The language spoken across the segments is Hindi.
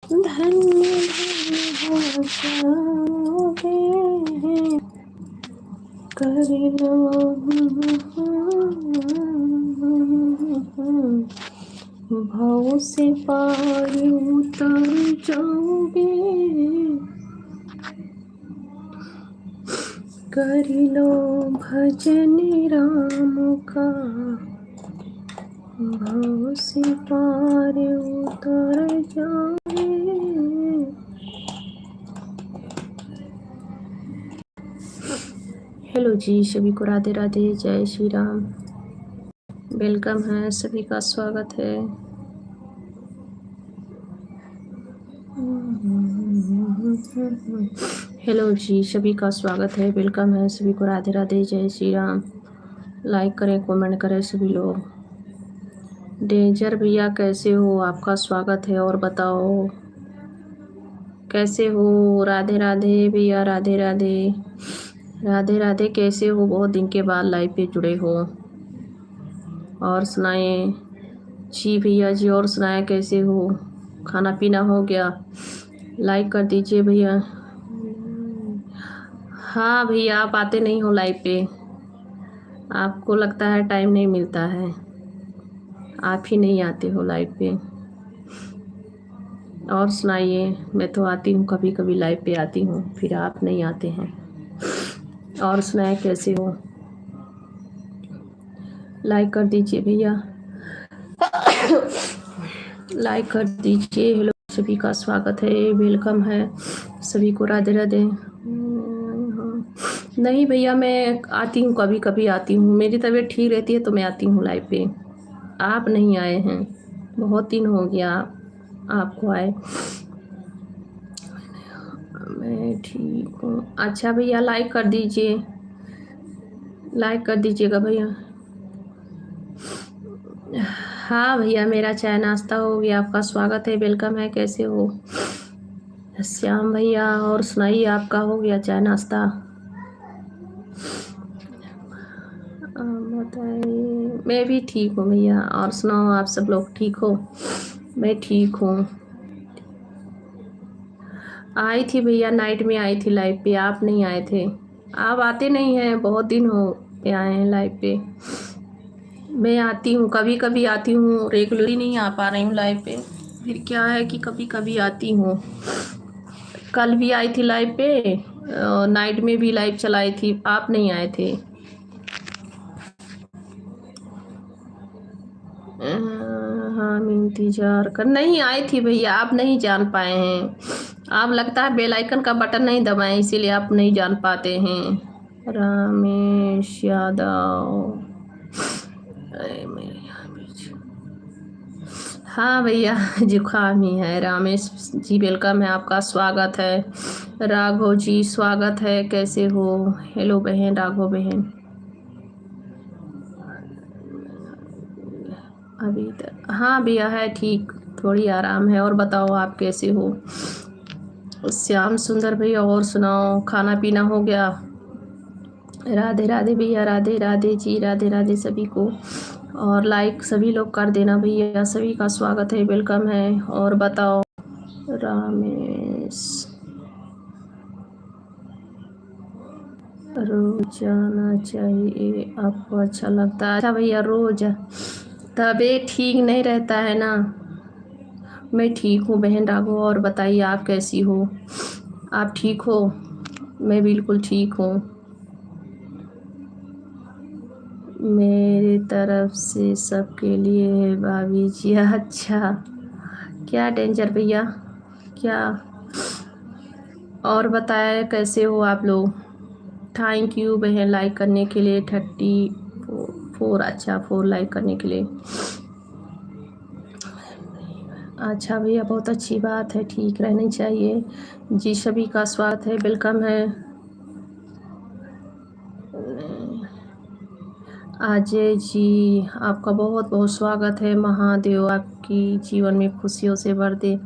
धन्य हो जाओगे कर लो भाव से पार उतर जाओगे कर लो भजन राम का भाव से पार उतर जाओगे। हेलो जी, सभी को राधे राधे, जय श्री राम। वेलकम है, सभी का स्वागत है। हेलो जी, सभी का स्वागत है, वेलकम है, सभी को राधे राधे, जय श्री राम। लाइक करें, कमेंट करें सभी लोग। डेंजर भैया कैसे हो, आपका स्वागत है। और बताओ कैसे हो? राधे राधे भैया, राधे राधे, राधे राधे। कैसे हो? बहुत दिन के बाद लाइव पे जुड़े हो। और सुनाए जी भैया जी, और सुनाए कैसे हो? खाना पीना हो गया? लाइक कर दीजिए भैया। हाँ भैया, आप आते नहीं हो लाइव पे, आपको लगता है टाइम नहीं मिलता है, आप ही नहीं आते हो लाइव पे। और सुनाइए, मैं तो आती हूँ कभी कभी लाइव पे आती हूँ, फिर आप नहीं आते हैं। और सुनाए कैसे हो? लाइक कर दीजिए भैया, लाइक कर दीजिए। हेलो, सभी का स्वागत है, वेलकम है, सभी को राधे राधे। नहीं भैया, मैं आती हूँ कभी कभी आती हूँ, मेरी तबीयत ठीक रहती है तो मैं आती हूँ लाइव पे। आप नहीं आए हैं, बहुत दिन हो गया आपको आए। मैं ठीक हूँ। अच्छा भैया, लाइक कर दीजिए, लाइक कर दीजिएगा भैया। हाँ भैया, मेरा चाय नाश्ता हो गया, आपका स्वागत है, वेलकम है। कैसे हो श्याम भैया? और सुनाइए, आपका हो गया चाय नाश्ता? बताइए। मैं भी ठीक हूँ भैया, और सुनाओ, आप सब लोग ठीक हो? मैं ठीक हूँ। आई थी भैया, नाइट में आई थी लाइव पे, आप नहीं आए थे। आप आते नहीं हैं, बहुत दिन हो गए आए हैं लाइव पे। मैं आती हूँ कभी कभी आती हूँ, रेगुलरली नहीं आ पा रही हूँ लाइव पे। फिर क्या है कि कभी कभी आती हूँ। कल भी आई थी लाइव पे, नाइट में भी लाइव चलाई थी, आप नहीं आए थे। हाँ, मैं इंतजार कर नहीं आई थी भैया, आप नहीं जान पाए हैं। आप लगता है बेल आइकन का बटन नहीं दबाए, इसीलिए आप नहीं जान पाते हैं। रमेश यादव, हाँ भैया, जुकाम ही है। रामेश जी वेलकम है, आपका स्वागत है। राघव जी स्वागत है, कैसे हो? हेलो बहन, राघव बहन। अभी तक हाँ भैया है ठीक, थोड़ी आराम है। और बताओ आप कैसे हो? श्याम सुंदर भैया, और सुनाओ, खाना पीना हो गया? राधे राधे भैया, राधे राधे जी, राधे राधे सभी को। और लाइक सभी लोग कर देना भैया, सभी का स्वागत है, वेलकम है। और बताओ रामेश, रोज जाना चाहिए, आपको अच्छा लगता है? अच्छा भैया, रोज तबीयत ठीक नहीं रहता है ना। मैं ठीक हूँ बहन राघव, और बताइए आप कैसी हो? आप ठीक हो? मैं बिल्कुल ठीक हूँ, मेरी तरफ से सबके लिए है भाभी जी। अच्छा, क्या डेंजर भैया, क्या? और बताए कैसे हो आप लोग? थैंक यू बहन लाइक करने के लिए, 34। अच्छा, 4 लाइक करने के लिए। अच्छा भैया, बहुत अच्छी बात है, ठीक रहनी चाहिए जी। सभी का स्वागत है, वेलकम है। अजय जी, आपका बहुत बहुत स्वागत है। महादेव आपकी जीवन में खुशियों से भर दे।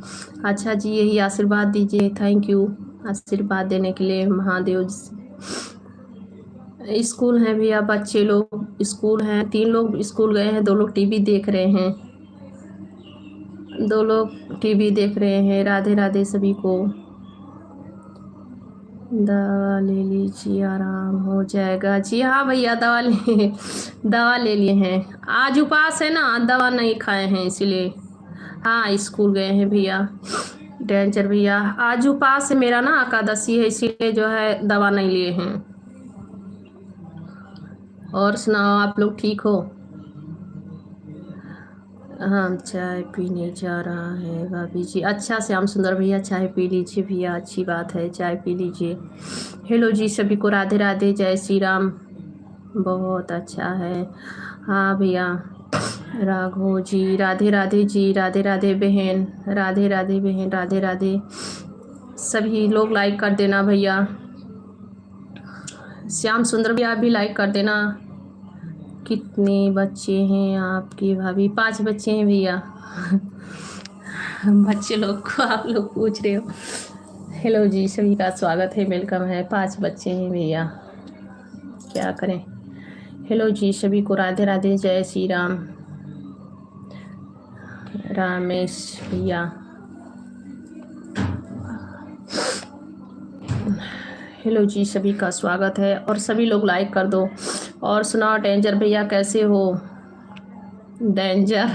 अच्छा जी, यही आशीर्वाद दीजिए। थैंक यू आशीर्वाद देने के लिए महादेव। स्कूल हैं भैया, बच्चे लोग स्कूल हैं, 3 लोग स्कूल गए हैं, 2 लोग टीवी देख रहे हैं। दो लोग टीवी देख रहे हैं। राधे राधे सभी को। दवा ले लीजिए, आराम हो जाएगा। जी हाँ भैया, दवा ले लिए हैं। आज उपवास है ना, दवा नहीं खाए हैं इसीलिए। हाँ, स्कूल गए हैं भैया। डेंजर भैया, आज उपवास है मेरा ना, एकादशी है, इसीलिए जो है दवा नहीं लिए हैं। और सुनाओ, आप लोग ठीक हो? हाँ, चाय पीने जा रहा है भाभी जी। अच्छा श्याम सुंदर भैया, चाय पी लीजिए भैया, अच्छी बात है, चाय पी लीजिए। हेलो जी सभी को, राधे राधे, जय श्री राम। बहुत अच्छा है। हाँ भैया। राघो जी, राधे राधे जी, राधे राधे बहन, राधे राधे बहन, राधे राधे। सभी लोग लाइक कर देना भैया। श्याम सुंदर भी आप भी लाइक कर देना। कितने बच्चे हैं आपके भाभी? 5 बच्चे हैं भैया। बच्चे लोग को आप लोग पूछ रहे हो। हेलो जी सभी का स्वागत है, वेलकम है। 5 बच्चे हैं भैया, क्या करें। हेलो जी सभी को, राधे राधे, जय श्री राम। रामेश भैया, हेलो जी सभी का स्वागत है, और सभी लोग लाइक कर दो। और सुनाओ डेंजर भैया, कैसे हो? डेंजर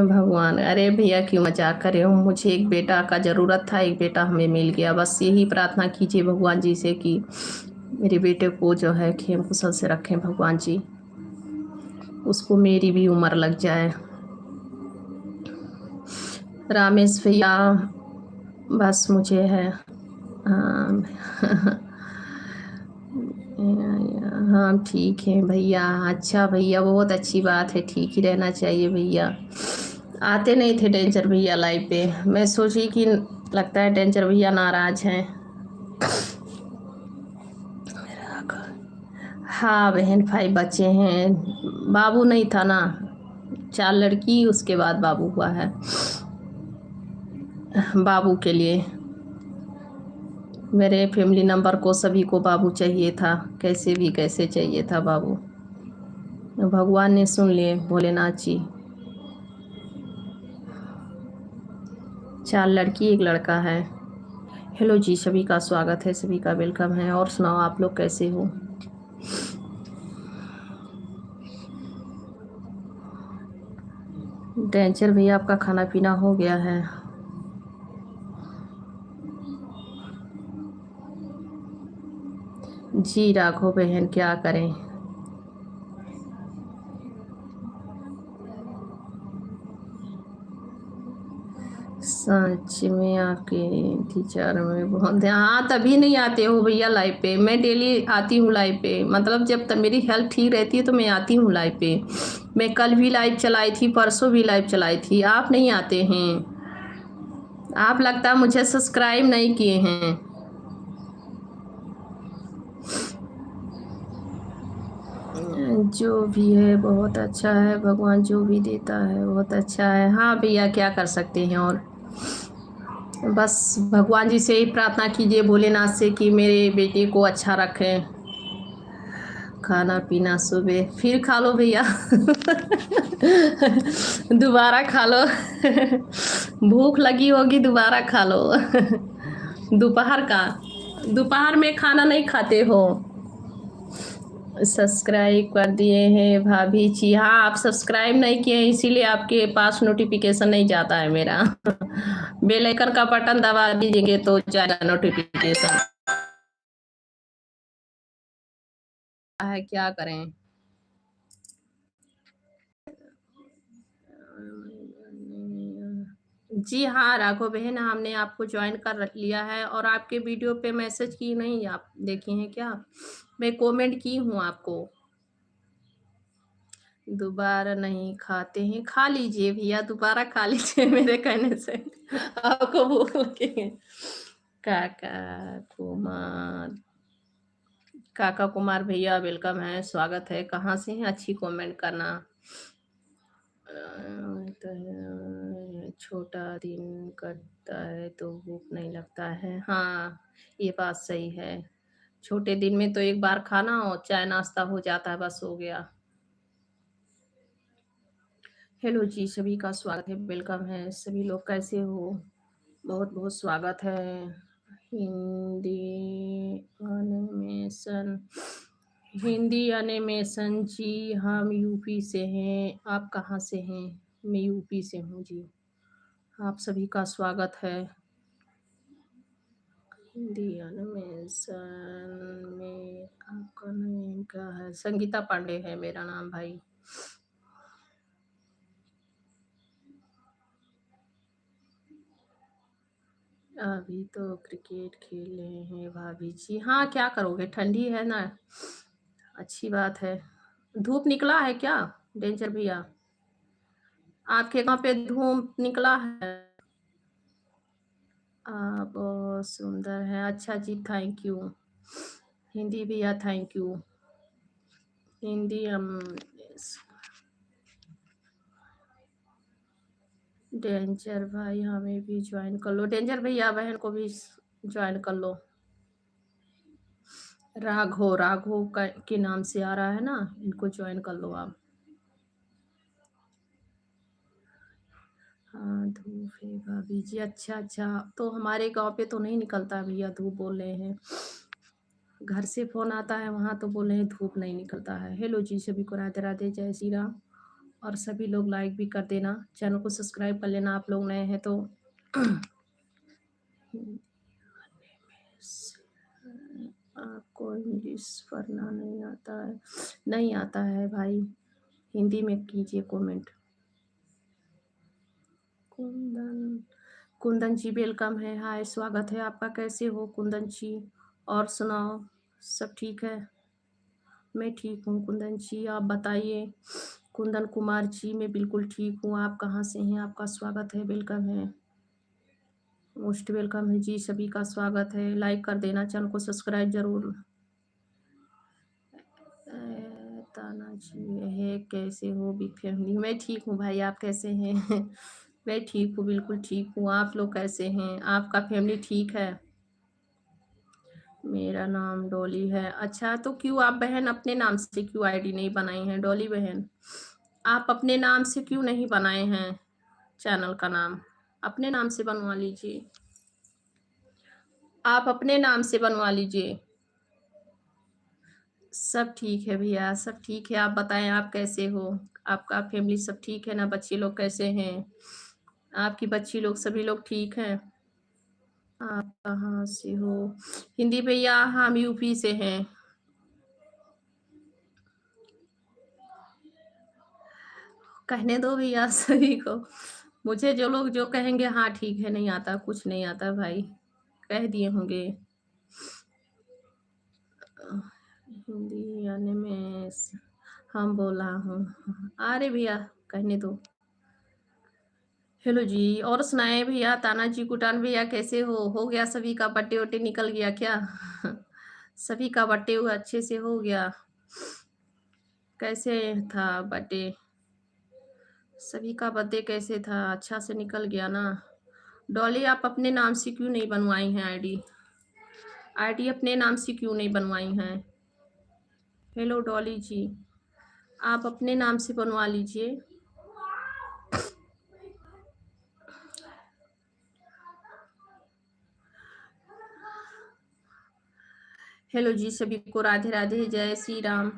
भगवान, अरे भैया क्यों मजाक कर रहे हो? मुझे एक बेटा का ज़रूरत था, एक बेटा हमें मिल गया। बस यही प्रार्थना कीजिए भगवान जी से कि मेरे बेटे को जो है खेम कुशल से रखें भगवान जी, उसको मेरी भी उम्र लग जाए। रामेश भैया, बस मुझे है। हाँ हाँ ठीक है भैया। अच्छा भैया, बहुत अच्छी बात है, ठीक ही रहना चाहिए भैया। आते नहीं थे डेंजर भैया लाइव पे, मैं सोची कि लगता है डेंजर भैया नाराज हैं। हाँ बहन, 5 बच्चे हैं। बाबू नहीं था ना, 4 लड़की, उसके बाद बाबू हुआ है। बाबू के लिए मेरे फैमिली नंबर को सभी को बाबू चाहिए था, कैसे भी कैसे चाहिए था बाबू। भगवान ने सुन लिए, भोलेनाथ जी। 4 लड़की 1 लड़का है। हेलो जी सभी का स्वागत है, सभी का वेलकम है। और सुनाओ, आप लोग कैसे हो? डेंजर भैया, आपका खाना पीना हो गया है? जी राघव बहन, क्या करें। सच में आपके टीचर में बहुत ध्यान। हाँ, तभी नहीं आते हो भैया लाइव पे। मैं डेली आती हूँ लाइव पे, मतलब जब तक मेरी हेल्थ ठीक रहती है तो मैं आती हूँ लाइव पे। मैं कल भी लाइव चलाई थी, परसों भी लाइव चलाई थी, आप नहीं आते हैं। आप लगता है मुझे सब्सक्राइब नहीं किए हैं। जो भी है बहुत अच्छा है, भगवान जो भी देता है बहुत अच्छा है। हाँ भैया, क्या कर सकते हैं। और बस भगवान जी से ही प्रार्थना कीजिए, भोलेनाथ से, कि मेरे बेटे को अच्छा रखें। खाना पीना सुबह फिर खा लो भैया। दोबारा खा लो। भूख लगी होगी, दोबारा खा लो। दोपहर का, दोपहर में खाना नहीं खाते हो? सब्सक्राइब कर दिए हैं भाभी जी। हाँ, आप सब्सक्राइब नहीं किए हैं, इसीलिए आपके पास नोटिफिकेशन नहीं जाता है मेरा। बेल आइकन का बटन दबा दीजिएंगे तो जाएगा नोटिफिकेशन। है, क्या करें। जी हाँ राघव बहन, हमने आपको ज्वाइन कर लिया है, और आपके वीडियो पे मैसेज की नहीं, आप देखे हैं क्या? मैं कमेंट की हूँ आपको। दोबारा नहीं खाते हैं? खा लीजिए भैया, दोबारा खा लीजिए मेरे कहने से। आपको भूख लगेगी। काका कुमार, काका कुमार भैया वेलकम है, स्वागत है। कहाँ से हैं? अच्छी कमेंट करना। छोटा दिन करता है तो भूख नहीं लगता है। हाँ, ये बात सही है। छोटे दिन में तो एक बार खाना और चाय नाश्ता हो जाता है, बस हो गया। हेलो जी, सभी का स्वागत है, वेलकम है। सभी लोग कैसे हो? बहुत-बहुत स्वागत है। हिंदी एनिमेशन हिंदी एनिमेशन जी, हम यूपी से हैं। आप कहाँ से हैं? मैं यूपी से हूँ जी। आप सभी का स्वागत है। हिंदी एनिमेशन में आपका नेम क्या है? संगीता पांडे है मेरा नाम भाई। अभी तो क्रिकेट खेल रहे हैं भाभी जी। हाँ, क्या करोगे, ठंडी है ना, अच्छी बात है। धूप निकला है क्या डेंजर भैया? आपके गांव पे धूप निकला है? बहुत सुंदर है। अच्छा जी, थैंक यू। हिंदी भैया थैंक यू। हिंदी हम डेंजर भाई हमें भी ज्वाइन कर लो। डेंजर भैया बहन को भी ज्वाइन कर लो। राघव राघव का के नाम से आ रहा है ना, इनको ज्वाइन कर लो आप। हाँ, धूप है भाभी जी। अच्छा अच्छा, तो हमारे गांव पे तो नहीं निकलता भैया, धूप बोल रहे हैं। घर से फोन आता है, वहां तो बोल रहे हैं धूप नहीं निकलता है। हेलो जी, सभी को राधे राधे, जय श्री राम। और सभी लोग लाइक भी कर देना, चैनल को सब्सक्राइब कर लेना आप लोग नए हैं तो। आपको इंग्लिश पढ़ना नहीं आता है? नहीं आता है भाई, हिंदी में कीजिए कमेंट। कुंदन कुंदन जी वेलकम है। हाय, स्वागत है आपका। कैसे हो कुंदन जी? और सुनाओ, सब ठीक है? मैं ठीक हूँ कुंदन जी, आप बताइए। कुंदन कुमार जी, मैं बिल्कुल ठीक हूँ। आप कहाँ से हैं? आपका स्वागत है, वेलकम है, मोस्ट वेलकम है जी। सभी का स्वागत है। लाइक कर देना, चैनल को सब्सक्राइब जरूर। ताना जी है, कैसे हो बिग फैमिली? मैं ठीक हूँ भाई, आप कैसे हैं? मैं ठीक हूँ, बिल्कुल ठीक हूँ। आप लोग कैसे हैं? आपका फैमिली ठीक है? मेरा नाम डॉली है। अच्छा, तो क्यों आप बहन अपने नाम से क्यों आईडी नहीं बनाई हैं डॉली बहन? आप अपने नाम से क्यों नहीं बनाए हैं चैनल का नाम? अपने नाम से बनवा लीजिए। आप अपने नाम से बनवा लीजिए। सब ठीक है भैया, सब ठीक है। आप बताएं, आप कैसे हो? आपका फैमिली सब ठीक है ना? बच्चे लोग कैसे हैं? आपकी बच्ची लोग सभी लोग ठीक हैं? आप कहाँ से हो? हिंदी भैया हम यूपी से हैं। कहने दो भैया सभी को। मुझे जो लोग जो कहेंगे हाँ ठीक है, नहीं आता, कुछ नहीं आता भाई, कह दिए होंगे। हिंदी आने में हम बोला हूँ। अरे भैया कहने दो। हेलो जी, और सुनाए भैया। ताना जी कुटान भैया कैसे हो गया सभी का बर्थडे वड्डे निकल गया क्या? सभी का बर्थडे हुआ अच्छे से हो गया? कैसे था बर्थडे? सभी का बर्थडे कैसे था? अच्छा से निकल गया ना? डॉली आप अपने नाम से क्यों नहीं बनवाई हैं आईडी? आईडी अपने नाम से क्यों नहीं बनवाई हैं? हेलो डॉली जी, आप अपने नाम से बनवा लीजिए। हेलो जी, सभी को राधे राधे, जय श्री राम।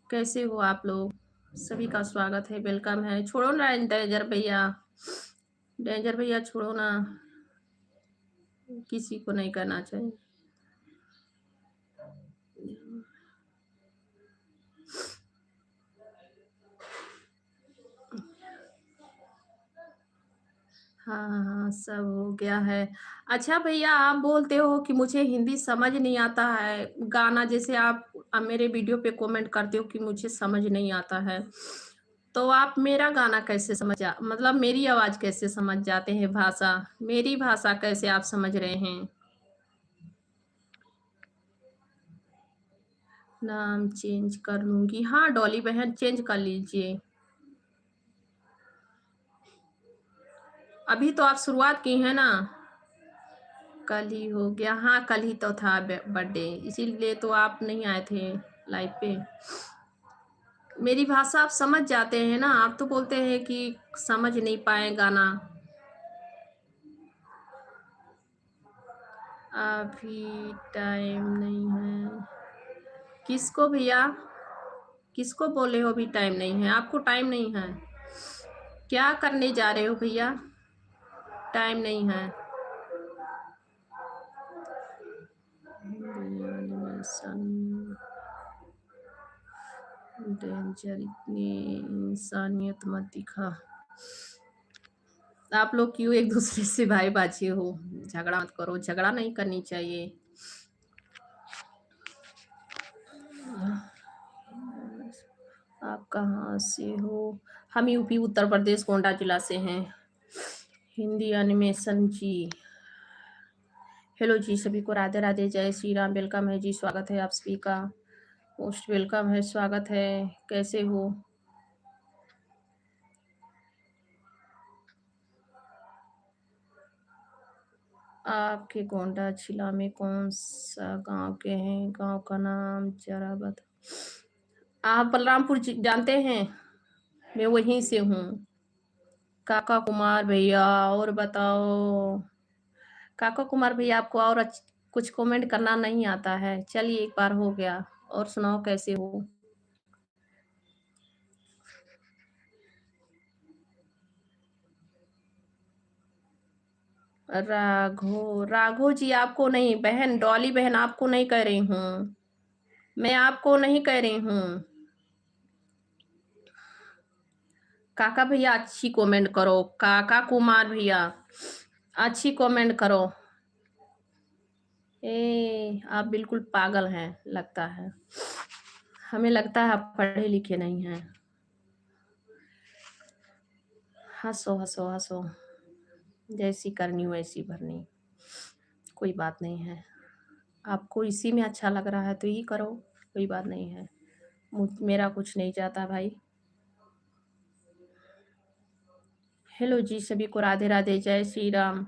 कैसे हो आप लोग? सभी का स्वागत है, वेलकम है। छोड़ो ना डेंजर भैया, डेंजर भैया छोड़ो ना, किसी को नहीं करना चाहिए। हाँ हाँ हाँ, सब हो गया है। अच्छा भैया, आप बोलते हो कि मुझे हिंदी समझ नहीं आता है गाना, जैसे आप मेरे वीडियो पे कमेंट करते हो कि मुझे समझ नहीं आता है, तो आप मेरा गाना कैसे मतलब मेरी आवाज कैसे समझ जाते हैं? भाषा, मेरी भाषा कैसे आप समझ रहे हैं? नाम चेंज कर लूंगी। हाँ डॉली बहन, चेंज कर लीजिए। अभी तो आप शुरुआत की है ना? कल ही हो गया? हाँ कल ही तो था बर्थडे, इसीलिए तो आप नहीं आए थे लाइव पे। मेरी भाषा आप समझ जाते हैं ना, आप तो बोलते हैं कि समझ नहीं पाए गाना। अभी टाइम नहीं है। किसको भैया? किसको बोले हो अभी टाइम नहीं है? आपको टाइम नहीं है? क्या करने जा रहे हो भैया? टाइम नहीं है। एनिमेशन डेंजर, इतनी इंसानियत मत दिखा। आप लोग क्यों एक दूसरे से भाई बाजी हो? झगड़ा मत करो, झगड़ा नहीं करनी चाहिए। आप कहाँ से हो? हम यूपी उत्तर प्रदेश गोंडा जिला से हैं। हिंदी एनिमेशन जी। हेलो जी, सभी को राधे राधे, जय श्री राम, वेलकम है जी, स्वागत है आप सभी का। मोस्ट वेलकम है, स्वागत है। कैसे हो? आपके गोंडा जिला में कौन सा गांव के हैं? गांव का नाम जरा बता। आप बलरामपुर जानते हैं? मैं वहीं से हूँ। काका कुमार भैया, और बताओ। काका कुमार भैया, आपको और कुछ कमेंट करना नहीं आता है? चलिए, एक बार हो गया। और सुनाओ, कैसे हो? राघो राघो जी, आपको नहीं, बहन डॉली बहन, आपको नहीं कह रही हूँ। मैं आपको नहीं कह रही हूँ। काका भैया, अच्छी कमेंट करो। काका कुमार भैया, अच्छी कमेंट करो। आप बिल्कुल पागल हैं लगता है। हमें लगता है आप पढ़े लिखे नहीं हैं। हंसो हंसो हंसो, जैसी करनी वैसी भरनी। कोई बात नहीं है। आपको इसी में अच्छा लग रहा है तो ये करो, कोई बात नहीं है। मेरा कुछ नहीं जाता भाई। हेलो जी, सभी को राधे राधे, जय श्री राम।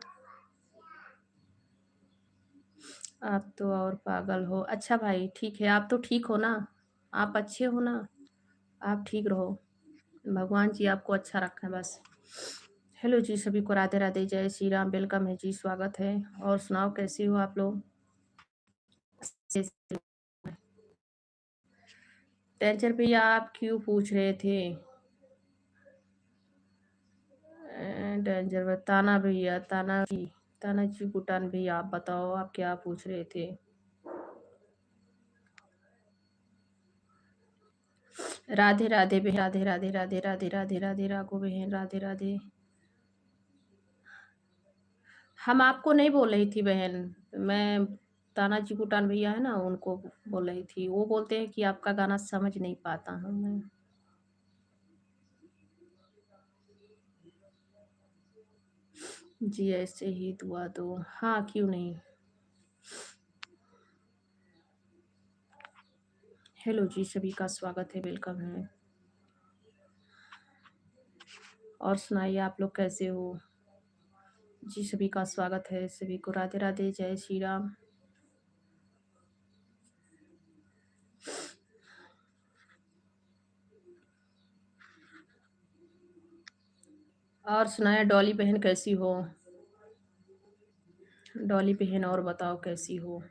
आप तो और पागल हो। अच्छा भाई, ठीक है, आप तो ठीक हो ना? आप अच्छे हो ना? आप ठीक रहो, भगवान जी आपको अच्छा रखें बस। हेलो जी, सभी को राधे राधे, जय श्री राम, वेलकम है जी, स्वागत है। और सुनाओ, कैसे हो आप लोग? टेंचर भैया, आप क्यों पूछ रहे थे? डेंजर ताना भैया, ताना जी भूटान भैया, आप बताओ, आप क्या पूछ रहे थे? राधे राधे बहन, राधे राधे राधे राधे राधे राधे राघो बहन, राधे राधे। हम आपको नहीं बोल रही थी बहन, मैं ताना जी भूटान भैया है ना, उनको बोल रही थी। वो बोलते हैं कि आपका गाना समझ नहीं पाता हूँ मैं। जी ऐसे ही दुआ दो। हाँ, क्यों नहीं। हेलो जी, सभी का स्वागत है, वेलकम है। और सुनाइए, आप लोग कैसे हो? जी, सभी का स्वागत है, सभी को राधे राधे, जय श्री राम। और सुनाया, डॉली बहन कैसी हो? डॉली बहन, और बताओ कैसी हो?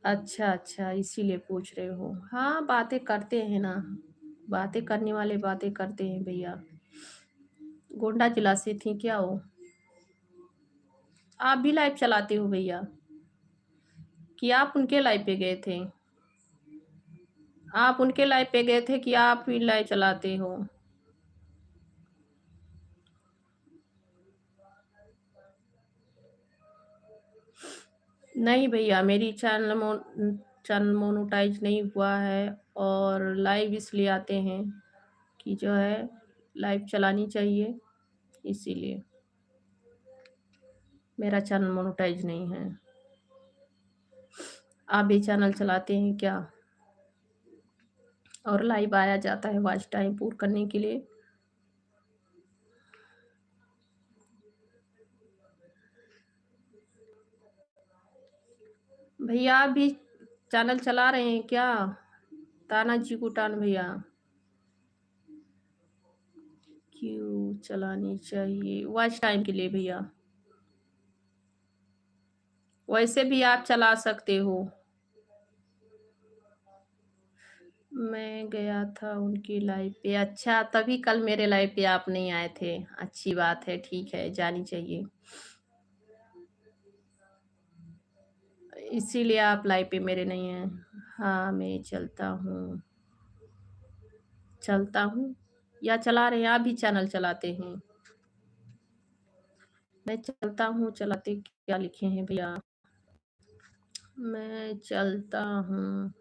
अच्छा अच्छा, इसीलिए पूछ रहे हो। हाँ, बातें करते हैं ना, बातें करने वाले बातें करते हैं भैया। गोंडा जिला से थी क्या हो? आप भी लाइव चलाते हो भैया? कि आप उनके लाइव पे गए थे? आप उनके लाइव पे गए थे कि आप भी लाइव चलाते हो? नहीं भैया, मेरी चैनल मोनेटाइज नहीं हुआ है। और लाइव इसलिए आते हैं कि जो है, लाइव चलानी चाहिए, इसीलिए। मेरा चैनल मोनेटाइज नहीं है। आप भी चैनल चलाते हैं क्या? और लाइव आया जाता है वॉच टाइम पूर्ण करने के लिए। भैया आप भी चैनल चला रहे हैं क्या? तानाजी कुटान भैया, क्यों चलानी चाहिए? वॉच टाइम के लिए भैया। वैसे भी आप चला सकते हो। मैं गया था उनकी लाइव पे। अच्छा, तभी कल मेरे लाइव पे आप नहीं आए थे। अच्छी बात है, ठीक है, जानी चाहिए। इसीलिए आप लाइव पे मेरे नहीं हैं। हाँ, मैं चलता हूँ या चला रहे हैं? आप भी चैनल चलाते हैं? मैं चलता हूँ, चलाते क्या लिखे हैं भैया? मैं चलता हूँ,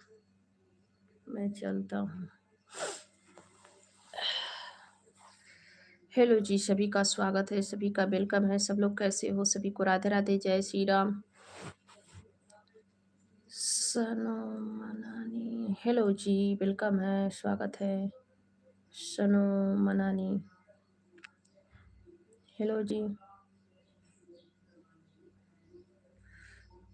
मैं चलता हूँ। हेलो जी, सभी का स्वागत है, सभी का वेलकम है। सब लोग कैसे हो? सभी को राधे राधे, जय श्री राम। सनो मनानी, हेलो जी, वेलकम है, स्वागत है। सनो मनानी, हेलो जी।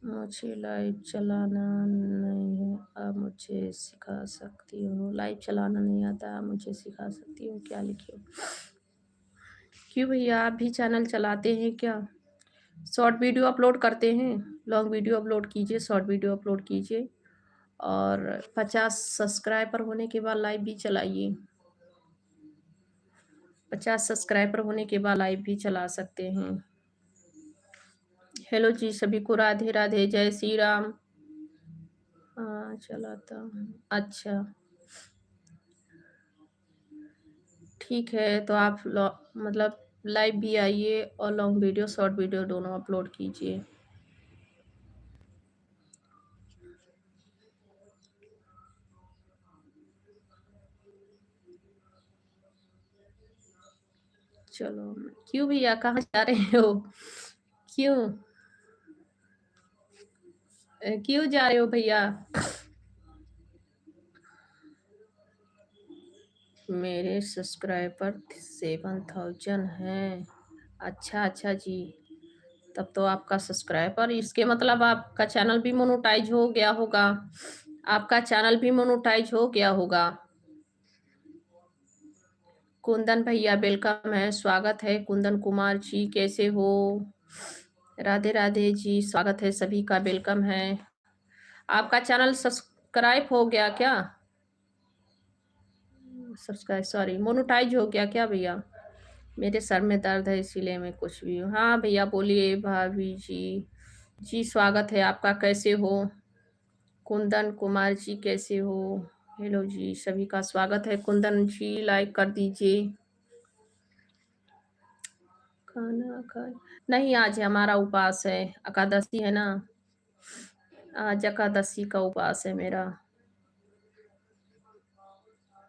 मुझे लाइव चलाना नहीं है, आप मुझे सिखा सकती हो? लाइव चलाना नहीं आता, आप मुझे सिखा सकती हो? क्या लिखे? क्यों भैया, आप भी चैनल चलाते हैं क्या? शॉर्ट वीडियो अपलोड करते हैं? लॉन्ग वीडियो अपलोड कीजिए, शॉर्ट वीडियो अपलोड कीजिए। और 50 सब्सक्राइबर होने के बाद लाइव भी चलाइए। 50 सब्सक्राइबर होने के बाद लाइव भी चला सकते हैं। हेलो जी, सभी को राधे राधे, जय श्री राम। हाँ, चलाता हूँ। अच्छा, ठीक है, तो आप मतलब लाइव भी आइए और लॉन्ग वीडियो, शॉर्ट वीडियो दोनों अपलोड कीजिए। चलो, क्यों भैया, कहाँ जा रहे हो? क्यों क्यों जा रहे हो भैया? मेरे सब्सक्राइबर 7000 हैं। अच्छा अच्छा जी, तब तो आपका सब्सक्राइबर, इसके मतलब आपका चैनल भी मोनेटाइज हो गया होगा। आपका चैनल भी मोनेटाइज हो गया होगा। कुंदन भैया वेलकम है, स्वागत है। कुंदन कुमार जी, कैसे हो? राधे राधे जी, स्वागत है, सभी का वेलकम है। आपका चैनल सब्सक्राइब हो गया क्या? सब्सक्राइब, सॉरी, मोनेटाइज हो गया क्या भैया? मेरे सर में दर्द है, इसीलिए मैं कुछ भी हूँ। हाँ भैया, बोलिए भाभी जी। जी, स्वागत है आपका, कैसे हो? कुंदन कुमार जी, कैसे हो? हेलो जी, सभी का स्वागत है। कुंदन जी, लाइक कर दीजिए। खाना खा नहीं, आज हमारा उपवास है, एकादशी है ना। आज एकादशी का उपवास है मेरा।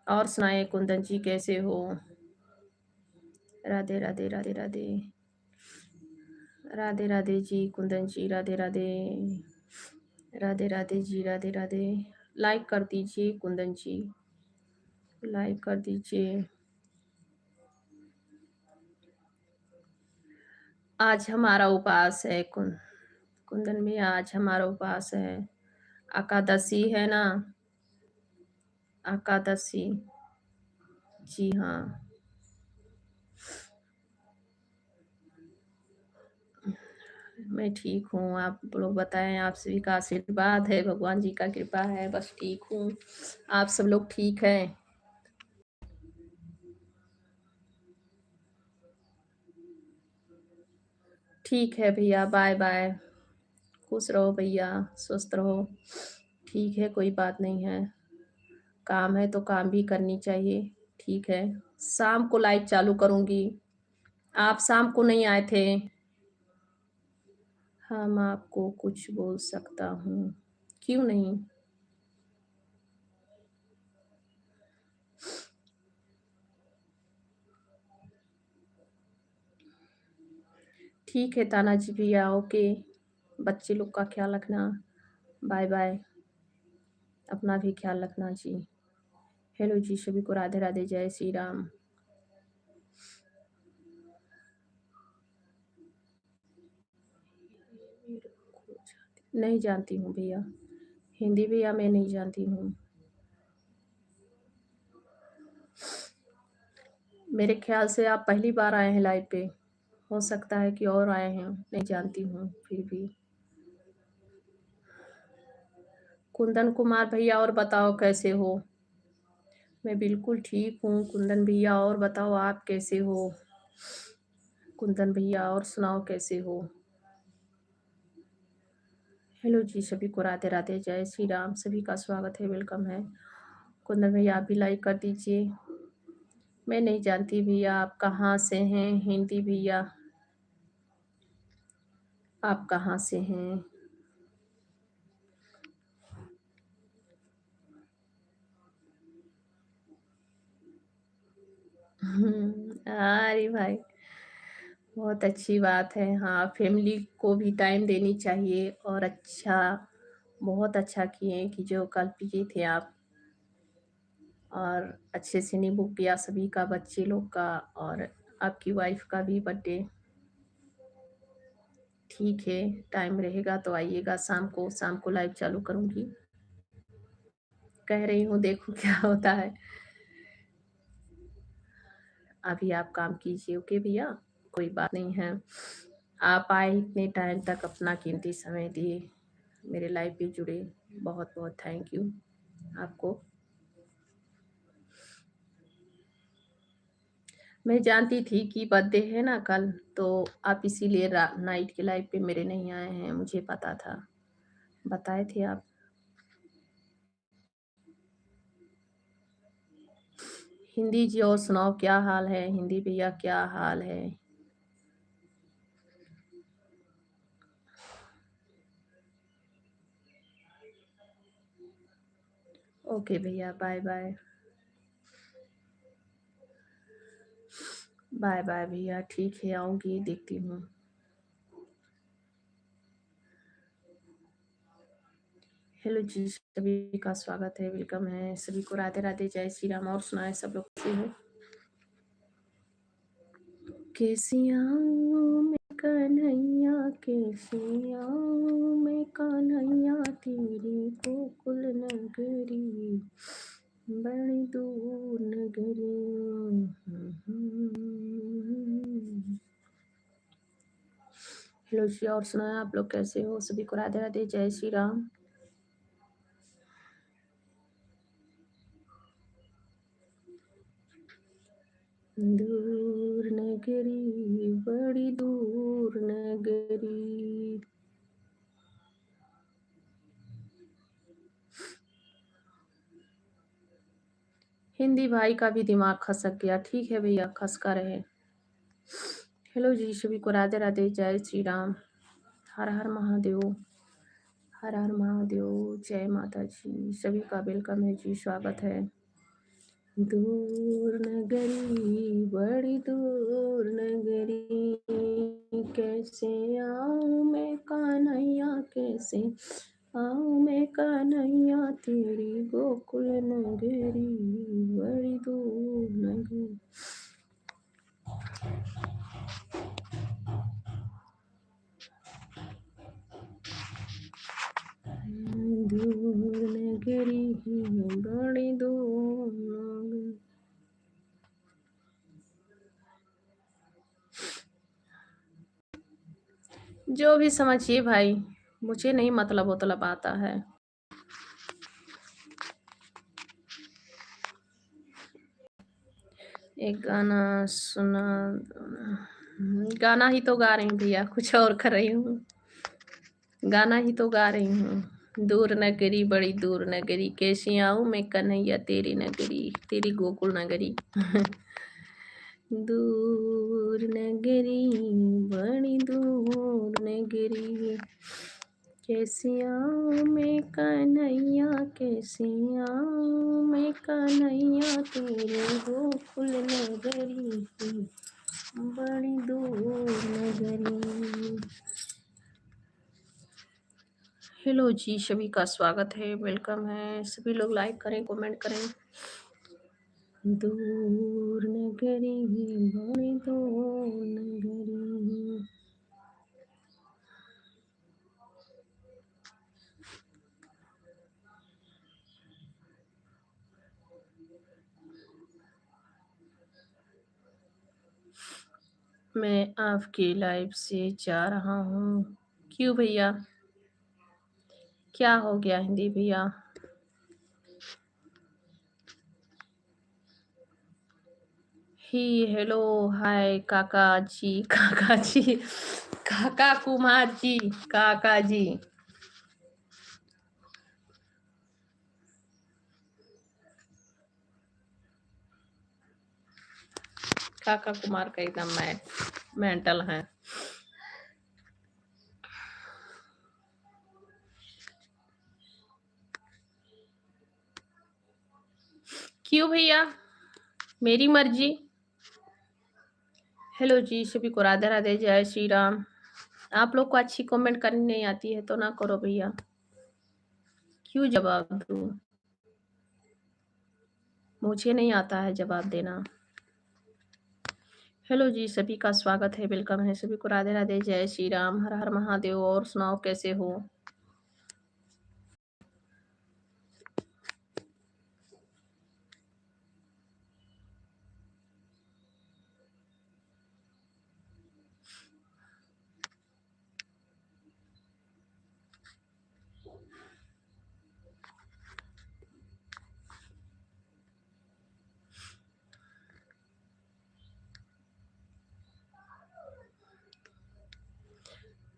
और सुनाए कुंदन जी, कैसे हो? राधे राधे राधे राधे, राधे राधे जी, कुंदन जी, राधे राधे, राधे राधे जी, राधे राधे। लाइक कर दीजिए कुंदन जी, लाइक कर दीजिए। आज हमारा उपवास है कुंदन में, आज हमारा उपवास है। एकादशी है ना, एकादशी। जी हाँ। मैं ठीक हूँ, आप लोग बताएं, आप सभी का आशीर्वाद है, भगवान जी का कृपा है, बस ठीक हूँ। आप सब लोग ठीक हैं? ठीक है भैया, बाय बाय। खुश रहो भैया, स्वस्थ रहो। ठीक है, कोई बात नहीं है। काम है तो काम भी करनी चाहिए। ठीक है, शाम को लाइव चालू करूँगी। आप शाम को नहीं आए थे। हम आपको कुछ बोल सकता हूँ? क्यों नहीं? ठीक है तानाजी भैया, ओके। बच्चे लोग का ख्याल रखना। Bye bye. अपना भी ख्याल रखना जी। हेलो जी, सभी को राधे राधे, जय श्री राम। नहीं जानती हूँ भैया। हिंदी भैया मैं नहीं जानती हूँ। मेरे ख्याल से आप पहली बार आए हैं लाइव पे। हो सकता है कि और आए हैं, नहीं जानती हूँ फिर भी। कुंदन कुमार भैया और बताओ कैसे हो? मैं बिल्कुल ठीक हूँ कुंदन भैया, और बताओ आप कैसे हो? कुंदन भैया और सुनाओ कैसे हो? हेलो जी, सभी को राधे राधे, जय श्री राम। सभी का स्वागत है, वेलकम है। कुंदन भैया आप भी लाइक कर दीजिए। मैं नहीं जानती भैया आप कहाँ से हैं। हिंदी भैया आप कहाँ से हैं? अरे भाई, बहुत अच्छी बात है। हाँ, फैमिली को भी टाइम देनी चाहिए। और अच्छा, बहुत अच्छा किए कि जो कल पिए थे आप, और अच्छे से नींबू पिया सभी का, बच्चे लोग का और आपकी वाइफ का भी बर्थडे। ठीक है, टाइम रहेगा तो आइएगा शाम को लाइव चालू करूँगी। कह रही हूँ देखो क्या होता है। अभी आप काम कीजिए, ओके भैया, कोई बात नहीं है। आप आए इतने टाइम तक, अपना कीमती समय दिए, मेरे लाइव पे जुड़े, बहुत बहुत थैंक यू आपको। मैं जानती थी कि बर्थडे है ना कल, तो आप इसीलिए नाइट के लाइव पे मेरे नहीं आए हैं, मुझे पता था, बताए थे आप। हिंदी जी और सुनाओ क्या हाल है? हिंदी भैया क्या हाल है? ओके भैया, बाय बाय। बाय बाय भैया, ठीक है, आऊँगी, देखती हूँ। हेलो जी, सभी का स्वागत है, वेलकम है। सभी को राधे राधे, जय श्री राम। और सुनाए सब लोग कैसे हो? कैसी आऊं मैं कन्हैया, कैसी आऊं मैं कन्हैया, तेरी गोकुल नगरी बड़ी दूर नगरी। हेलो जी, और सुनाए आप लोग कैसे हो? सभी को राधे राधे, जय श्री राम। दूर नगरी बड़ी दूर नगरी। हिंदी भाई का भी दिमाग खसक गया। ठीक है भैया, खसका रहे। हेलो जी, सभी को राधे राधे, जय श्री राम। हर हर महादेव, हर हर महादेव, जय माता जी। सभी का वेलकम है जी, स्वागत है। दूर नगरी बड़ी दूर नगरी, कैसे आऊं मैं कन्हैया, कैसे आऊं मैं कन्हैया, तेरी गोकुल नगरी बड़ी दूर नगरी। दूर नगरी बड़ी दूर नगरी। जो भी समझिए भाई, मुझे नहीं मतलब उतलब आता है। एक गाना सुना। गाना ही तो गा रही हूँ भैया, कुछ और कर रही हूँ। गाना ही तो गा रही हूँ। दूर नगरी बड़ी दूर नगरी, कैसी आऊं मैं कन्हैया तेरी नगरी, तेरी गोकुल नगरी। दूर नगरी बड़ी दूर नगरी, कैसे आऊं मैं कन्हैया, कैसे आऊं मैं कन्हैया, तेरे गोकुल नगरी बड़ी दूर नगरी। हेलो जी, सभी का स्वागत है, वेलकम है। सभी लोग लाइक करें, कमेंट करें। दूर नगरी बड़ी दूर नगरी। मैं आपकी लाइव से जा रहा हूँ। क्यों भैया, क्या हो गया हिंदी भैया? ही हेलो हाय काका जी, काका जी, काका कुमार जी, काका जी। काका कुमार का एकदम मेंटल है। क्यों भैया, मेरी मर्जी। हेलो जी, सभी को राधे राधे, जय श्री राम। आप लोग को अच्छी कमेंट करनी नहीं आती है तो ना करो भैया। क्यों जवाब दूं? मुझे नहीं आता है जवाब देना। हेलो जी, सभी का स्वागत है, वेलकम है, सभी को राधे राधे, जय श्री राम, हर हर महादेव। और सुनाओ कैसे हो?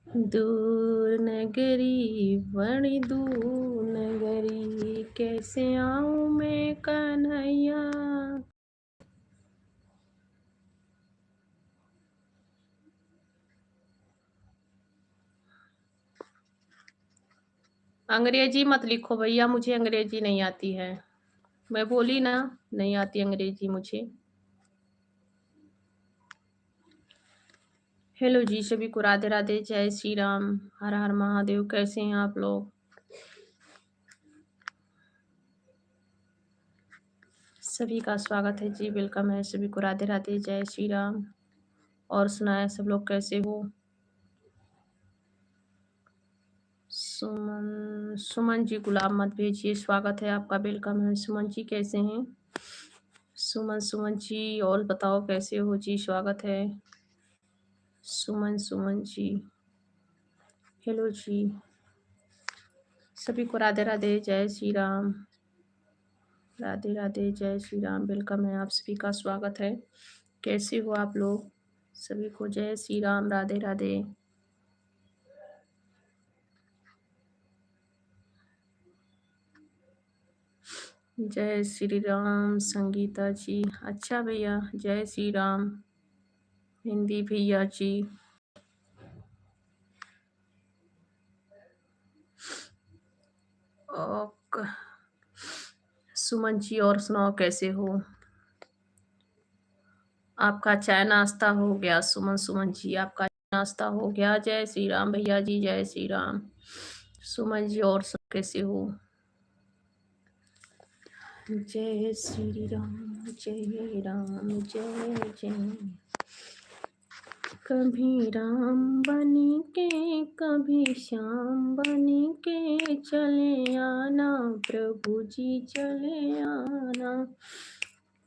दूर नगरी बड़ी दूर नगरी, कैसे आऊं मैं कन्हैया। अंग्रेजी मत लिखो भैया, मुझे अंग्रेजी नहीं आती है। मैं बोली ना, नहीं आती अंग्रेजी मुझे। हेलो जी, सभी को राधे राधे, जय श्री राम, हर हर महादेव। कैसे हैं आप लोग? सभी का स्वागत है जी, वेलकम है, सभी को राधे राधे, जय श्री राम। और सुनाए सब लोग कैसे हो? सुमन, सुमन जी गुलाब मत भेजिए, स्वागत है आपका, वेलकम है। सुमन जी कैसे हैं? सुमन, सुमन जी और बताओ कैसे हो जी, स्वागत है। सुमन, सुमन जी, हेलो जी, सभी को राधे राधे, जय श्री राम, राधे राधे, जय श्री राम, वेलकम है, आप सभी का स्वागत है। कैसे हो आप लोग? सभी को जय श्री राम, राधे राधे। जय श्री राम संगीता जी, अच्छा भैया, जय श्री राम। हिंदी भैया जी, ओके। सुमन जी और सुनाओ कैसे हो? आपका चाय नाश्ता हो गया? सुमन, सुमन जी आपका नाश्ता हो गया? जय श्री राम भैया जी, जय श्री राम। सुमन जी और सब कैसे हो? जय श्री राम, जय राम, जय जय। कभी राम बनी के कभी श्याम बनी के चले आना, प्रभु जी चले आना।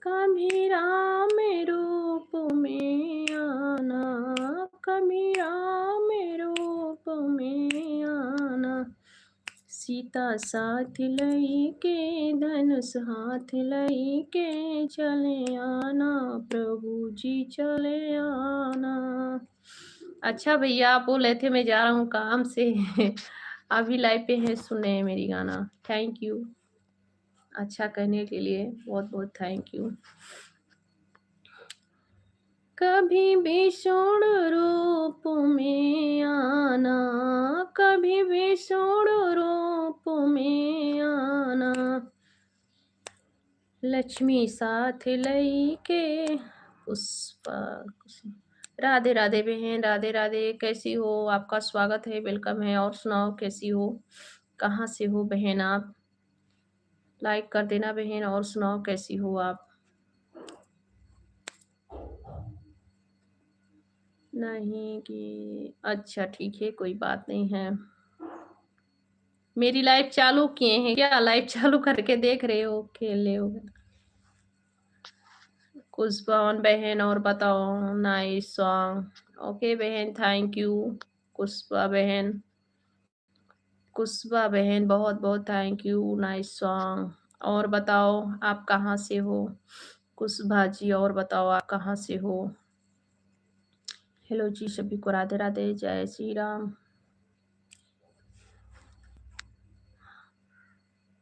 कभी राम रूप में आना, कभी राम रूप में आना। सीता साथ लई के धनुष हाथ लई के चले आना, प्रभु जी चले आना। अच्छा भैया, आप बोले थे मैं जा रहा हूँ काम से अभी लाइव पे है, सुने मेरी गाना। थैंक यू, अच्छा कहने के लिए बहुत बहुत थैंक यू। कभी भीषण रूप में आना, कभी भीषण रूप में आना। लक्ष्मी साथ लई के पुष्पा। राधे राधे बहन, राधे राधे, कैसी हो? आपका स्वागत है, वेलकम है। और सुनाओ कैसी हो, कहाँ से हो बहन आप? लाइक कर देना बहन। और सुनाओ कैसी हो आप? नहीं कि अच्छा ठीक है, कोई बात नहीं है। मेरी लाइव चालू किए हैं क्या? लाइव चालू करके देख रहे हो, खेल रहे हो? कुशबान बहन, और बताओ। Nice song. ओके बहन, थैंक यू। कुशबा बहन, कुशबा बहन, बहुत बहुत थैंक यू। Nice song. और बताओ आप कहाँ से हो कुशबा जी, और बताओ आप कहाँ से हो। हेलो जी, सभी को राधे राधे, जय श्री राम।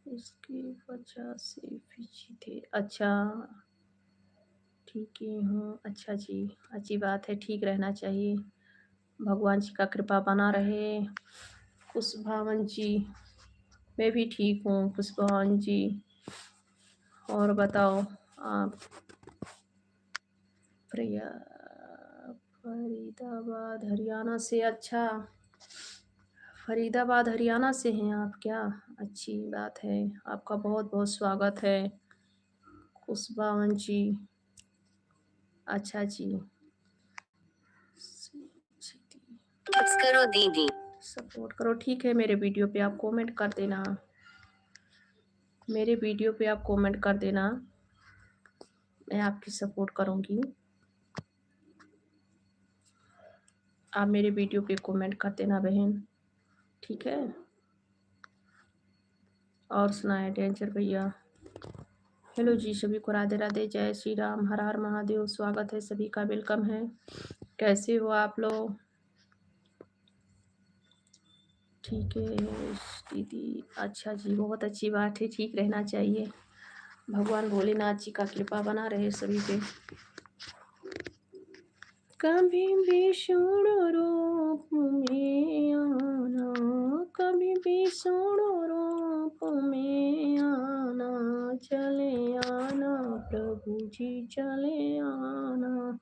इसकी वजह से बिजी थे, अच्छा ठीक ही हूँ। अच्छा जी, अच्छी बात है, ठीक रहना चाहिए। भगवान जी का कृपा बना रहे। कुशभावन जी, मैं भी ठीक हूँ कुशभावन जी। और बताओ आप। प्रिया, फरीदाबाद हरियाणा से, अच्छा फरीदाबाद हरियाणा से हैं आप क्या। अच्छी बात है, आपका बहुत बहुत स्वागत है कुशभावन जी। अच्छा जी, करो दीदी, सपोर्ट करो, ठीक है। मेरे वीडियो पे आप कमेंट कर देना, मेरे वीडियो पे आप कमेंट कर देना, मैं आपकी सपोर्ट करूँगी। आप मेरे वीडियो पे कमेंट कर देना बहन, ठीक है। और सुनाए डेंजर भैया। हेलो जी, सभी को राधे राधे, जय श्री राम, हर हर महादेव। स्वागत है सभी का, वेलकम है। कैसे हो आप लोग। ठीक है दीदी, अच्छा जी, बहुत अच्छी बात है, ठीक रहना चाहिए। भगवान भोलेनाथ जी का कृपा बना रहे सभी पे। कभी विष्णु रूप में आना, कभी विष्णु रूप में आना, चले आना प्रभु जी, चले आना।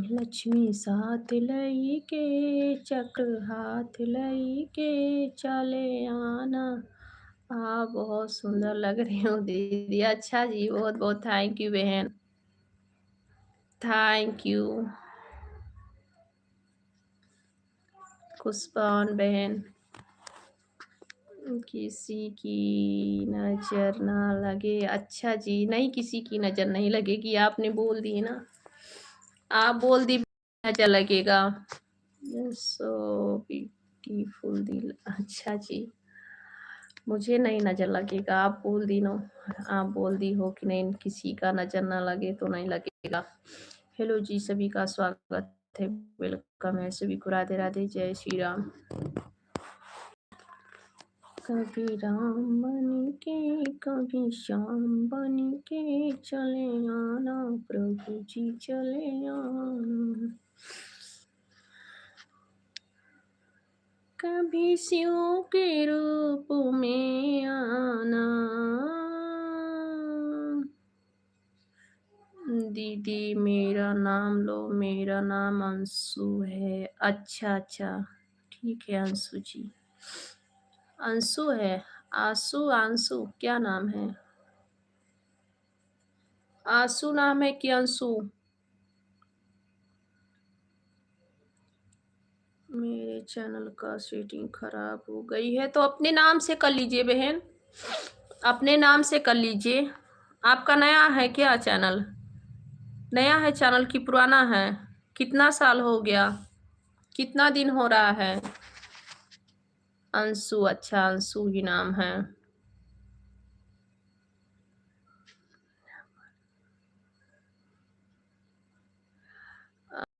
लक्ष्मी साथ लई के, चक्र हाथ लई के, चले आना। आप बहुत सुंदर लग रही हो दीदी। अच्छा जी, बहुत बहुत थैंक यू बहन, थैंक यू कुशबान बहन। किसी की नजर ना लगे, अच्छा जी, नहीं किसी की नजर नहीं लगेगी, आपने बोल दी ना, आप बोल दी नजर लगेगा। सो ब्यूटीफुल दिल, अच्छा जी, मुझे नहीं नजर लगेगा, आप बोल दी नो, आप बोल दी हो कि नहीं किसी का नजर ना लगे तो नहीं लगेगा। हेलो जी, सभी का स्वागत है, वेलकम है सभी को, राधे राधे, जय श्री राम। कभी राम बन के, कभी श्याम बन के, चले आना प्रभु जी, चले आना। कभी शिव के रूप में आना। दीदी मेरा नाम लो, मेरा नाम अंशु है। अच्छा अच्छा, ठीक है अंशु जी, अंशु है, आंसू आंसू क्या नाम है। आंसू नाम है कि अंशु। मेरे चैनल का सेटिंग खराब हो गई है, तो अपने नाम से कर लीजिए बहन, अपने नाम से कर लीजिए। आपका नया है क्या चैनल, नया है चैनल कि पुराना है। कितना साल हो गया, कितना दिन हो रहा है। अंशु, अच्छा अंशु ही नाम है।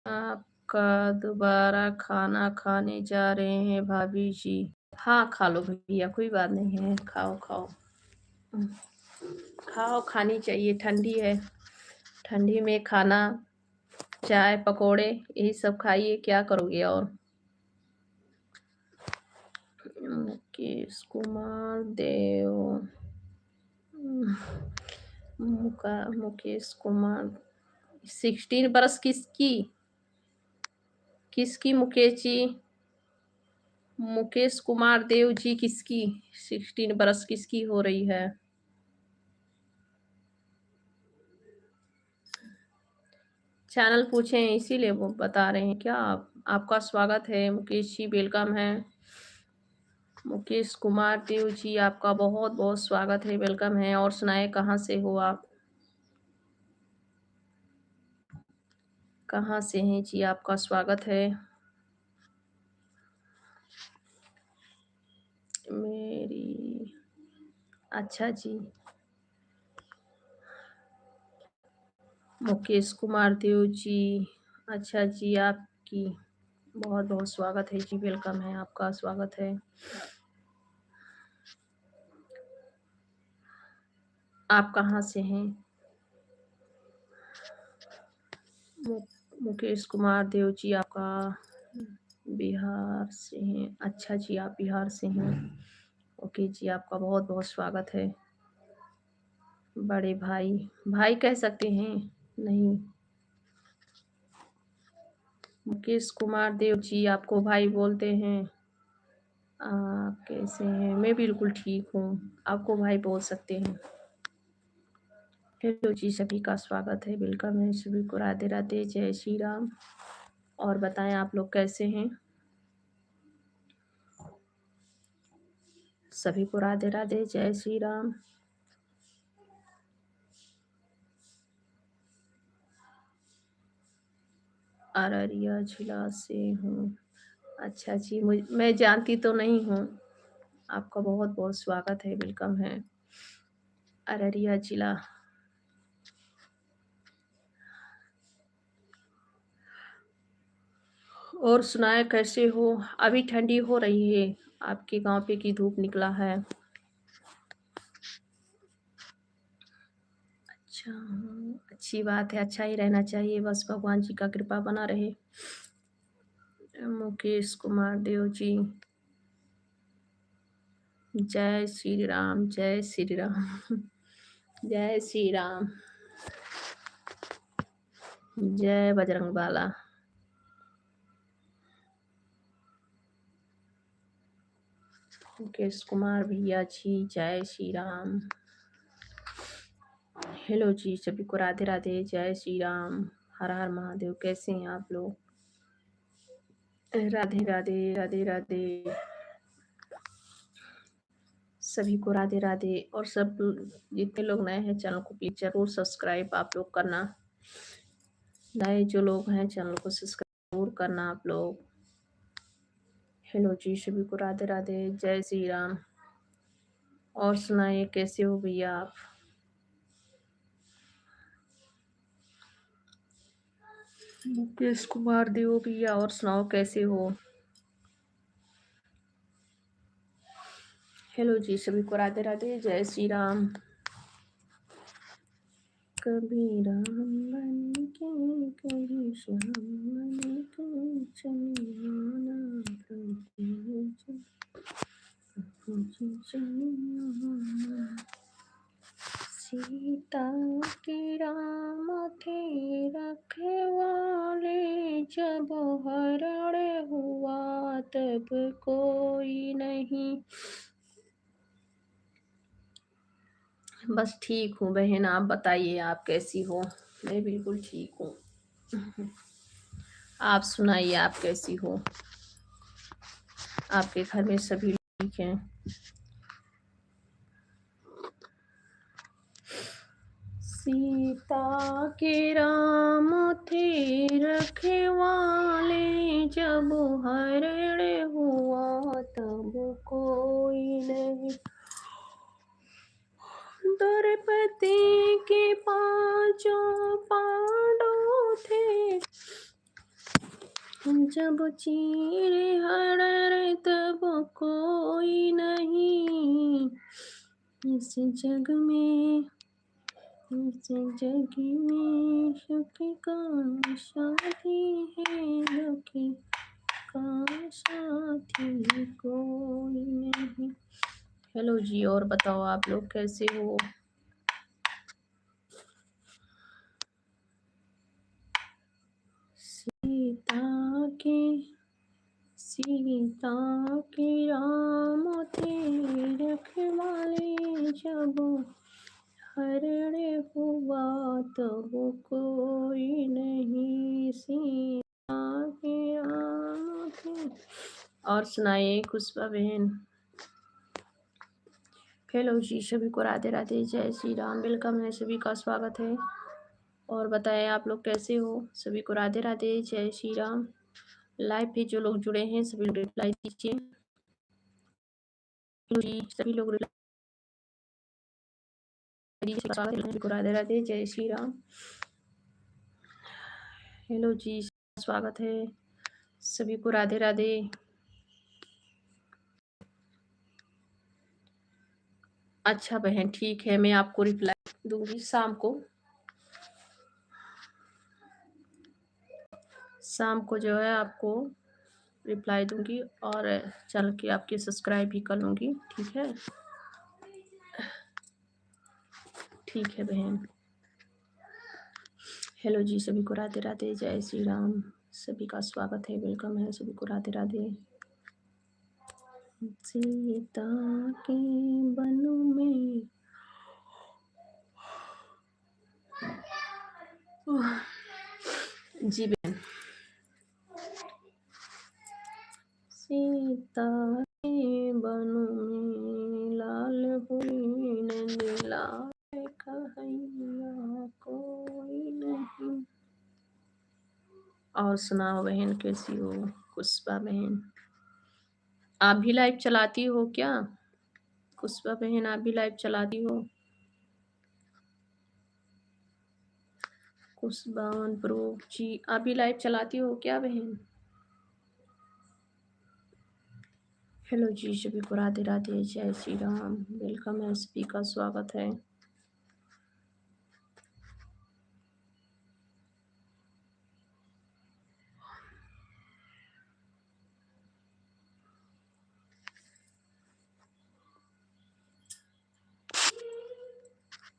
आपका दोबारा खाना खाने जा रहे हैं भाभी जी। हाँ खा लो भैया, कोई बात नहीं है, खाओ खाओ खाओ, खानी चाहिए, ठंडी है, ठंडी में खाना, चाय पकोड़े यही सब खाइए, क्या करोगे। और मुकेश कुमार देव, मुकेश कुमार 16 बरस किसकी, किसकी मुकेश जी, मुकेश कुमार देव जी किसकी 16 बरस किसकी हो रही है। चैनल पूछे हैं इसीलिए वो बता रहे हैं क्या आप। आपका स्वागत है मुकेश जी, वेलकम है मुकेश कुमार देव जी, आपका बहुत बहुत स्वागत है, वेलकम है। और सुनाए कहाँ से हो आप। कहाँ से हैं जी? आपका स्वागत है। मेरी अच्छा जी। मुकेश कुमार देव जी, अच्छा जी, आपकी बहुत बहुत स्वागत है जी, वेलकम है, आपका स्वागत है। आप कहाँ से हैं? मुकेश कुमार देव जी, आपका बिहार से हैं। अच्छा जी, आप बिहार से हैं। ओके जी, आपका बहुत बहुत स्वागत है। बड़े भाई, भाई कह सकते हैं? नहीं। मुकेश कुमार देव जी, आपको भाई बोलते हैं। आप कैसे हैं? मैं बिल्कुल ठीक हूँ, आपको भाई बोल सकते हैं। हेलो जी, सभी का स्वागत है, वेलकम है सभी को, राधे राधे, जय श्री राम। और बताएं आप लोग कैसे हैं? सभी को राधे राधे, जय श्री राम। अररिया जिला से हूँ। अच्छा जी, मैं जानती तो नहीं हूँ। आपका बहुत बहुत स्वागत है, वेलकम है। अररिया जिला। और सुनाए कैसे हो? अभी ठंडी हो रही है, आपके गांव पे की धूप निकला है? अच्छा, अच्छी बात है, अच्छा ही रहना चाहिए, बस भगवान जी का कृपा बना रहे। मुकेश कुमार देव जी, जय श्री राम, जय श्री राम। जय श्री राम, जय बजरंग बाला। मुकेश कुमार भैया जी, जय श्री राम। हेलो जी, सभी को राधे राधे, जय श्री राम, हर हर महादेव। कैसे हैं आप लोग? राधे राधे, राधे राधे, सभी को राधे राधे। और सब जितने लोग नए हैं चैनल को प्लीज जरूर सब्सक्राइब आप लोग करना। नए जो लोग हैं चैनल को सब्सक्राइब जरूर करना आप लोग। हेलो जी, सभी को राधे राधे, जय श्री राम। और सुनाइए कैसे हो भैया आप? मुकेश कुमार देव भैया, और सुनाओ कैसे हो? हेलो जी, सभी को राधे राधे, जय श्री राम। कभी राम बन के कभी श्याम बन के चलियाना सीता की राम थे रखवाले, जब हरण हुआ तब कोई नहीं। बस ठीक हूँ बहन, आप बताइए आप कैसी हो? मैं बिल्कुल ठीक हूँ। आप सुनाइए आप कैसी हो? आपके घर में सभी ठीक हैं? सीता के राम थे रखवाले, जब हरण हुआ तब कोई नहीं। द्रौपदी के पांचों पांडव थे, जब चीरे हरण तब कोई नहीं। इस जग में सुख का साथी है, दुख का साथी कोई नहीं। हेलो जी, और बताओ आप लोग कैसे हो? सीता के राम थे रखवाले, जब हरण हुआ तब कोई नहीं। सीता के राम थे। और सुनाइए खुशबा बहन। हेलो जी, सभी को राधे राधे, जय श्री राम, वेलकम है, सभी का स्वागत है। और बताएं आप लोग कैसे हो। सभी को राधे राधे, जय श्री राम। लाइव पे जो लोग जुड़े हैं सभी लोग रिप्लाई दीजिए। सभी लोग सभी को राधे राधे, जय श्री राम। हेलो जी, स्वागत है सभी को, राधे राधे। अच्छा बहन, ठीक है, मैं आपको रिप्लाई दूंगी शाम को जो है आपको रिप्लाई दूंगी, और चल के आपकी सब्सक्राइब भी कर लूंगी। ठीक है, ठीक है बहन। हेलो जी, सभी को राधे राधे, जय श्री राम। सभी का स्वागत है, वेलकम है, सभी को राधे राधे। सीता के वन में जी बहन। सीता के वन में लाल हुई नंदला, कहैया कोई नहीं। और सुनाओ बहन, कैसी हो कुशबा बहन? आप भी लाइव चलाती हो क्या? कुशबा बहन, आप भी लाइव चलाती हो? कुशबावन प्रो जी, आप भी लाइव चलाती हो क्या बहन? हेलो जी, सभी को राधे राधे, जय श्री राम। वेलकम है, सभी का स्वागत है।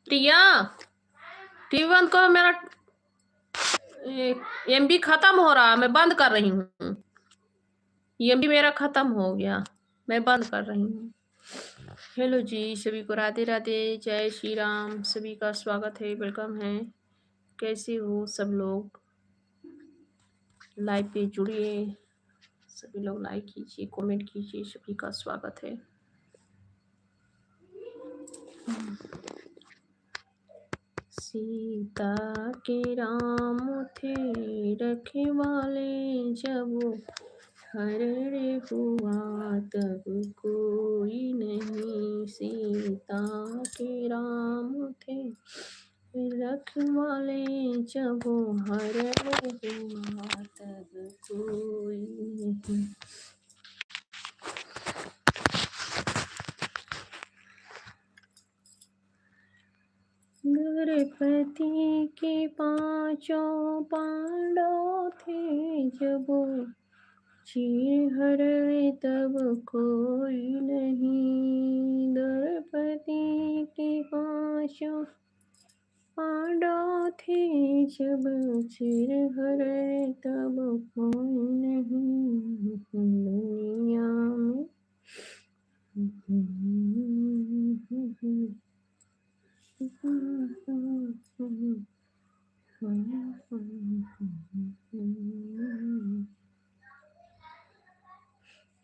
प्रिया, टीवी बंद करो, मेरा एमबी खत्म हो रहा, मैं बंद कर रही हूँ। एमबी मेरा खत्म हो गया, मैं बंद कर रही हूँ। हेलो जी, सभी को राधे राधे, जय श्री राम। सभी का स्वागत है, वेलकम है। कैसे हो सब लोग? लाइव पे जुड़िए, सभी लोग लाइक कीजिए, कमेंट कीजिए, सभी का स्वागत है। सीता के राम थे रखवाले, जब हरण हुआ तब कोई नहीं। सीता के राम थे रखवाले, जब हरण हुआ तब कोई नहीं। द्रौपदी के पांचों पांडव थे, जब चीर हरे तब कोई नहीं। द्रौपदी के पांचों पांडव थे, जब चीर हरे तब कोई नहीं दुनिया में।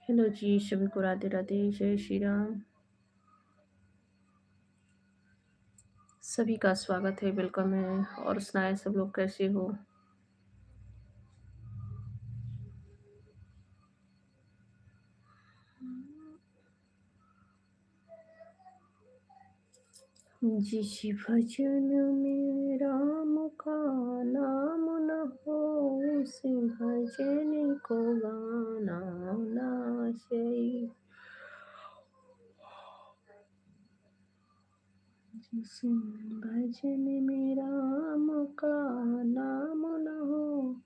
हेलो जी, सभी को राधे राधे, जय श्री राम। सभी का स्वागत है, वेलकम है। और सुनाए सब लोग कैसे हो? जिस भजन में राम का नाम न हो, उस भजन को गाना ना सही। जिस भजन में राम का नाम न हो,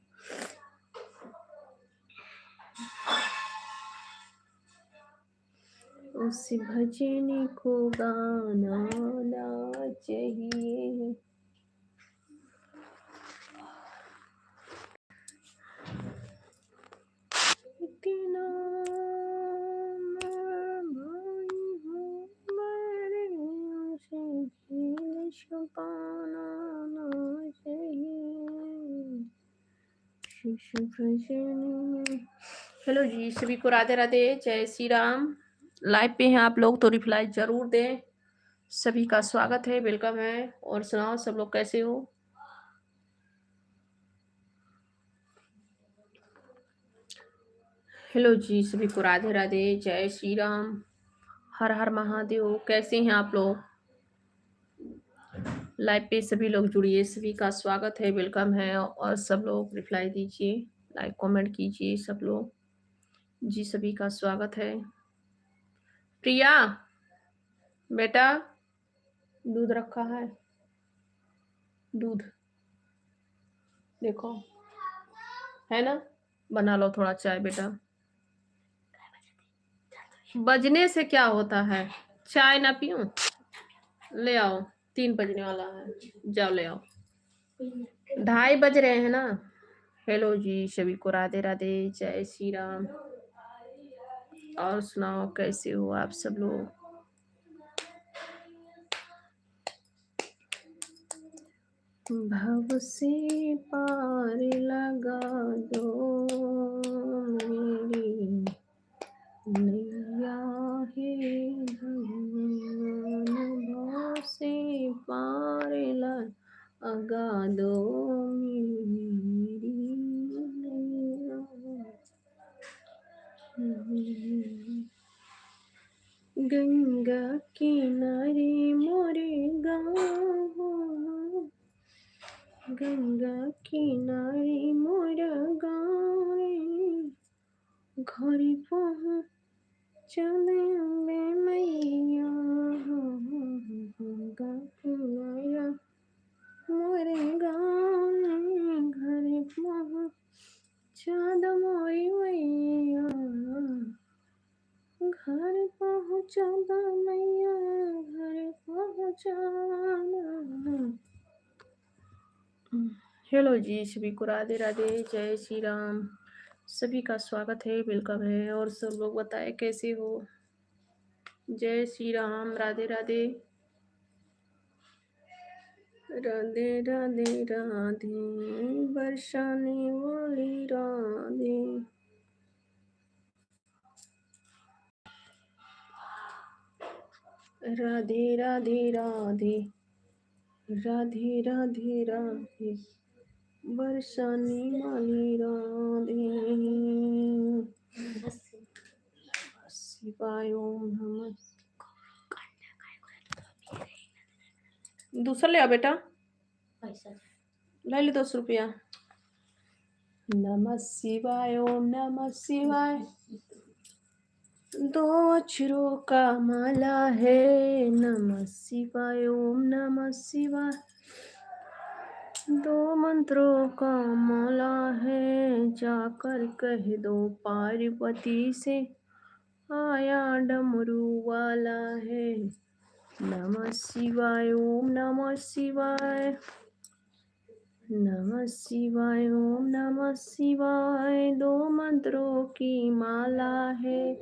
उस भजन को गाना ना चाहिए। इतना भाई हूँ मेरे, उसे दिल छुपाना ना चाहिए। शिशु भजन। हेलो जी, सभी को राधे राधे, जय श्री राम। लाइव पे हैं आप लोग तो रिप्लाई जरूर दें। सभी का स्वागत है, वेलकम है। और सुनाओ सब लोग कैसे हो? हेलो जी, सभी को राधे राधे, जय श्री राम, हर हर महादेव। कैसे हैं आप लोग? लाइव पे सभी लोग जुड़िए, सभी का स्वागत है, वेलकम है। और सब लोग रिप्लाई दीजिए, लाइक कमेंट कीजिए सब लोग जी। सभी का स्वागत है। प्रिया बेटा, दूध रखा है, दूध देखो है ना, बना लो थोड़ा चाय बेटा। बजने से क्या होता है? चाय ना पीऊं? ले आओ, 3 बजने वाला है, जाओ ले आओ। 2:30 बज रहे हैं ना। हेलो जी, सभी को राधे राधे, जय श्री राम। और सुनाओ, कैसे हो आप सब लोग? भव से पार लगा दो मेरी नैया है भगवान, भव से पार लगा दो मेरी नैया। गंगा किनारे मोरे गाँव, गंगा किनारे मोर गाँव, घर पहुँचले मैया। गंगा किनारा मोरे गाँव, घर पहुँचा दो मोरी मैया, घर पहुँचा दो मैया, घर पहुँचा दो। हेलो जी, सभी को राधे राधे, जय श्री राम। सभी का स्वागत है, वेलकम है। और सब लोग बताए कैसे हो? जय श्री राम, राधे राधे, राधे राधे राधे, बरसाने वाली राधे। राधे राधे राधे, राधे राधे राधे, बरसाने वाली राधे। शिवाय ओम नमः। दूसरा ले आओ बेटा, ले लो 10 रुपया। नमः शिवाय ओम नमः शिवाय, 2 अक्षरों का माला है। नमः शिवाय ओम नमः शिवाय, 2 मंत्रों का माला है। जाकर कह दो पार्वती से, आया डमरू वाला है। नमः शिवाय ओम नमः शिवाय, नमः शिवाय ओम नमः शिवाय, 2 मंत्रों की माला है।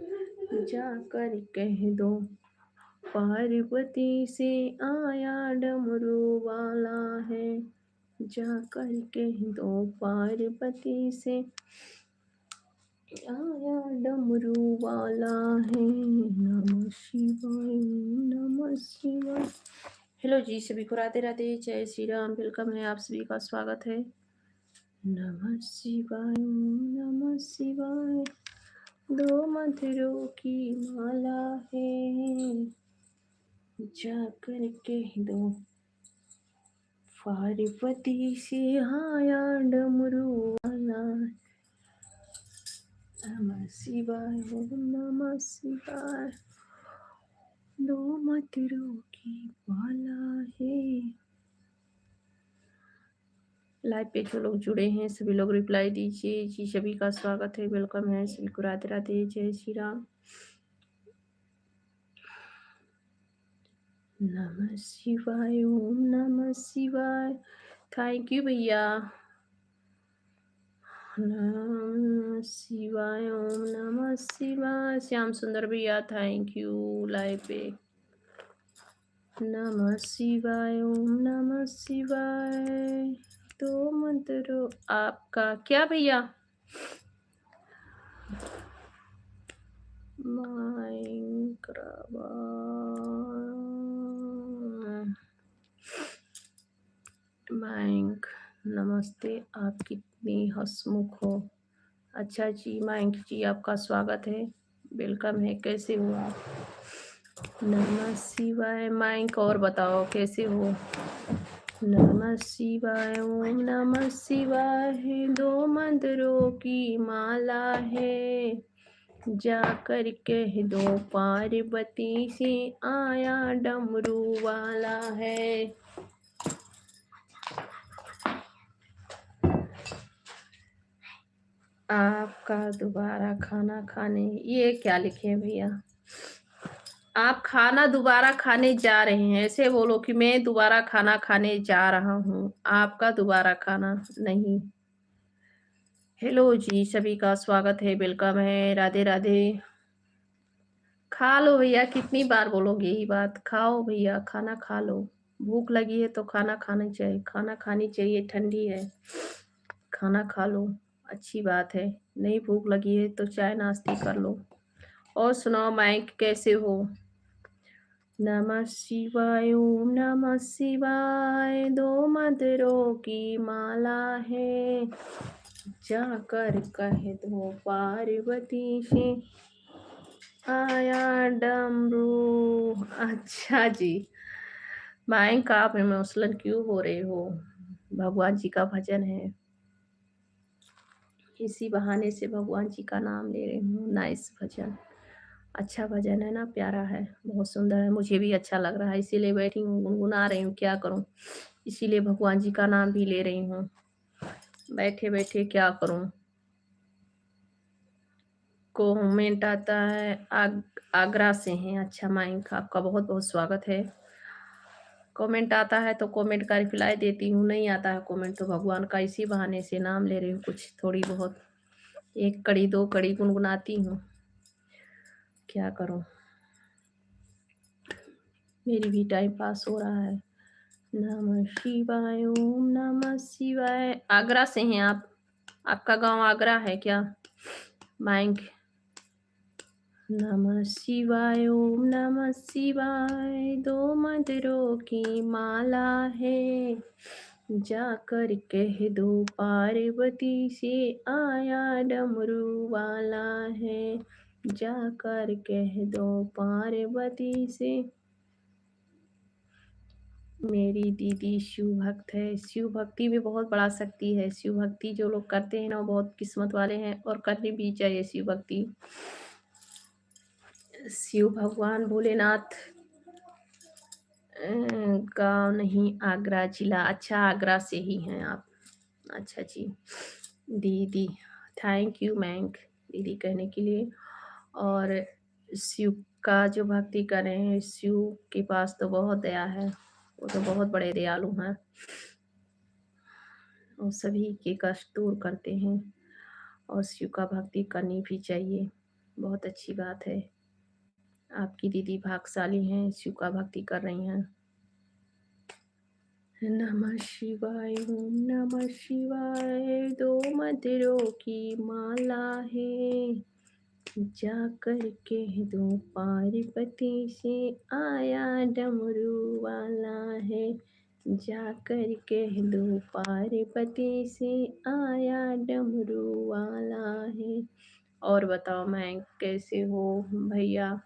जाकर कह दो पार्वती से, आया डमरू वाला है। जाकर कह दो पार्वती से, आया डमरू वाला है। नमः शिवाय नमः शिवाय। हेलो जी, सभी को राधे राधे, जय श्री राम, वेलकम है, आप सभी का स्वागत है। नमः शिवाय नमः शिवाय, 2 मंत्रों की माला है। जाकर कह दो पार्वती से, आया डमरू वाला। नमः शिवाय नमः शिवाय, 2 मंत्रों की माला है। लाइव पे जो लोग जुड़े हैं सभी लोग रिप्लाई दीजिए जी। सभी का स्वागत है, वेलकम है, सभी को राधे राधे, जय श्री राम। नमः शिवाय ओम नमः शिवाय, थैंक यू भैया। नमः शिवाय ओम नमः शिवाय, श्याम सुंदर भैया थैंक यू लाइव पे। नमः शिवाय ओम नमः शिवाय, 2 मंत्र आपका क्या भैया? माइंक नमस्ते, आप कितनी हंसमुख हो। अच्छा जी, मयंक जी आपका स्वागत है, वेलकम है। कैसे हो आप? नमः शिवाय मयंक, और बताओ कैसे हो? नमः शिवाय ओम नमः शिवाय, दो मंत्रों की माला है। जाकर कह दो पार्वती से आया डमरू वाला है। आपका दोबारा खाना खाने, ये क्या लिखे हैं भैया? आप खाना दोबारा खाने जा रहे हैं, ऐसे बोलो कि मैं दोबारा खाना खाने जा रहा हूँ, आपका दोबारा खाना नहीं। हेलो जी, सभी का स्वागत है, वेलकम है, राधे राधे। खा लो भैया, कितनी बार बोलोगे यही बात? खाओ भैया, खाना खा लो। भूख लगी है तो खाना खाना चाहिए, खाना खानी चाहिए, ठंडी है, खाना खा लो, अच्छी बात है। नहीं भूख लगी है तो चाय नाश्ते कर लो। और सुनाओ माइक, कैसे हो? नमः शिवाय ओम नमः शिवाय, दो मंत्रों की माला है। जाकर कह दो पार्वती से आया डमरू। अच्छा जी, माइक आप इमोशनल क्यों हो रहे हो? भगवान जी का भजन है, इसी बहाने से भगवान जी का नाम ले रही हूँ। नाइस भजन, अच्छा भजन है ना, प्यारा है, बहुत सुंदर है, मुझे भी अच्छा लग रहा है, इसीलिए बैठी हूँ, गुनगुना रही हूँ, क्या करूँ, इसीलिए भगवान जी का नाम भी ले रही हूँ, बैठे बैठे क्या करूँ। कमेंट आता है आगरा से हैं। अच्छा माइक, आपका बहुत बहुत स्वागत है। कमेंट आता है तो कमेंट का रिप्लाई देती हूँ, नहीं आता है कमेंट तो भगवान का इसी बहाने से नाम ले रही हूँ, कुछ थोड़ी बहुत, एक कड़ी दो कड़ी गुनगुनाती हूँ, क्या करूँ, मेरी भी टाइम पास हो रहा है। नमः शिवाय ओम नमः शिवाय। आगरा से हैं आप? आपका गांव आगरा है क्या माइक? नमः शिवाय ओम नमः शिवाय, दो मंत्रों की माला है। जाकर कह दो पार्वती से आया डमरू वाला है। जाकर कह दो पार्वती से। मेरी दीदी शिव भक्त है। शिव भक्ति भी बहुत बड़ा शक्ति है। शिव भक्ति जो लोग करते हैं ना, वो बहुत किस्मत वाले हैं, और करनी भी चाहिए शिव भक्ति। शिव भगवान भोलेनाथ गाँव नहीं, आगरा जिला। अच्छा, आगरा से ही हैं आप? अच्छा जी दीदी, थैंक यू मैंक दीदी कहने के लिए। और शिव का जो भक्ति कर रहे हैं, शिव के पास तो बहुत दया है, वो तो बहुत बड़े दयालु हैं, और सभी के कष्ट दूर करते हैं, और शिव का भक्ति करनी भी चाहिए, बहुत अच्छी बात है। आपकी दीदी भाग्यशाली हैं, शिव का भक्ति कर रही हैं। नमः शिवाय ओम नमः शिवाय, दो मंत्रों की माला है। जाकर कह दो पार्वती से आया डमरू वाला है। जाकर कह दो पार्वती से आया डमरू वाला है। और बताओ मैं कैसे हो भैया?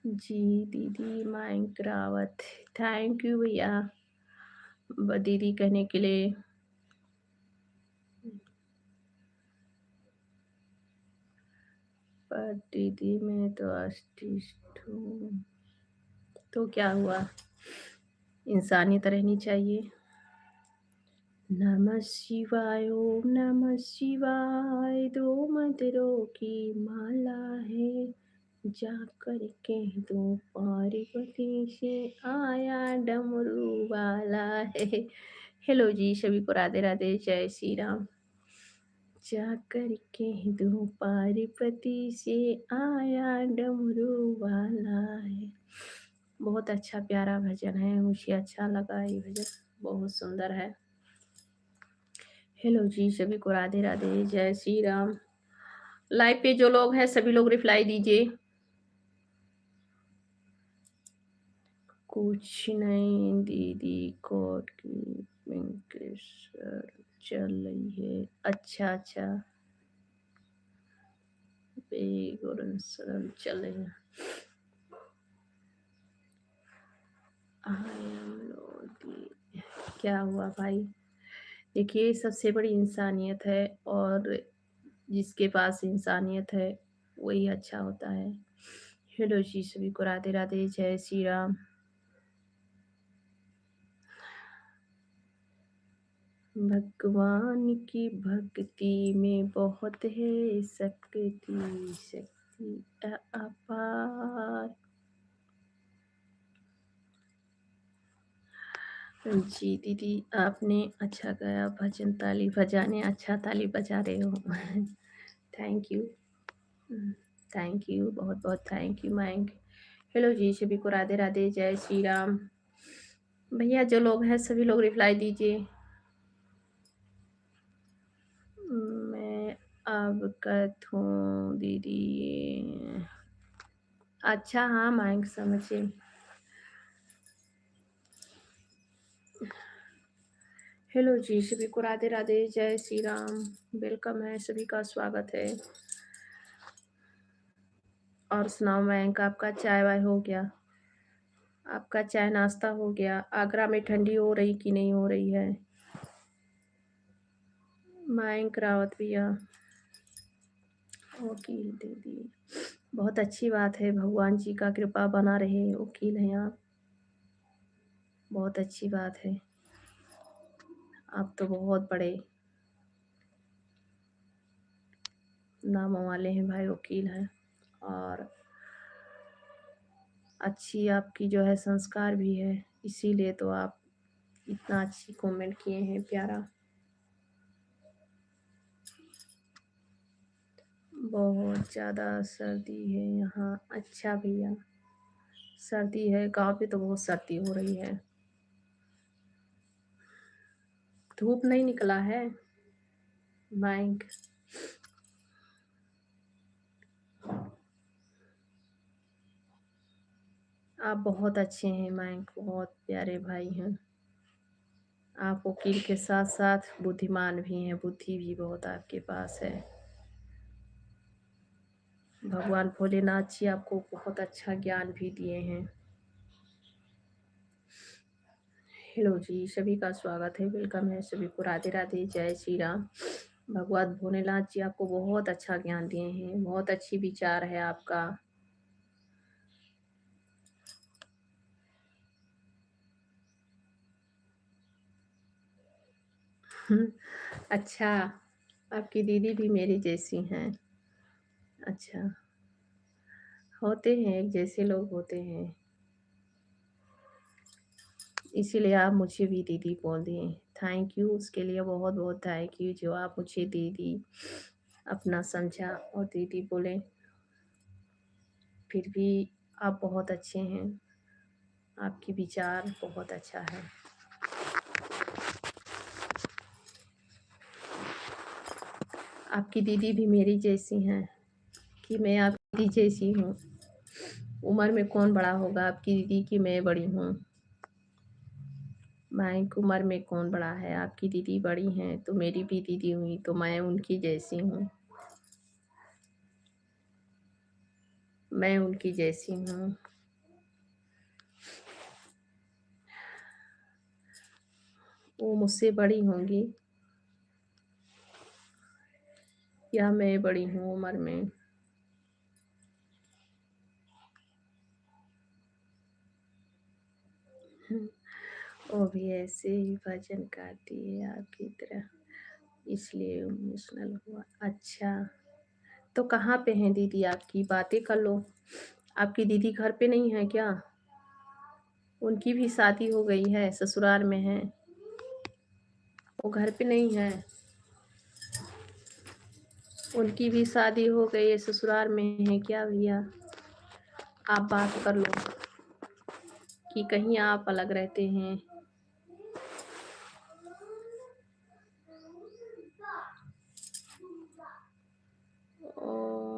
जी दीदी माइक रावत, थैंक यू भैया दीदी कहने के लिए। पर दीदी मैं तो आर्टिस्ट हूँ, तो क्या हुआ, इंसानियत रहनी चाहिए। नमः शिवाय ओम नमः शिवाय, दो मंत्रों की माला है। जाकर कह दो पार्वती से आया डमरू वाला है। हेलो जी, सभी को राधे राधे, जय श्री राम। जाकर कह दो पार्वती से आया डमरू वाला है। बहुत अच्छा प्यारा भजन है, मुझे अच्छा लगा ये भजन, बहुत सुंदर है। हेलो जी, सभी को राधे राधे, जय श्री राम। लाइव पे जो लोग हैं सभी लोग रिप्लाई दीजिए। कुछ नहीं दीदी, कोट की वेंकटेश्वर चल रही है। अच्छा अच्छा, बेगुरन चल रही है। I am Lodi. क्या हुआ भाई? देखिए, सबसे बड़ी इंसानियत है, और जिसके पास इंसानियत है वही अच्छा होता है। हेलो जी, सभी को राधे राधे, जय श्री राम। भगवान की भक्ति में बहुत है शक्ति, शक्ति अपार। जी दीदी, आपने अच्छा गाया भजन, ताली बजाने अच्छा ताली बजा रहे हो। थैंक यू, थैंक यू, बहुत बहुत थैंक यू मैंग। हेलो जी, सभी को राधे राधे, जय श्री राम। भैया जो लोग हैं सभी लोग रिप्लाई दीजिए। मैं अब हूँ दीदी। अच्छा हाँ मैंग, समझिए। हेलो जी, सभी को राधे राधे, जय श्री राम। वेलकम है, सभी का स्वागत है। और सुनाओ मयंक, आपका चाय वाय हो गया? आपका चाय नाश्ता हो गया? आगरा में ठंडी हो रही कि नहीं हो रही है? मयंक रावत भैया, वकील दीदी, बहुत अच्छी बात है। भगवान जी का कृपा बना रहे, वकील हैं आप, बहुत अच्छी बात है। आप तो बहुत बड़े नामों वाले हैं भाई, वकील हैं। और अच्छी आपकी जो है संस्कार भी है, इसीलिए तो आप इतना अच्छी कमेंट किए हैं, प्यारा। बहुत ज़्यादा सर्दी है यहाँ। अच्छा भैया, सर्दी है गांव पे, तो बहुत सर्दी हो रही है। धूप नहीं निकला है माइक। आप बहुत अच्छे हैं माइक, बहुत प्यारे भाई हैं आप। वकील के साथ साथ बुद्धिमान भी हैं, बुद्धि भी बहुत आपके पास है। भगवान भोलेनाथ जी आपको बहुत अच्छा ज्ञान भी दिए हैं। हेलो जी, सभी का स्वागत है, वेलकम है, सभी को राधे राधे, जय श्री राम। भगवान भोलेनाथ जी आपको बहुत अच्छा ज्ञान दिए हैं, बहुत अच्छी विचार है आपका। अच्छा, आपकी दीदी भी मेरी जैसी हैं? अच्छा, होते हैं, एक जैसे लोग होते हैं, इसीलिए आप मुझे भी दीदी बोल दिए। थैंक यू, उसके लिए बहुत बहुत थैंक यू, जो आप मुझे दीदी अपना समझा और दीदी बोले। फिर भी आप बहुत अच्छे हैं, आपकी विचार बहुत अच्छा है। आपकी दीदी भी मेरी जैसी हैं कि मैं आपकी दीदी जैसी हूँ? उम्र में कौन बड़ा होगा, आपकी दीदी की मैं बड़ी हूँ? मैं उम्र में कौन बड़ा है? आपकी दीदी बड़ी हैं तो मेरी भी दीदी हुई, तो मैं उनकी जैसी हूँ, मैं उनकी जैसी हूँ। वो मुझसे बड़ी होंगी या मैं बड़ी हूँ उम्र में? वो भी ऐसे ही भजन गाती है आपकी तरह, इसलिए इमोशनल हुआ। अच्छा, तो कहाँ पे हैं दीदी आपकी? बातें कर लो। आपकी दीदी घर पे नहीं है क्या? उनकी भी शादी हो गई है, ससुराल में है, वो घर पे नहीं है? उनकी भी शादी हो गई है, ससुराल में है क्या भैया? आप बात कर लो कि कहीं आप अलग रहते हैं। और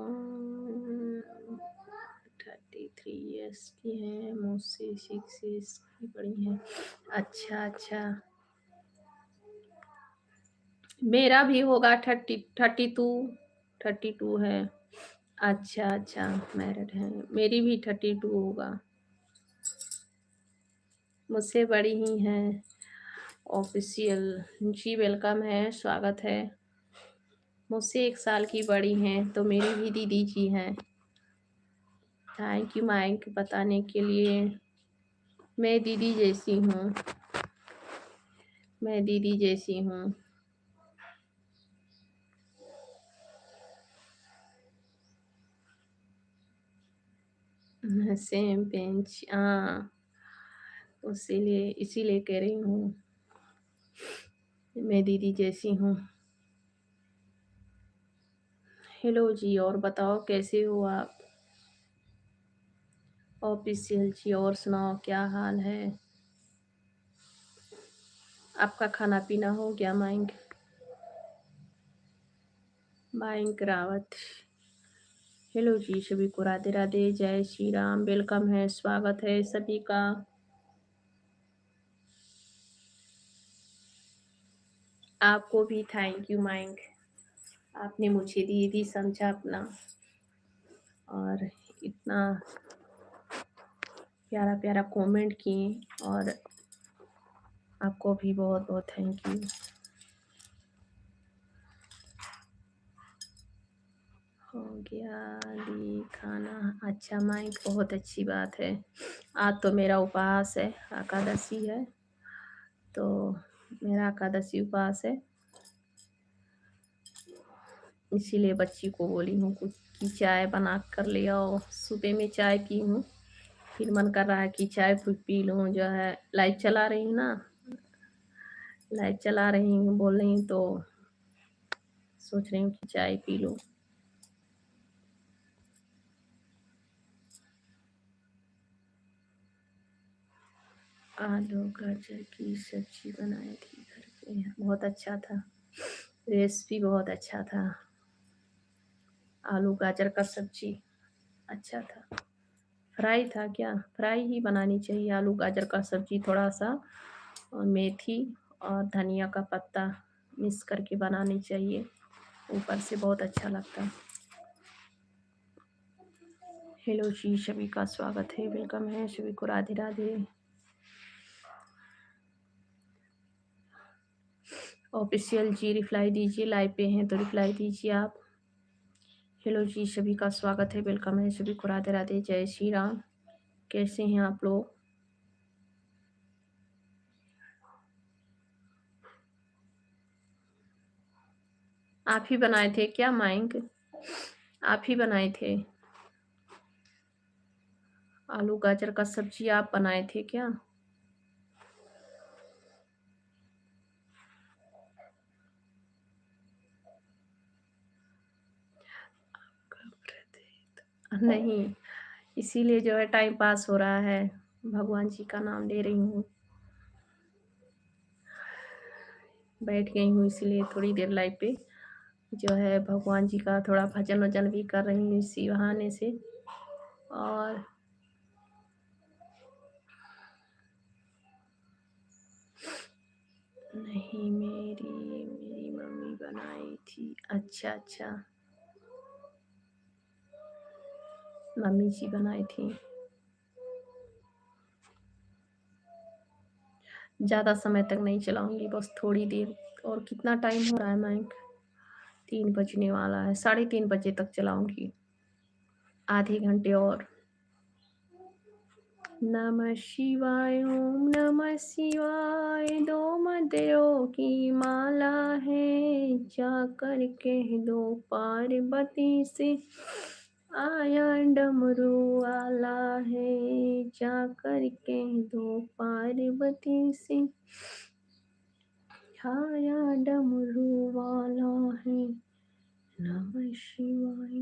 33 ईयर्स की हैं, मुझसे 6 ईयर्स की बड़ी हैं। अच्छा अच्छा, मेरा भी होगा 32। 32 है। अच्छा अच्छा, मैरिड है। मेरी भी 32 होगा। मुझसे बड़ी ही हैं। ऑफिशियल जी, वेलकम है, स्वागत है। मुझसे 1 साल की बड़ी हैं, तो मेरी भी दीदी जी हैं। थैंक यू माइक बताने के लिए। मैं दीदी जैसी हूँ। मैं दीदी जैसी हूँ। सेम बेंच, हाँ। इसीलिए कह रही हूँ, मैं दीदी जैसी हूँ। हेलो जी, और बताओ कैसे हो आप? ऑफिशियल जी, और सुनाओ क्या हाल है? आपका खाना पीना हो गया माइंक? माइंक रावत। हेलो जी, सभी को राधे राधे, जय श्री राम, वेलकम है, स्वागत है सभी का। आपको भी थैंक यू माइंक। आपने मुझे दीदी समझा अपना, और इतना प्यारा प्यारा कमेंट किए, और आपको भी बहुत बहुत थैंक यू। हो गया दी खाना? अच्छा माइक, बहुत अच्छी बात है। आज तो मेरा उपवास है, एकादशी है, तो मेरा एकादशी उपवास है, इसीलिए बच्ची को बोली हूँ कुछ की चाय बना कर ले आओ। सुबह में चाय पी हूँ, फिर मन कर रहा है कि चाय पी लूँ। जो है लाइट चला रही हूँ ना, लाइट चला रही हूँ, बोल रही हूँ, तो सोच रही हूँ कि चाय पी लूँ। आलू गाजर की सब्जी बनाई थी घर पे, बहुत अच्छा था। रेसिपी बहुत अच्छा था। आलू गाजर का सब्जी अच्छा था। फ्राई था क्या? फ्राई ही बनानी चाहिए आलू गाजर का सब्जी। थोड़ा सा और मेथी और धनिया का पत्ता मिक्स करके बनानी चाहिए, ऊपर से बहुत अच्छा लगता है। हेलो जी, सभी का स्वागत है, वेलकम है सभी को, राधे राधे। ऑफिशियल जी रिप्लाई दीजिए, लाइव पे हैं तो रिप्लाई दीजिए आप। हेलो जी, सभी का स्वागत है, वेलकम है सभी को, राधे राधे, जय श्री राम। कैसे हैं आप लोग? आप ही बनाए थे क्या माइंक? आप ही बनाए थे आलू गाजर का सब्जी? आप बनाए थे क्या? नहीं, इसीलिए जो है टाइम पास हो रहा है, भगवान जी का नाम ले रही हूँ। बैठ गई हूँ इसीलिए थोड़ी देर लाइव पे, जो है भगवान जी का थोड़ा भजन वजन भी कर रही हूँ इसी बहाने से। और नहीं, मेरी मेरी मम्मी बनाई थी। अच्छा अच्छा, मम्मी जी बनाई थी। ज़्यादा समय तक नहीं चलाऊंगी, बस थोड़ी देर। और कितना टाइम हो रहा है माइक? 3 बजने वाला है, 3:30 बजे तक चलाऊंगी, आधे घंटे और। नमः शिवाय, ओम नमः शिवाय, दो मंदिरों की माला है, जाकर कह दो पार्वती से, आया डमरू वाला है, जाकर कह दो पार्वती से, आया डमरू वाला है। नमः शिवाय,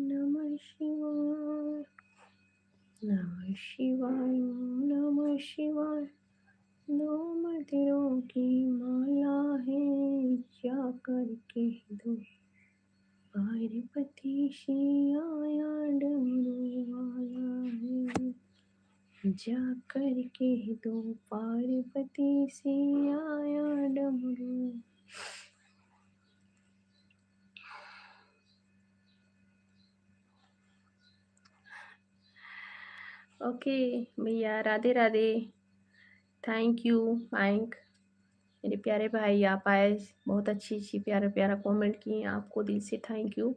नमः शिवाय, नमः शिवाय, नमः शिवाय, दो मंदिरों की माला है, जाकर कह दो पार्वती से, आया डमरू वाला है, जाकर कह दो पार्वती से, आया डमरू। ओके भैया, Radhe Radhe. Thank you Mike. मेरे प्यारे भाई आप आए, बहुत अच्छी अच्छी प्यारा प्यारा कमेंट किए, आपको दिल से थैंक यू।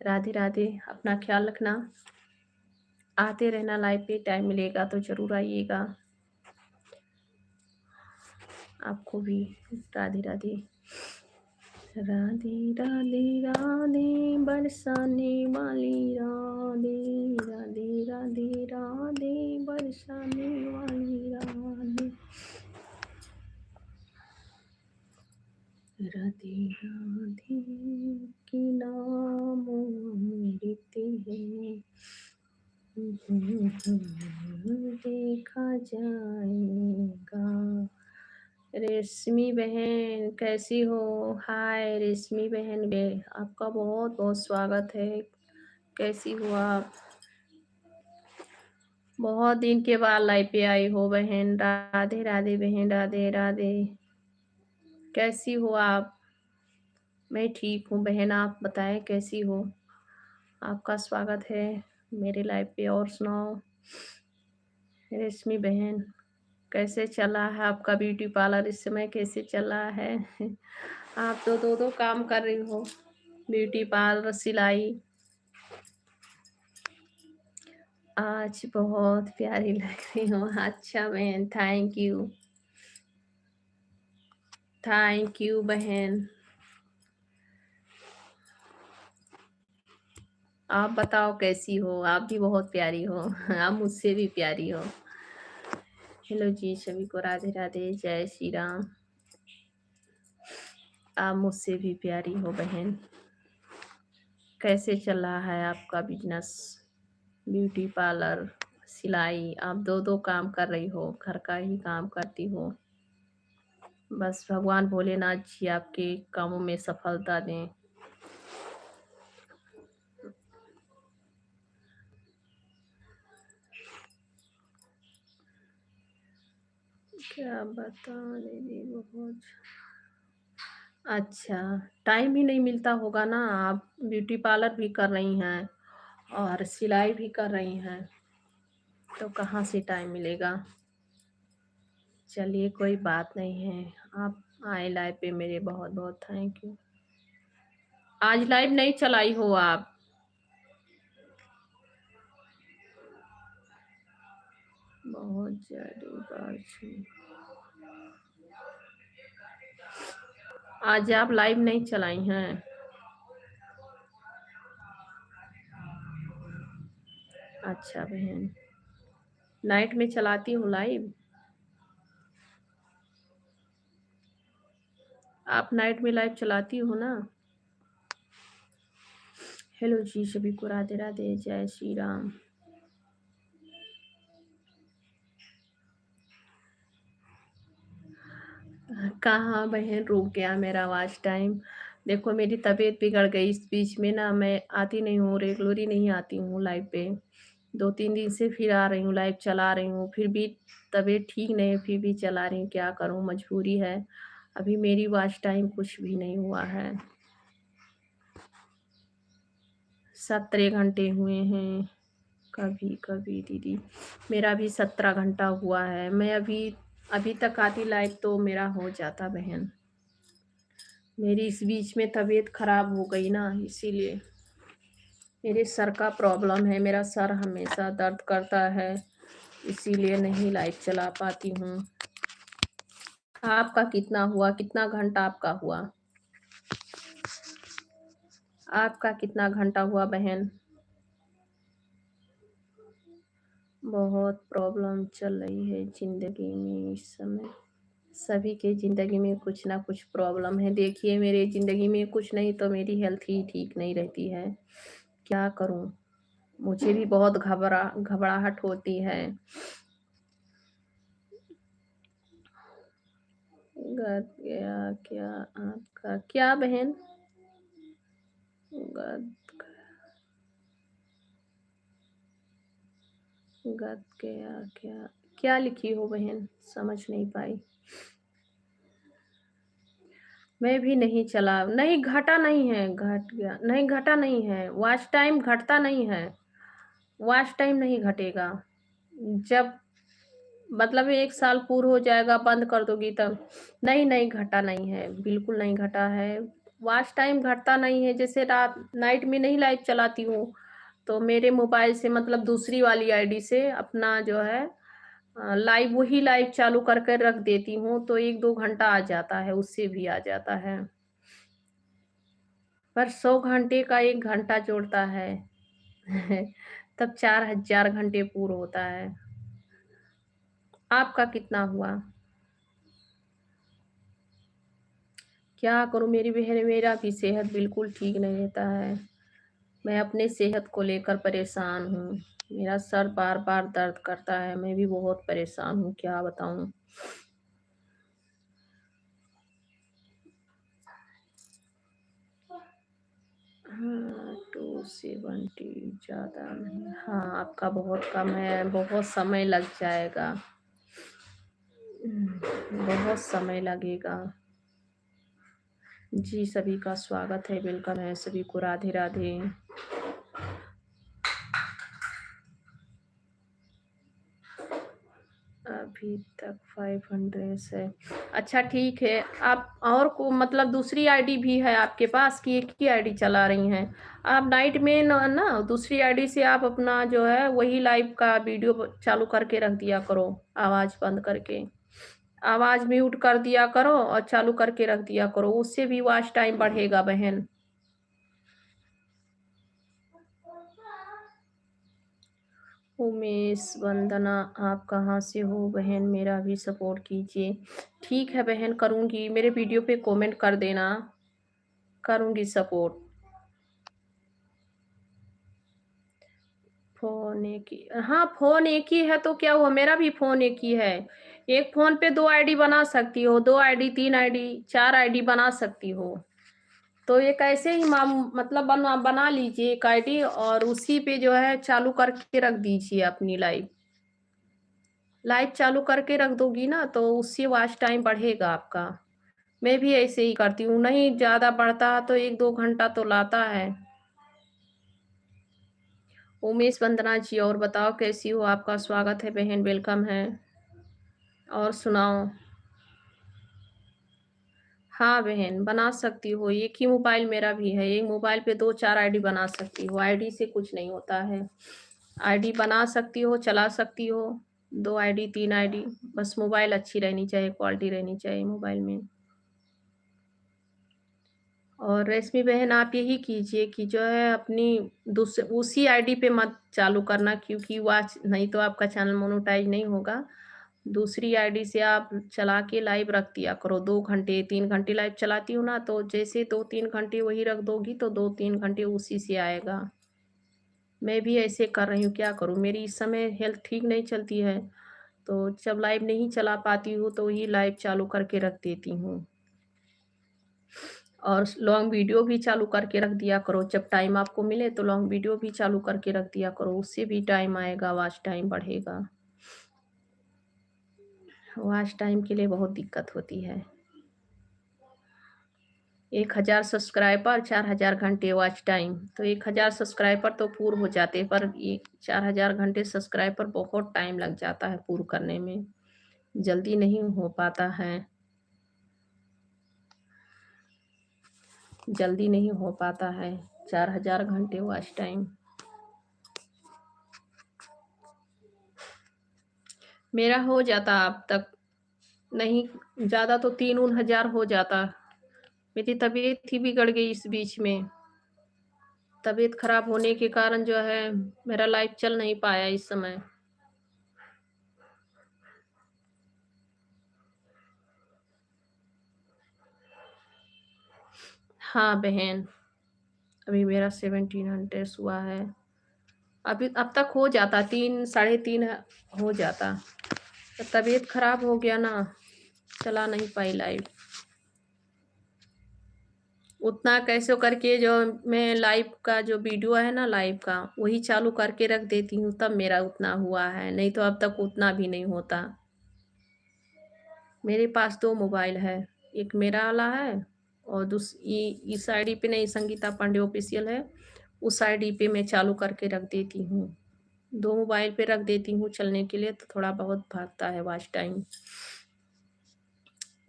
राधे राधे, अपना ख्याल रखना। आते रहना लाइव पे, टाइम मिलेगा तो जरूर आइएगा। आपको भी राधे राधे। राधे राधे राधे, बरसाने वाली राधे। राधे राधे राधे, बरसाने वाली राधे। राधे राधे के नाम अमृत है, देखा जाएगा। रेशमी बहन कैसी हो? हाय रेशमी बहन आपका बहुत बहुत स्वागत है। कैसी हो आप? बहुत दिन के बाद लाइव पे आई हो बहन। राधे राधे बहन, राधे राधे। कैसी हो आप? मैं ठीक हूँ बहन, आप बताएं कैसी हो? आपका स्वागत है मेरे लाइव पे। और सुनाओ रेशमी बहन, कैसे चला है आपका ब्यूटी पार्लर इस समय, कैसे चला है? आप तो दो काम कर रही हो, ब्यूटी पार्लर, सिलाई। आज बहुत प्यारी लग रही हो। अच्छा बहन, थैंक यू। थैंक यू बहन। आप बताओ कैसी हो? आप भी बहुत प्यारी हो। आप मुझसे भी प्यारी हो। हेलो जी, सभी को राधे राधे, जय श्री राम। आप मुझसे भी प्यारी हो बहन। कैसे चल रहा है आपका बिजनेस, ब्यूटी पार्लर, सिलाई? आप दो काम कर रही हो, घर का ही काम करती हो। बस भगवान भोलेनाथ जी आपके कामों में सफलता दें। क्या बताऊं दीदी, बहुत अच्छा। टाइम ही नहीं मिलता होगा ना, आप ब्यूटी पार्लर भी कर रही हैं और सिलाई भी कर रही हैं, तो कहाँ से टाइम मिलेगा। चलिए कोई बात नहीं है। आप आए लाइव पे, मेरे बहुत बहुत थैंक यू। आज लाइव नहीं चलाई हो आप? बहुत ज्यादा बात है। आज आप लाइव नहीं चलाई हैं? अच्छा बहन, नाइट में चलाती हूँ लाइव। आप नाइट में लाइव चलाती हो ना? हेलो जी, सभी को राधे राधे, जय श्री राम। कहाँ बहन, रुक गया मेरा आवाज टाइम। देखो मेरी तबीयत बिगड़ गई इस बीच में ना, मैं आती नहीं हूँ, रेगुलर नहीं आती हूँ लाइव पे। 2-3 दिन से फिर आ रही हूँ, लाइव चला रही हूँ, फिर भी तबीयत ठीक नहीं है, फिर भी चला रही हूँ। क्या करूँ, मजबूरी है। अभी मेरी वॉच टाइम कुछ भी नहीं हुआ है। 17 घंटे हुए हैं। कभी कभी दीदी मेरा भी 17 घंटा हुआ है। मैं अभी अभी तक आती लाइव तो मेरा हो जाता बहन। मेरी इस बीच में तबीयत खराब हो गई ना, इसीलिए। मेरे सर का प्रॉब्लम है, मेरा सर हमेशा दर्द करता है, इसीलिए नहीं लाइव चला पाती हूँ। आपका कितना हुआ, कितना घंटा आपका हुआ? आपका कितना घंटा हुआ बहन? बहुत प्रॉब्लम चल रही है जिंदगी में इस समय। सभी के ज़िंदगी में कुछ ना कुछ प्रॉब्लम है। देखिए मेरे ज़िंदगी में कुछ नहीं तो मेरी हेल्थ ही ठीक नहीं रहती है। क्या करूं, मुझे भी बहुत घबराहट होती है। गद गया क्या आपका, क्या बहन? गद गद गया क्या? क्या लिखी हो बहन, समझ नहीं पाई। मैं भी नहीं चला, नहीं घटा नहीं है, घट गया नहीं, घटा नहीं है। वॉच टाइम घटता नहीं है, वॉच टाइम नहीं घटेगा। जब मतलब 1 साल पूर्ण हो जाएगा बंद कर दोगी तब? नहीं, नहीं घटा नहीं है, बिल्कुल नहीं घटा है। वॉच टाइम घटता नहीं है, जैसे रात नाइट में नहीं लाइव चलाती हूँ, तो मेरे मोबाइल से मतलब दूसरी वाली आईडी से अपना जो है लाइव वही लाइव चालू करके रख देती हूँ, तो 1-2 घंटा आ जाता है, उससे भी आ जाता है। पर 100 घंटे का 1 घंटा जोड़ता है, तब 4000 घंटे पूर्ण होता है। आपका कितना हुआ? क्या करूँ मेरी बहन, मेरा भी सेहत बिल्कुल ठीक नहीं रहता है। मैं अपने सेहत को लेकर परेशान हूँ। मेरा सर बार-बार दर्द करता है, मैं भी बहुत परेशान हूँ, क्या बताऊँ? हाँ, 270 ज़्यादा नहीं। हाँ, आपका बहुत कम है, बहुत समय लग जाएगा। बहुत समय लगेगा। जी, सभी का स्वागत है, वेलकम है, सभी को राधे-राधे। अभी तक 500 है। अच्छा ठीक है, आप और को मतलब दूसरी आईडी भी है आपके पास कि एक ही आईडी चला रही हैं? आप नाइट में न ना दूसरी आईडी से आप अपना जो है वही लाइव का वीडियो चालू करके रख दिया करो, आवाज़ बंद करके। आवाज़ म्यूट कर दिया करो और चालू करके रख दिया करो, उससे भी वॉच टाइम बढ़ेगा बहन। उमेश, वंदना, आप कहाँ से हो बहन? मेरा भी सपोर्ट कीजिए। ठीक है बहन, करूँगी, मेरे वीडियो पे कमेंट कर देना, करूँगी सपोर्ट। फ़ोन एक ही हाँ, फ़ोन एक ही है तो क्या हुआ? मेरा भी फ़ोन एक ही है। एक फ़ोन पे 2 आईडी बना सकती हो, 2 आईडी, 3 आईडी, 4 आईडी बना सकती हो। तो एक ऐसे ही मतलब बना बना लीजिए एक आईडी और उसी पे जो है चालू करके रख दीजिए अपनी लाइव। लाइव चालू करके रख दोगी ना तो उससे वॉच टाइम बढ़ेगा आपका। मैं भी ऐसे ही करती हूँ, नहीं ज़्यादा बढ़ता तो 1-2 घंटा तो लाता है। उमेश, वंदना जी और बताओ कैसी हो? आपका स्वागत है बहन, वेलकम है। और सुनाओ? हाँ बहन, बना सकती हो, एक ही मोबाइल मेरा भी है, एक मोबाइल पे 2-4 आईडी बना सकती हो, आईडी से कुछ नहीं होता है। आईडी बना सकती हो, चला सकती हो, 2 आईडी, 3 आईडी, बस मोबाइल अच्छी रहनी चाहिए, क्वालिटी रहनी चाहिए मोबाइल में। और रेशमी बहन आप यही कीजिए कि जो है अपनी उसी आईडी पे मत चालू करना क्योंकि वॉच नहीं तो आपका चैनल मोनेटाइज नहीं होगा। दूसरी आईडी से आप चला के लाइव रख दिया करो, 2 घंटे 3 घंटे लाइव चलाती हूँ ना तो जैसे 2-3 घंटे वही रख दोगी तो 2-3 घंटे उसी से आएगा। मैं भी ऐसे कर रही हूँ, क्या करूँ? मेरी इस समय हेल्थ ठीक नहीं चलती है, तो जब लाइव नहीं चला पाती हूँ तो वही लाइव चालू करके रख देती हूँ। और लॉन्ग वीडियो भी चालू करके रख दिया करो, जब टाइम आपको मिले तो लॉन्ग वीडियो भी चालू करके रख दिया करो, उससे भी टाइम आएगा, वॉच टाइम बढ़ेगा। वॉच टाइम के लिए बहुत दिक्कत होती है। 1000 सब्सक्राइबर, 4000 घंटे वॉच टाइम, तो 1000 सब्सक्राइबर तो पूर्ण हो जाते हैं, पर ये 4000 घंटे सब्सक्राइबर बहुत टाइम लग जाता है पूर्ण करने में, जल्दी नहीं हो पाता है, जल्दी नहीं हो पाता है 4000 घंटे वॉच टाइम। मेरा हो जाता अब तक, नहीं ज़्यादा तो 3-3 हज़ार हो जाता। मेरी तबीयत ही बिगड़ गई इस बीच में। तबीयत खराब होने के कारण जो है मेरा लाइफ चल नहीं पाया इस समय। हाँ बहन, अभी मेरा 1700 हुआ है। अभी अब तक हो जाता 3 साढ़े 3 हो जाता। तो तबीयत खराब हो गया ना, चला नहीं पाई लाइव। उतना कैसे करके जो मैं लाइव का जो वीडियो है ना लाइव का वही चालू करके रख देती हूँ तब मेरा उतना हुआ है, नहीं तो अब तक उतना भी नहीं होता। मेरे पास 2 मोबाइल है, एक मेरा वाला है और इस आईडी पे नहीं, संगीता पांडे ऑफिशियल है, उस आईडी पे मैं चालू करके रख देती हूँ। दो मोबाइल पे रख देती हूँ चलने के लिए, तो थोड़ा बहुत भागता है वॉच टाइम,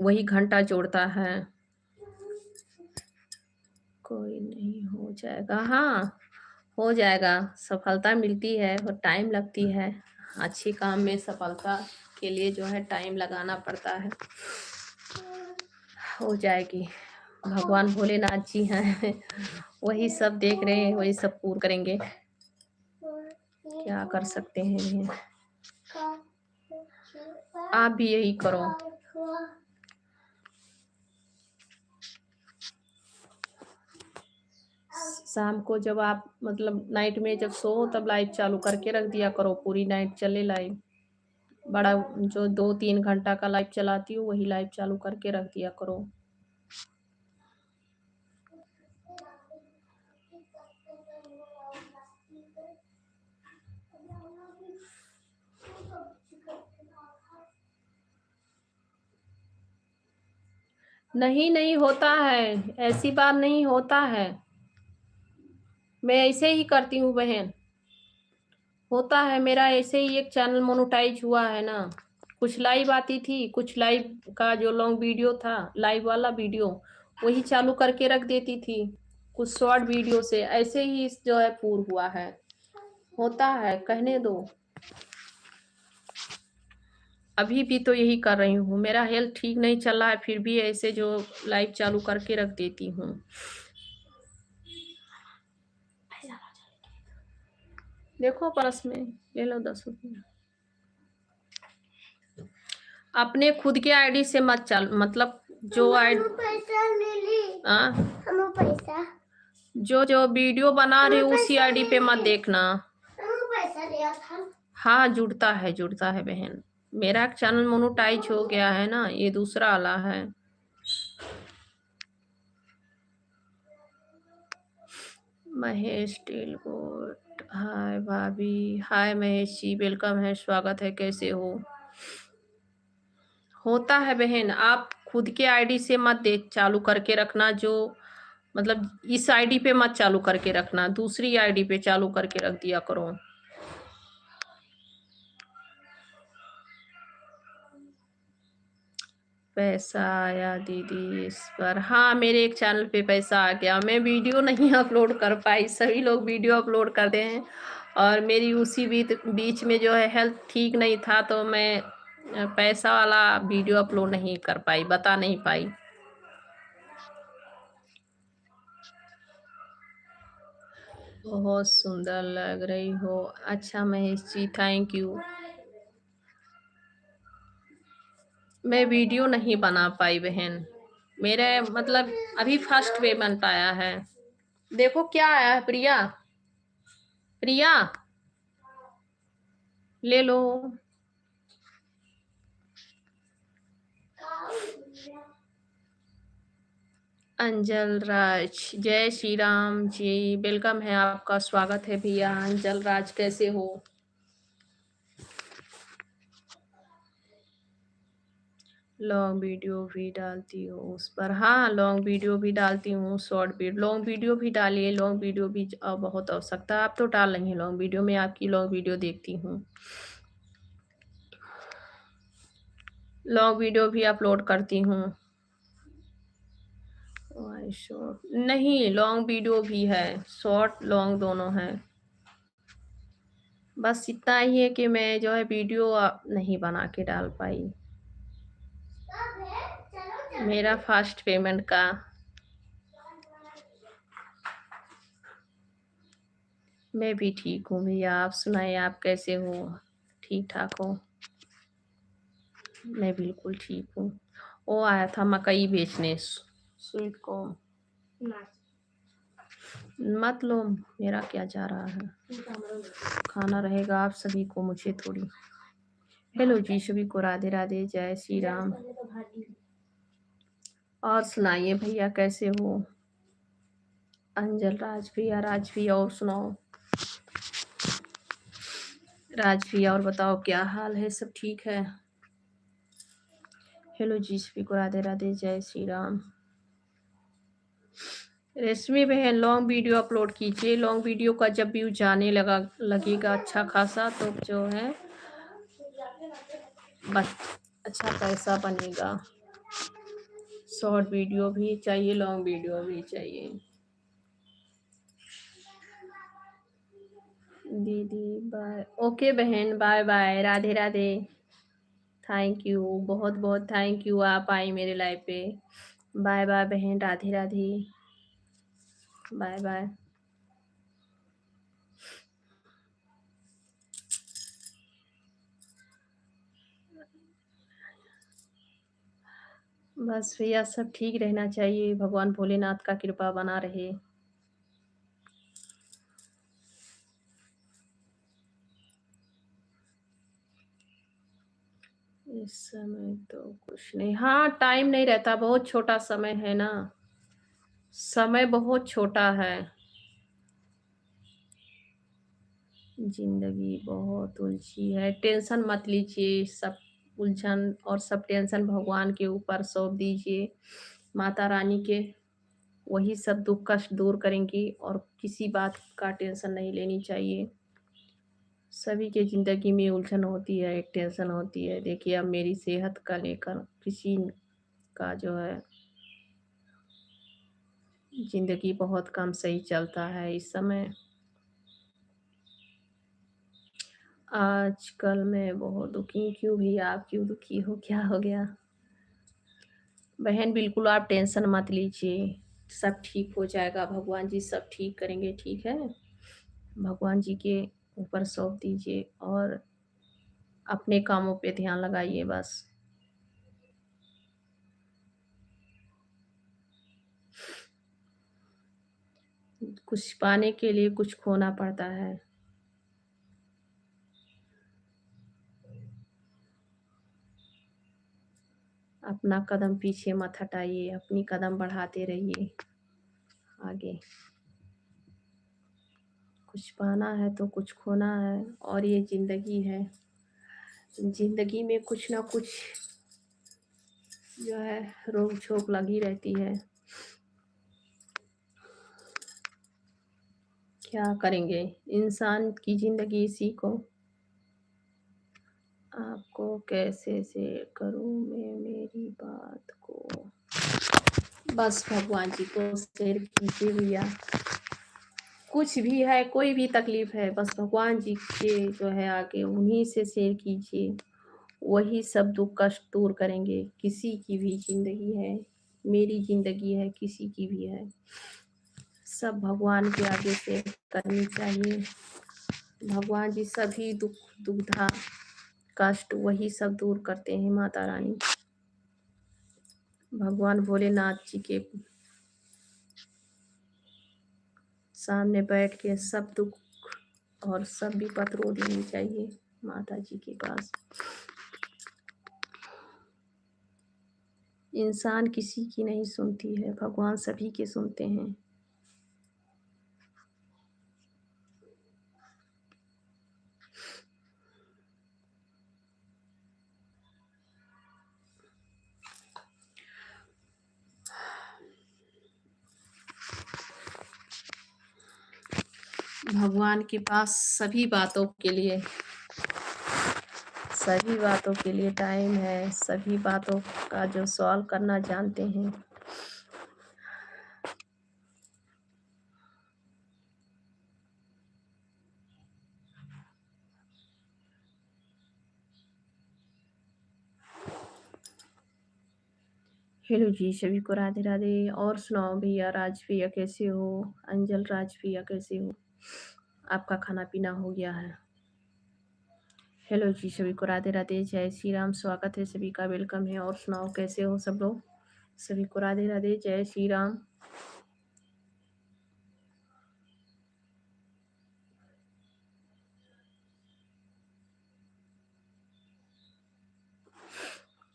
वही घंटा जोड़ता है। कोई नहीं, हो जाएगा। हाँ, हो जाएगा। सफलता मिलती है और टाइम लगती है। अच्छी काम में सफलता के लिए जो है टाइम लगाना पड़ता है। हो जाएगी। भगवान भोलेनाथ जी हैं वही सब देख रहे हैं, वही सब पूर्ण करेंगे। क्या कर सकते हैं, आप भी यही करो। शाम को जब आप मतलब नाइट में जब सो तब लाइट चालू करके रख दिया करो, पूरी नाइट चले लाइट। बड़ा जो 2-3 घंटा का लाइट चलाती हूँ वही लाइट चालू करके रख दिया करो। नहीं नहीं होता है, ऐसी बात नहीं होता है। मैं ऐसे ही करती हूँ बहन, होता है मेरा ऐसे ही। एक चैनल मोनेटाइज हुआ है ना, कुछ लाइव आती थी, कुछ लाइव का जो लॉन्ग वीडियो था, लाइव वाला वीडियो वही चालू करके रख देती थी। कुछ शॉर्ट वीडियो से ऐसे ही जो है पूर हुआ है। होता है, कहने दो। अभी भी तो यही कर रही हूँ, मेरा हेल्थ ठीक नहीं चल रहा है, फिर भी ऐसे जो लाइव चालू करके रख देती हूँ। देखो पर्स में, ले लो 10 रुपये। अपने खुद के आईडी से मत चल, मतलब जो आईडी पैसा ले ली, हम पैसा जो जो वीडियो बना रहे उसी आईडी पे मत देखना। पैसा दिया था। हाँ जुड़ता है बहन। मेरा चैनल मोनेटाइज हो गया है ना, ये दूसरा वाला है। महेश टेलकोट, हाय भाभी, हाय महेश जी, वेलकम है, स्वागत है, कैसे हो। होता है बहन, आप खुद के आईडी से मत देख चालू करके रखना, जो मतलब इस आईडी पे मत चालू करके रखना, दूसरी आईडी पे चालू करके रख दिया करो। पैसा आया दीदी इस पर, हाँ मेरे एक चैनल पे पैसा आ गया। मैं वीडियो नहीं अपलोड कर पाई, सभी लोग वीडियो अपलोड करते हैं, और मेरी उसी बीच में जो है हेल्थ ठीक नहीं था, तो मैं पैसा वाला वीडियो अपलोड नहीं कर पाई, बता नहीं पाई। बहुत सुंदर लग रही हो। अच्छा महेश जी, थैंक यू। मैं वीडियो नहीं बना पाई बहन, मेरे मतलब अभी फर्स्ट पेमेंट आया है। देखो क्या आया है, प्रिया, प्रिया ले लो। अंजल राज, जय श्री राम जी, वेलकम है, आपका स्वागत है भैया। अंजल राज कैसे हो। लॉन्ग वीडियो भी डालती हो उस पर, हाँ लॉन्ग वीडियो भी डालती हूँ, शॉर्ट वीडियो, लॉन्ग वीडियो भी डालिए। लॉन्ग वीडियो भी बहुत आवश्यकता, आप तो डाल रही हैं लॉन्ग वीडियो, मैं आपकी लॉन्ग वीडियो देखती हूँ, लॉन्ग वीडियो भी अपलोड करती हूँ। नहीं, लॉन्ग वीडियो भी है, शॉर्ट लॉन्ग दोनों है। बस इतना ही है कि मैं जो है वीडियो नहीं बना के डाल पाई। मेरा फर्स्ट पेमेंट का। मैं भी ठीक हूँ भैया, आप सुनाइए, आप कैसे हो, ठीक ठाक हो। मैं बिल्कुल ठीक हूँ। वो आया था मकई बेचने, स्वीट को मत लो, मेरा क्या जा रहा है, खाना रहेगा आप सभी को, मुझे थोड़ी। हेलो जी, सभी को राधे राधे, जय श्री राम। और सुनाइए भैया कैसे हो। अंजल राज भैया, राज भैया, और सुनाओ राज भैया, और बताओ क्या हाल है, सब ठीक है। हेलो जी, सभी को राधे राधे, जय श्री राम। रेशमी बहन लॉन्ग वीडियो अपलोड कीजिए। लॉन्ग वीडियो का जब व्यू जाने लगेगा अच्छा खासा, तो जो है बस अच्छा पैसा बनेगा। शॉर्ट वीडियो भी चाहिए, लॉन्ग वीडियो भी चाहिए। दीदी बाय। ओके बहन, bye bye, Radhe Radhe. Thank you, बहुत बहुत थैंक यू, आप आई मेरे लाइफ पे। बाय बाय बहन, राधे राधे, बाय बाय। बस भैया सब ठीक रहना चाहिए, भगवान भोलेनाथ का कृपा बना रहे। इस समय तो कुछ नहीं, हाँ टाइम नहीं रहता, बहुत छोटा समय है ना, समय बहुत छोटा है। जिंदगी बहुत उलझी है, टेंशन मत लीजिए, सब उलझन और सब टेंशन भगवान के ऊपर सौंप दीजिए, माता रानी के, वही सब दुख कष्ट दूर करेंगी, और किसी बात का टेंशन नहीं लेनी चाहिए। सभी के ज़िंदगी में उलझन होती है, एक टेंशन होती है। देखिए अब मेरी सेहत का लेकर किसी का जो है ज़िंदगी बहुत कम सही चलता है इस समय। आजकल मैं बहुत दुखी, क्यों भी आप क्यों दुखी हो, क्या हो गया? बहन बिल्कुल आप टेंशन मत लीजिए, सब ठीक हो जाएगा, भगवान जी सब ठीक करेंगे, ठीक है। भगवान जी के ऊपर सौंप दीजिए और अपने कामों पे ध्यान लगाइए बस। कुछ पाने के लिए कुछ खोना पड़ता है। अपना कदम पीछे मत हटाइए, अपनी कदम बढ़ाते रहिए आगे। कुछ पाना है तो कुछ खोना है, और ये ज़िंदगी है, ज़िंदगी में कुछ ना कुछ जो है रोक झोंक लगी रहती है। क्या करेंगे, इंसान की ज़िंदगी इसी को। आपको कैसे शेयर करूं मैं मेरी बात को? बस भगवान जी को शेयर कीजिए भैया, कुछ भी है, कोई भी तकलीफ है, बस भगवान जी के जो है आगे उन्हीं से शेयर कीजिए, वही सब दुख कष्ट दूर करेंगे। किसी की भी ज़िंदगी है, मेरी ज़िंदगी है, किसी की भी है, सब भगवान के आगे शेयर करनी चाहिए। भगवान जी सभी दुख दुविधा कष्ट वही सब दूर करते हैं, माता रानी भगवान भोलेनाथ जी के सामने बैठ के सब दुख और सब विपत रो देनी चाहिए माता जी के पास। इंसान किसी की नहीं सुनती है, भगवान सभी के सुनते हैं। भगवान के पास सभी बातों के लिए टाइम है, सभी बातों का जो सॉल्व करना जानते हैं। हेलो जी, सभी को राधे राधे। और सुनाओ भैया, राज भैया कैसे हो? अंजल राज भैया कैसे हो? आपका खाना पीना हो गया है? हेलो जी, सभी को राधे राधे, जय श्री राम, स्वागत है सभी का, वेलकम है। और सुनाओ कैसे हो सब लोग? सभी को राधे राधे, जय श्री राम।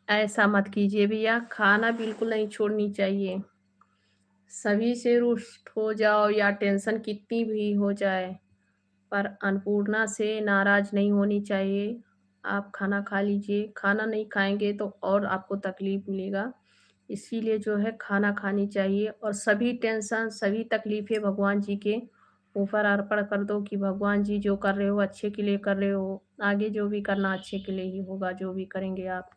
ऐसा मत कीजिए भैया, खाना बिल्कुल नहीं छोड़नी चाहिए। सभी से रुष्ट हो जाओ या टेंशन कितनी भी हो जाए, पर अन्नपूर्णा से नाराज नहीं होनी चाहिए। आप खाना खा लीजिए, खाना नहीं खाएंगे तो और आपको तकलीफ मिलेगा, इसीलिए जो है खाना खानी चाहिए और सभी टेंशन, सभी तकलीफ़ें भगवान जी के ऊपर अर्पण कर दो कि भगवान जी जो कर रहे हो अच्छे के लिए कर रहे हो। आगे जो भी करना अच्छे के लिए ही होगा, जो भी करेंगे आप।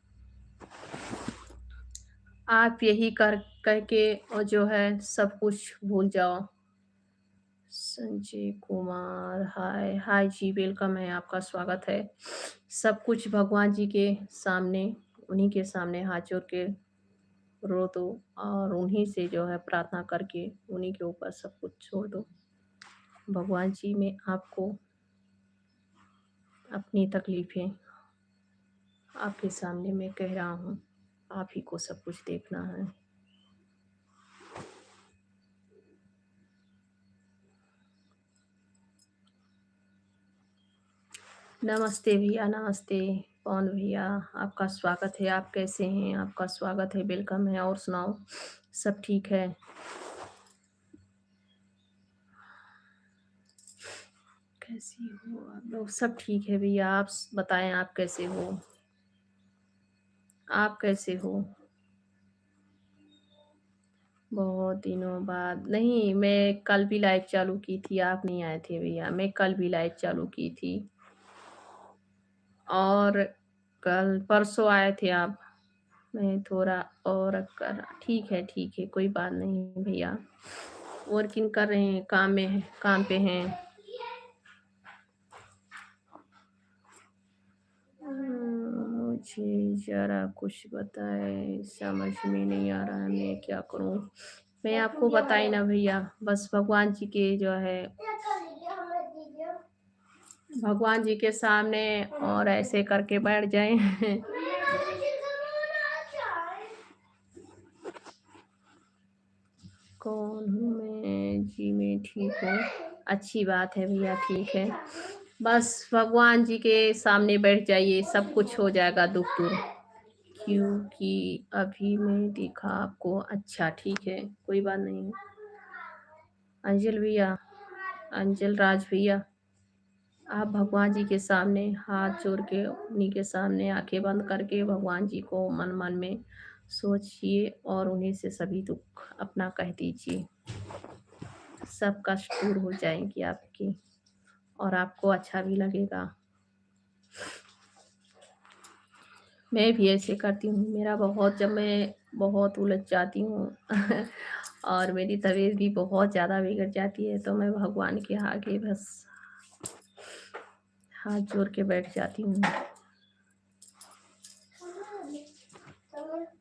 आप यही कर कह के और जो है सब कुछ भूल जाओ। संजय कुमार हाय, हाय जी, वेलकम है, आपका स्वागत है। सब कुछ भगवान जी के सामने, उन्हीं के सामने हाथ जोड़ के रो दो और उन्हीं से जो है प्रार्थना करके उन्हीं के ऊपर सब कुछ छोड़ दो। भगवान जी में आपको अपनी तकलीफ़ें आपके सामने मैं कह रहा हूँ, आप ही को सब कुछ देखना है। नमस्ते भैया, नमस्ते पवन भैया, आपका स्वागत है। आप कैसे हैं? आपका स्वागत है, वेलकम है। और सुनाओ, सब ठीक है? कैसी हो आप लोग? सब ठीक है भैया, आप बताएं, आप कैसे हो? आप कैसे हो? बहुत दिनों बाद। नहीं, मैं कल भी लाइव चालू की थी, आप नहीं आए थे भैया। मैं कल भी लाइव चालू की थी और कल परसों आए थे आप। मैं थोड़ा और कर ठीक है, कोई बात नहीं भैया। वर्किंग कर रहे हैं, काम में हैं, काम पे हैं। मुझे ज़रा कुछ बताएं, समझ में नहीं आ रहा है, मैं क्या करूं? मैं आपको बताई ना भैया, बस भगवान जी के जो है, भगवान जी के सामने और ऐसे करके बैठ जाएं। कौन हूँ मैं? जी मैं ठीक हूँ। अच्छी बात है भैया, ठीक है। बस भगवान जी के सामने बैठ जाइए, सब कुछ हो जाएगा दुख दूर। क्योंकि अभी मैं देखा आपको। अच्छा ठीक है, कोई बात नहीं। अंजल भैया, अंजल राज भैया, आप भगवान जी के सामने हाथ जोड़ के, उन्हीं के सामने आंखें बंद करके भगवान जी को मन मन में सोचिए और उन्हीं से सभी दुख अपना कह दीजिए। सब कष्ट दूर हो जाएंगी आपकी और आपको अच्छा भी लगेगा। मैं भी ऐसे करती हूँ, मेरा बहुत, जब मैं बहुत उलझ जाती हूँ और मेरी तबीयत भी बहुत ज़्यादा बिगड़ जाती है, तो मैं भगवान के आगे बस हाथ जोड़ के बैठ जाती हूँ।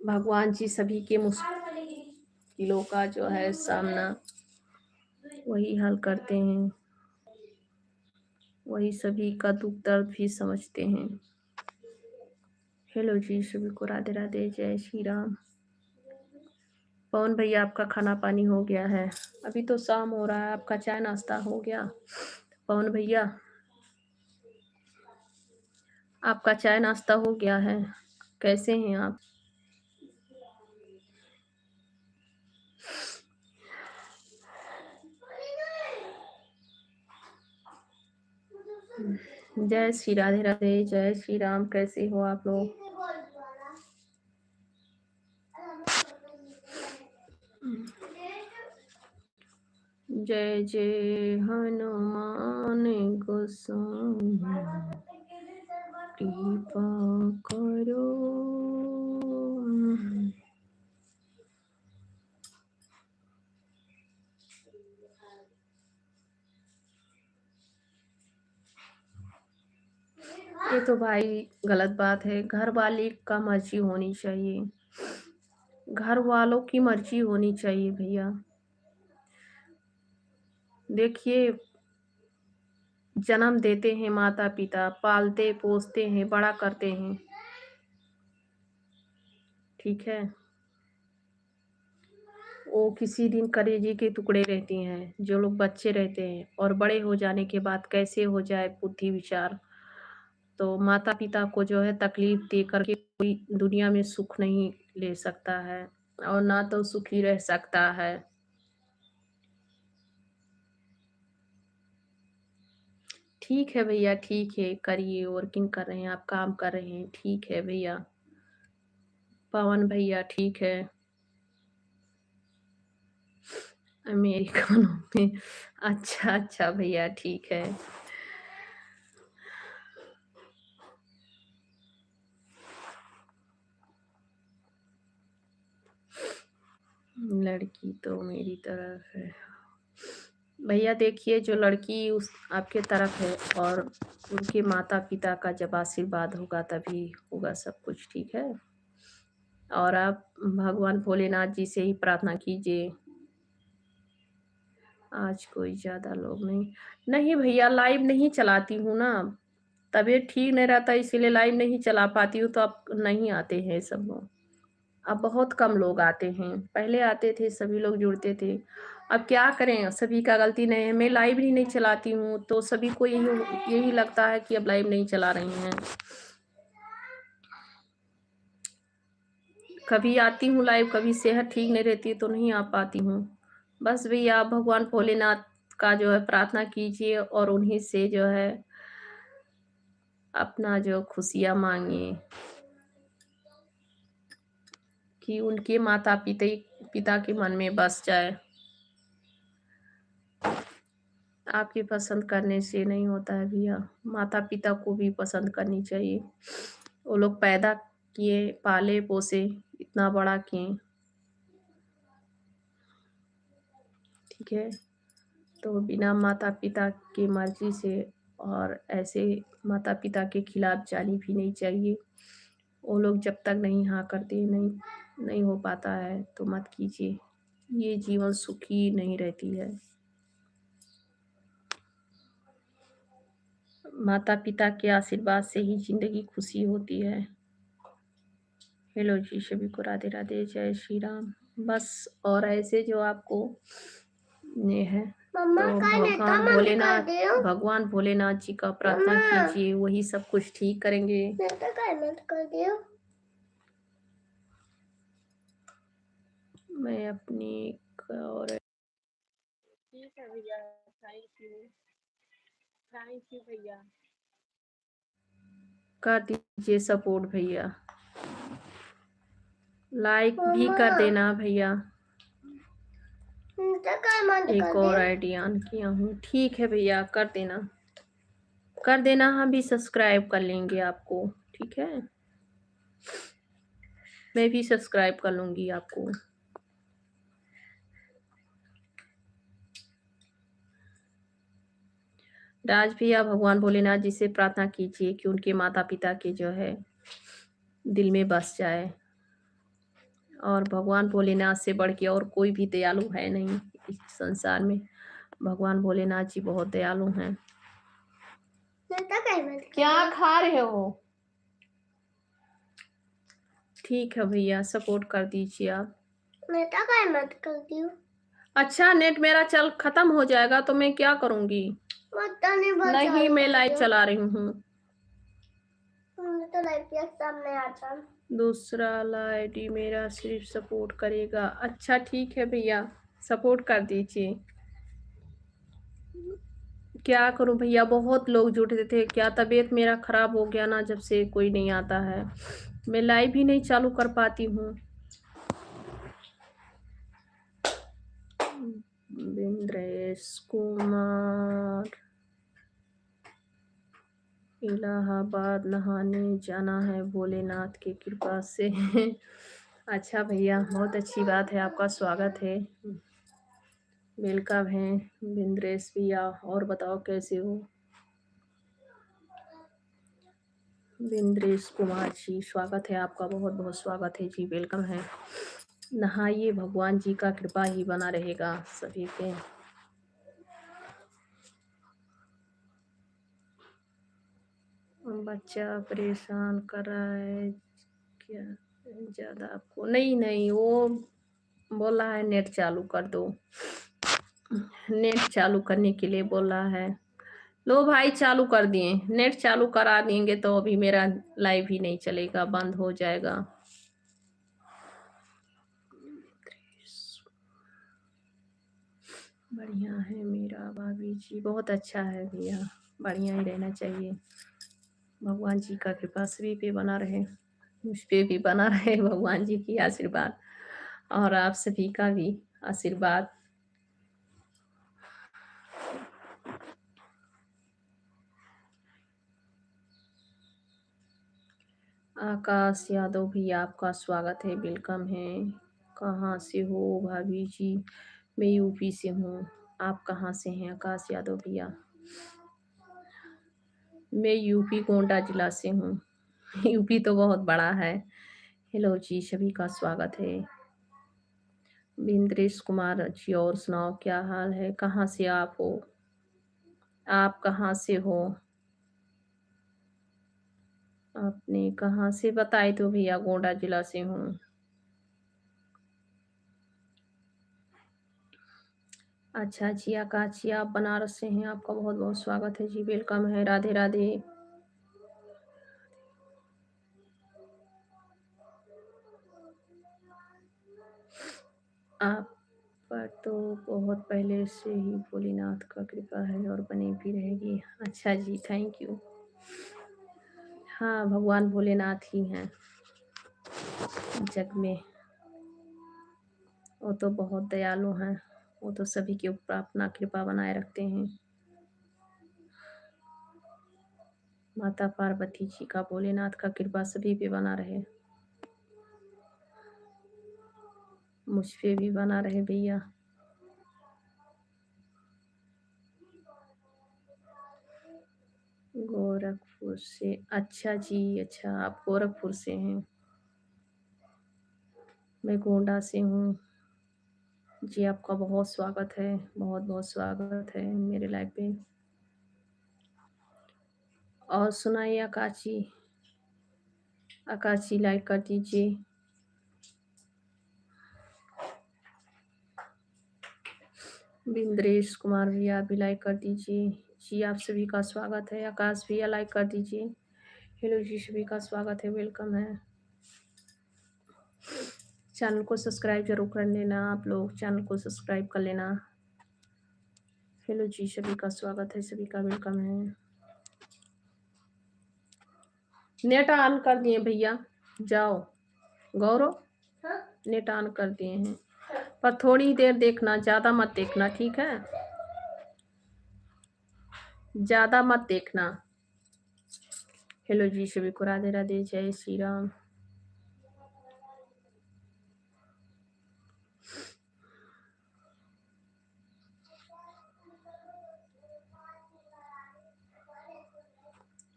भगवान जी सभी के मुश्किलों का जो है सामना वही हल करते हैं, वही सभी का दुख दर्द भी समझते हैं। हेलो जी, सभी को राधे राधे, जय श्री राम। पवन भैया, आपका खाना पानी हो गया है? अभी तो शाम हो रहा है, आपका चाय नाश्ता हो गया? पवन भैया, आपका चाय नाश्ता हो गया है? कैसे हैं आप? जय श्री राधे राधे, जय श्री राम। कैसे हो आप लोग? जय जय हनुमान गोसाई, कृपा करो। ये तो भाई गलत बात है। घर वाले का मर्जी होनी चाहिए, घर वालों की मर्जी होनी चाहिए भैया। देखिए, जन्म देते हैं माता पिता, पालते पोसते हैं, बड़ा करते हैं, ठीक है। वो किसी दिन कलेजे के टुकड़े रहते हैं, जो लोग बच्चे रहते हैं और बड़े हो जाने के बाद कैसे हो जाए बुद्धि विचार, तो माता पिता को जो है तकलीफ दे करके कोई दुनिया में सुख नहीं ले सकता है और ना तो सुखी रह सकता है। ठीक है भैया, ठीक है, करिए, वर्किंग कर रहे हैं आप, काम कर रहे हैं, ठीक है भैया। पवन भैया, ठीक है। मेरे कानों में। अच्छा, अच्छा भैया ठीक है। लड़की तो मेरी तरफ है। भैया देखिए, जो लड़की उस आपके तरफ है और उनके माता-पिता का जब आशीर्वाद होगा तभी होगा सब कुछ, ठीक है? और आप भगवान भोलेनाथ जी से ही प्रार्थना कीजिए। आज कोई ज़्यादा लोग नहीं। नहीं भैया, लाइव नहीं चलाती हूँ ना, तबीयत ठीक नहीं रहता इसीलिए लाइव नहीं चला पाती हूँ, तो अब नहीं आते हैं सब लोग। अब बहुत कम लोग आते हैं, पहले आते थे, सभी लोग जुड़ते थे। अब क्या करें, सभी का गलती नहीं है, मैं लाइव ही नहीं चलाती हूँ, तो सभी को यही यही लगता है कि अब लाइव नहीं चला रही हैं। कभी आती हूँ लाइव, कभी सेहत ठीक नहीं रहती है तो नहीं आ पाती हूँ। बस भैया आप भगवान भोलेनाथ का जो है प्रार्थना कीजिए और उन्हीं से जो है अपना जो खुशियाँ माँगिए कि उनके पिता के मन में बस जाए। आपकी पसंद करने से नहीं होता है भैया, माता-पिता को भी पसंद करनी चाहिए। वो लोग पैदा किए, पाले, पोसे, इतना बड़ा किए, ठीक है? तो बिना माता-पिता की मर्ज़ी से और ऐसे माता-पिता के खिलाफ जानी भी नहीं चाहिए। वो लोग जब तक नहीं हाँ करते, नहीं नहीं हो पाता है, तो मत कीजिए। ये जीवन सुखी नहीं रहती है। माता-पिता के आशीर्वाद से ही ज़िंदगी खुशी होती है। हेलो जी, सभी को राधे राधे, जय श्री राम। बस और ऐसे जो आपको ये है तो भगवान भोलेनाथ जी का प्रार्थना कीजिए, वही सब कुछ ठीक करेंगे। मैं अपनी और ठीक है भैया, थैंक यू भैया। कर दीजिए सपोर्ट भैया, लाइक भी कर देना भैया। एक और आईडी ऑन किया हूँ, ठीक है भैया, कर देना, कर देना, हम भी सब्सक्राइब कर लेंगे आपको, ठीक है? मैं भी सब्सक्राइब कर लूंगी आपको। राज भैया भगवान भोलेनाथ जी से प्रार्थना कीजिए कि उनके माता पिता के जो है दिल में बस जाए, और भगवान भोलेनाथ से बढ़ के और कोई भी दयालु है नहीं इस संसार में। भगवान भोलेनाथ जी बहुत दयालु हैं। क्या खा रहे हो? ठीक है भैया, सपोर्ट कर दीजिए आप। मत करती हूँ। अच्छा, नेट मेरा चल खत्म हो जाएगा तो मैं क्या करूंगी? नहीं, मैं लाइव चला रही हूँ। तो लाइव के सामने आता। दूसरा आईडी मेरा सिर्फ सपोर्ट करेगा। अच्छा ठीक है भैया, सपोर्ट कर दीजिए। क्या करूं भैया, बहुत लोग जुड़ते थे, क्या तबीयत मेरा खराब हो गया ना, जब से कोई नहीं आता है, मैं लाइव भी नहीं चालू कर पाती हूँ। बिंद्रेश कुमार, इलाहाबाद नहाने जाना है भोलेनाथ की कृपा से। अच्छा भैया, बहुत अच्छी बात है, आपका स्वागत है, वेलकम है बिंद्रेश भैया। और बताओ कैसे हो? बिंद्रेश कुमार जी, स्वागत है आपका, बहुत बहुत स्वागत है जी, वेलकम है। नहाइए, भगवान जी का कृपा ही बना रहेगा सभी पे। बच्चा परेशान कर रहा है क्या ज़्यादा आपको? नहीं नहीं, वो बोल रहा है नेट चालू कर दो, नेट चालू करने के लिए बोल रहा है। लो भाई, चालू कर दिए, नेट चालू करा देंगे तो अभी मेरा लाइव ही नहीं चलेगा, बंद हो जाएगा। बढ़िया है मेरा भाभी जी, बहुत अच्छा है भैया, बढ़िया ही रहना चाहिए। भगवान जी का कृपा सभी पे बना रहे, मुझ पे भी बना रहे भगवान जी की आशीर्वाद, और आप सभी का भी आशीर्वाद आकाश यादव भैया आपका स्वागत है, वेलकम है। कहाँ से हो भाभी जी? मैं यूपी से हूँ। आप कहाँ से हैं आकाश यादव भैया? मैं यूपी गोंडा जिला से हूँ। यूपी तो बहुत बड़ा है। हेलो जी, सभी का स्वागत है। बिंद्रेश कुमार जी, और सुनाओ क्या हाल है? कहाँ से आप हो? आप कहाँ से हो? आपने कहाँ से बताए तो भैया? गोंडा जिला से हूँ। अच्छा जी आकाश जी, आप बनारस से हैं। आपका बहुत बहुत स्वागत है जी, वेलकम है। राधे राधे। आप पर तो बहुत पहले से ही भोलेनाथ का कृपा है और बनी भी रहेगी। अच्छा जी, थैंक यू। हाँ, भगवान भोलेनाथ ही हैं जग में। वो तो बहुत दयालु हैं। वो तो सभी के ऊपर अपना कृपा बनाए रखते हैं। माता पार्वती जी का, भोलेनाथ का कृपा सभी पे बना रहे। मुझ पे भी बना रहे भैया। गोरखपुर से? अच्छा जी, अच्छा आप गोरखपुर से हैं। मैं गोंडा से हूँ। जी आपका बहुत स्वागत है, बहुत बहुत स्वागत है मेरे लाइव पे। और सुनाइए आकाश जी। आकाश जी लाइक कर दीजिए। बिंद्रेश कुमार भैया भी लाइक कर दीजिए। जी आप सभी का स्वागत है। आकाश भैया लाइक कर दीजिए। हेलो जी, सभी का स्वागत है, वेलकम है। चैनल को सब्सक्राइब जरूर कर लेना, आप लोग चैनल को सब्सक्राइब कर लेना। हेलो जी, सभी का स्वागत है, सभी का वेलकम है। नेट ऑन कर दिए भैया, जाओ गौरव, नेट ऑन कर दिए हैं, पर थोड़ी देर देखना, ज़्यादा मत देखना, ठीक है? ज़्यादा मत देखना। हेलो जी, सभी को राधे राधे, जय श्री राम।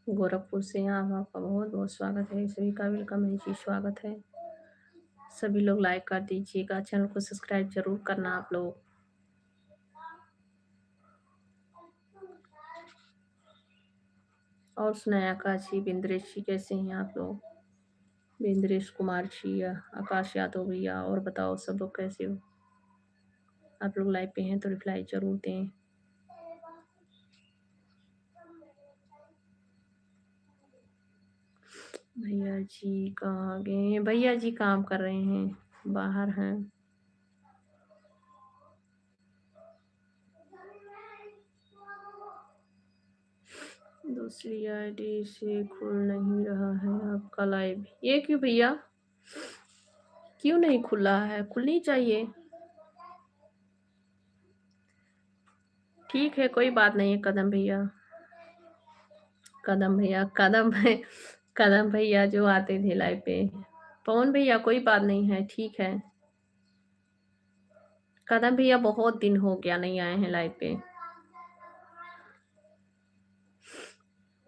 गोरखपुर से यहाँ आपका बहुत बहुत स्वागत है, सभी का वेलकम है जी, स्वागत है। सभी लोग लाइक कर दीजिएगा, चैनल को सब्सक्राइब जरूर करना आप लोग। और सुनाया आकाश जी, बिंद्रेश जी कैसे हैं आप लोग? बिंद्रेश कुमार जी, आकाश यादव भैया, और बताओ सब लोग कैसे हो? आप लोग लाइव पे हैं तो रिप्लाई जरूर दें। भैया जी कहाँ गए हैं? भैया जी काम कर रहे हैं, बाहर हैं। दूसरी आईडी से खुल नहीं रहा है आपका लाइव। ये क्यों भैया? क्यों नहीं खुल रहा है? खुलनी चाहिए। ठीक है, कोई बात नहीं है कदम भैया। कदम भैया, कदम भैया जो आते थे लाइव पे। पवन भैया कोई बात नहीं है, ठीक है। कदम भैया बहुत दिन हो गया नहीं आए हैं लाइव पे।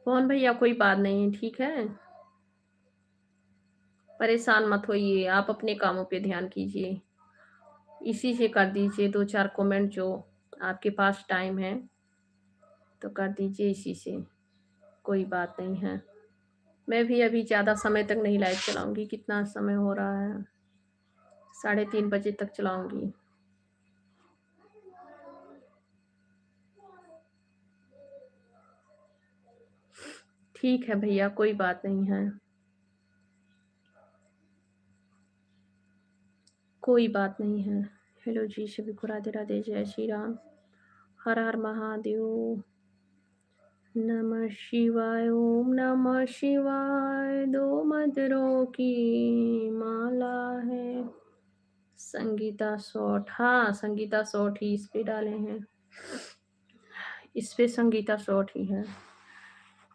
पवन भैया कोई बात नहीं, ठीक है। परेशान मत होइए, आप अपने कामों पे ध्यान कीजिए। इसी से कर दीजिए दो चार कमेंट, जो आपके पास टाइम है तो कर दीजिए इसी से, कोई बात नहीं है। मैं भी अभी ज़्यादा समय तक नहीं लाइव चलाऊंगी। कितना समय हो रहा है? 3:30 बजे तक चलाऊंगी। ठीक है भैया, कोई बात नहीं है, कोई बात नहीं है। हेलो जी, सभी को राधे राधे, जय श्री राम, हर हर महादेव, नमः शिवाय, ओम नमः शिवाय। दो मंत्रों की माला है। संगीता शॉर्ट, हाँ संगीता शॉर्ट ही इस पे डाले हैं, इस पे संगीता शॉर्ट ही है।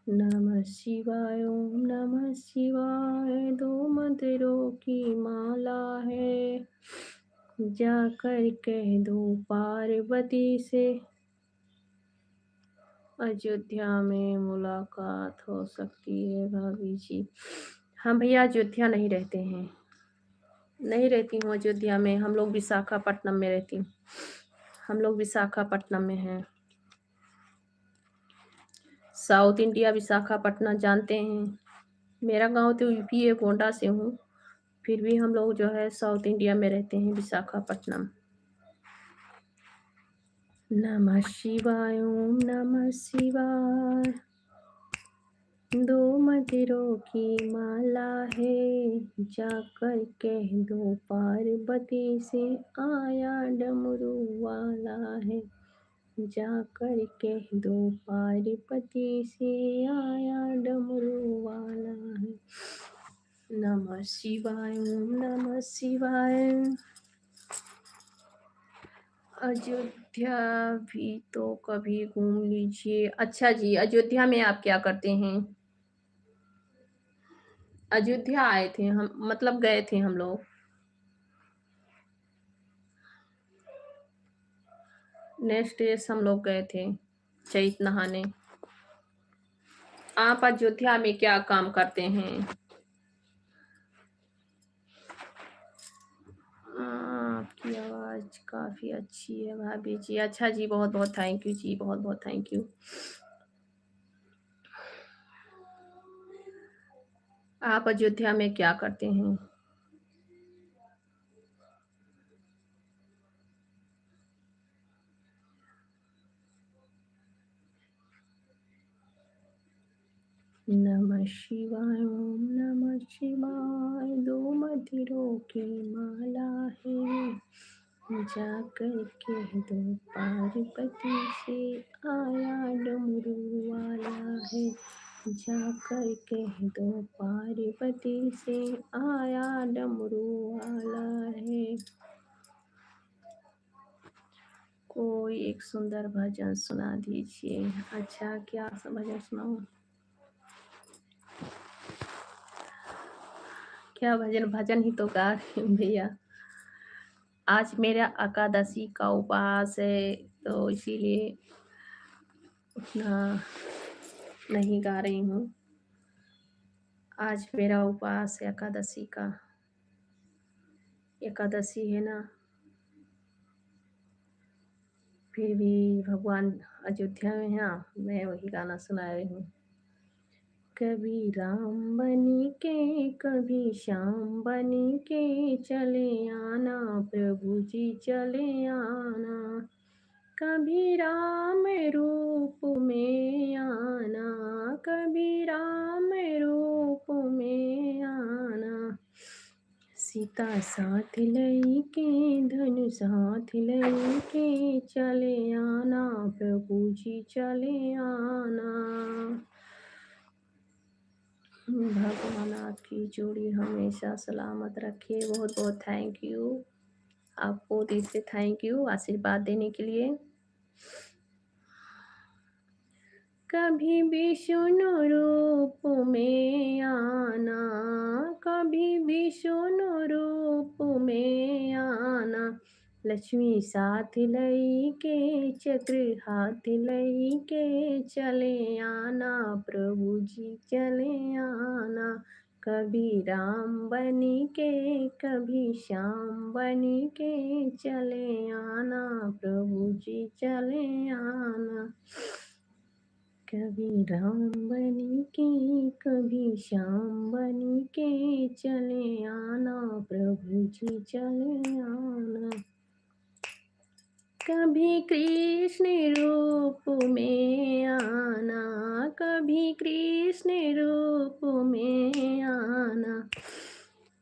नमः शिवाय, ओम नमः शिवाय। दो मंदिरों की माला है, जाकर कह दो पार्वती से, अयोध्या में मुलाकात हो सकती है भाभी जी। हम भैया अयोध्या नहीं रहते हैं, नहीं रहती हूँ अयोध्या में। हम लोग विशाखापट्टनम में रहती हूँ। हम लोग विशाखापट्टनम में हैं। साउथ इंडिया विशाखापट्टनम जानते हैं। मेरा गांव तो यूपी है, गोंडा से हूँ। फिर भी हम लोग जो है साउथ इंडिया में रहते हैं, विशाखापट्टनम। नमः शिवाय, ओम नमः शिवाय। दो मंदिरों की माला है, जाकर कह दो पार्वती से, आया डमरू वाला है। जाकर कह दो पार्वती से, आया डमरू वाला है। नमः शिवाय, ओम नमः शिवाय। अयोध्या भी तो कभी घूम लीजिए। अच्छा जी, अयोध्या में आप क्या करते हैं? अयोध्या आए थे हम, मतलब गए थे हम लोग। नेक्स्ट डेज हम लोग गए थे चैत नहाने। आप अयोध्या में क्या काम करते हैं? आपकी आवाज काफी अच्छी है भाभी जी। अच्छा जी, बहुत बहुत थैंक यू जी, बहुत बहुत थैंक यू। आप अयोध्या में क्या करते हैं? नमः शिवाय, ओम नमः शिवाय। दो मंदिरों की माला है, जाकर कह दो पार्वती से, आया डमरू वाला है। जाकर कह दो पार्वती से, आया डमरू वाला है। कोई एक सुंदर भजन सुना दीजिए। अच्छा, क्या भजन सुनाऊं? क्या भजन, भजन ही तो गा रही हूँ भैया। आज मेरा एकादशी का उपवास है, तो इसीलिए उतना नहीं गा रही हूँ। आज मेरा उपवास है एकादशी का। एकादशी है ना, फिर भी भगवान अयोध्या में है, मैं वही गाना सुना रही हूँ। कभी राम बनी के, कभी श्याम बनी के चले आना, प्रभु जी चले आना। कभी राम रूप में आना, कभी राम रूप में आना। सीता साथ लई के, धनुष हाथ लई के चले आना, प्रभु जी चले आना। भगवान आपकी जोड़ी हमेशा सलामत रखे। बहुत बहुत थैंक यू। आपको दिल से थैंक यू आशीर्वाद देने के लिए। कभी विष्णु रूप में आना, कभी विष्णु रूप में आना। लक्ष्मी साथ लई के, चक्र हाथ लई के चले आना, प्रभु जी चले आना। कभी राम बनी के, कभी श्याम बनी के चले आना, प्रभु जी चले आना। कभी राम बनी के, कभी श्याम बनी के चले आना, प्रभु जी चले आना। कभी कृष्ण रूप में आना, कभी कृष्ण रूप में आना।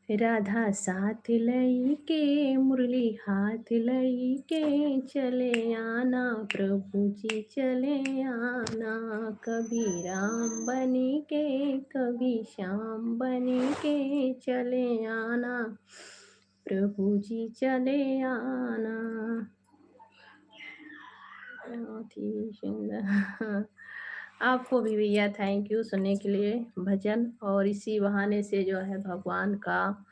राधा साथ लई के, मुरली हाथ लई के चले आना, प्रभु जी चले आना। कभी राम बनी के, कभी श्याम बनी के चले आना, प्रभु जी चले आना। बहुत ही सुंदर। आपको भी भैया थैंक यू सुनने के लिए भजन, और इसी बहाने से जो है भगवान का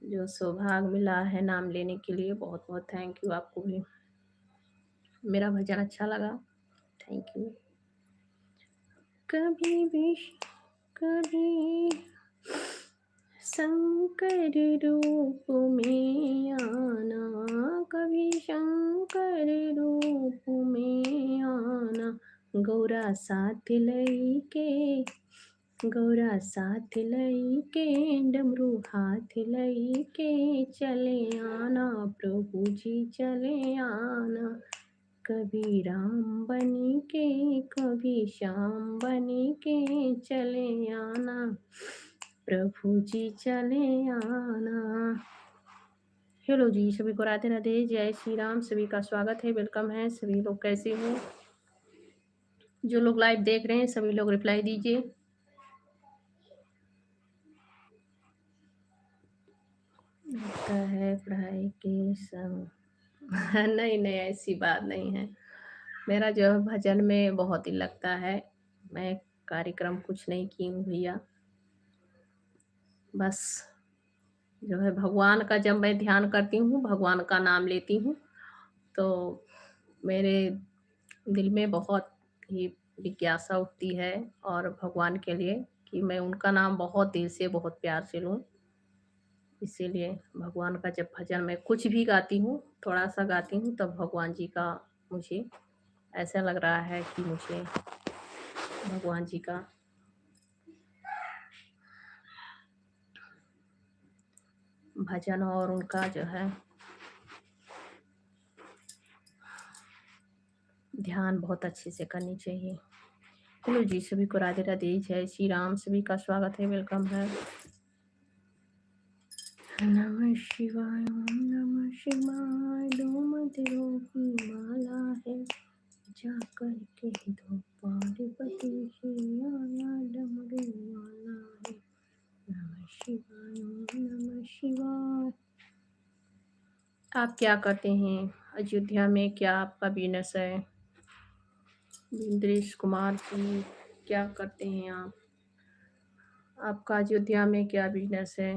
जो सौभाग्य मिला है नाम लेने के लिए, बहुत बहुत थैंक यू आपको भी। मेरा भजन अच्छा लगा, थैंक यू। कभी भी कभी शंकर रूप में आना, कभी शंकर रूप में आना, गौरा साथ लईके, गौरा साथ लईके, डमरू हाथ लईके चले आना, प्रभु जी चले आना। कभी राम बनी के, कभी श्याम बनी के चले आना, प्रभु जी चले आना। हेलो जी, सभी को राधे राधे, जय श्री राम। सभी का स्वागत है, वेलकम है। सभी लोग कैसे हो? जो लोग लाइव देख रहे हैं सभी लोग रिप्लाई दीजिए। लगता है पढ़ाई के संग नहीं नहीं, ऐसी बात नहीं है। मेरा जो है भजन में बहुत ही लगता है। मैं कार्यक्रम कुछ नहीं की हूँ भैया, बस जो है भगवान का जब मैं ध्यान करती हूँ, भगवान का नाम लेती हूँ, तो मेरे दिल में बहुत ही जिज्ञासा उठती है और भगवान के लिए कि मैं उनका नाम बहुत दिल से बहुत प्यार से लूँ। इसीलिए भगवान का जब भजन मैं कुछ भी गाती हूँ, थोड़ा सा गाती हूँ, तब भगवान जी का मुझे ऐसा लग रहा है कि मुझे भगवान जी का भजन और उनका जो है ध्यान बहुत अच्छे से करनी चाहिए। हेलो जी, सभी को राधे राधे, जय श्री राम। सभी का स्वागत है, वेलकम है। नमः शिवाय, ओम नमः शिवाय। दो मंदिरों की माला है, जाकर के दो पार्वती से आया डमरू वाला है। नमः शिवाय, ओम नमः शिवाय। आप क्या करते हैं? अयोध्या में क्या आपका बिजनेस है? इंद्रेश कुमार जी, क्या करते हैं आप? आपका अयोध्या में क्या बिजनेस है?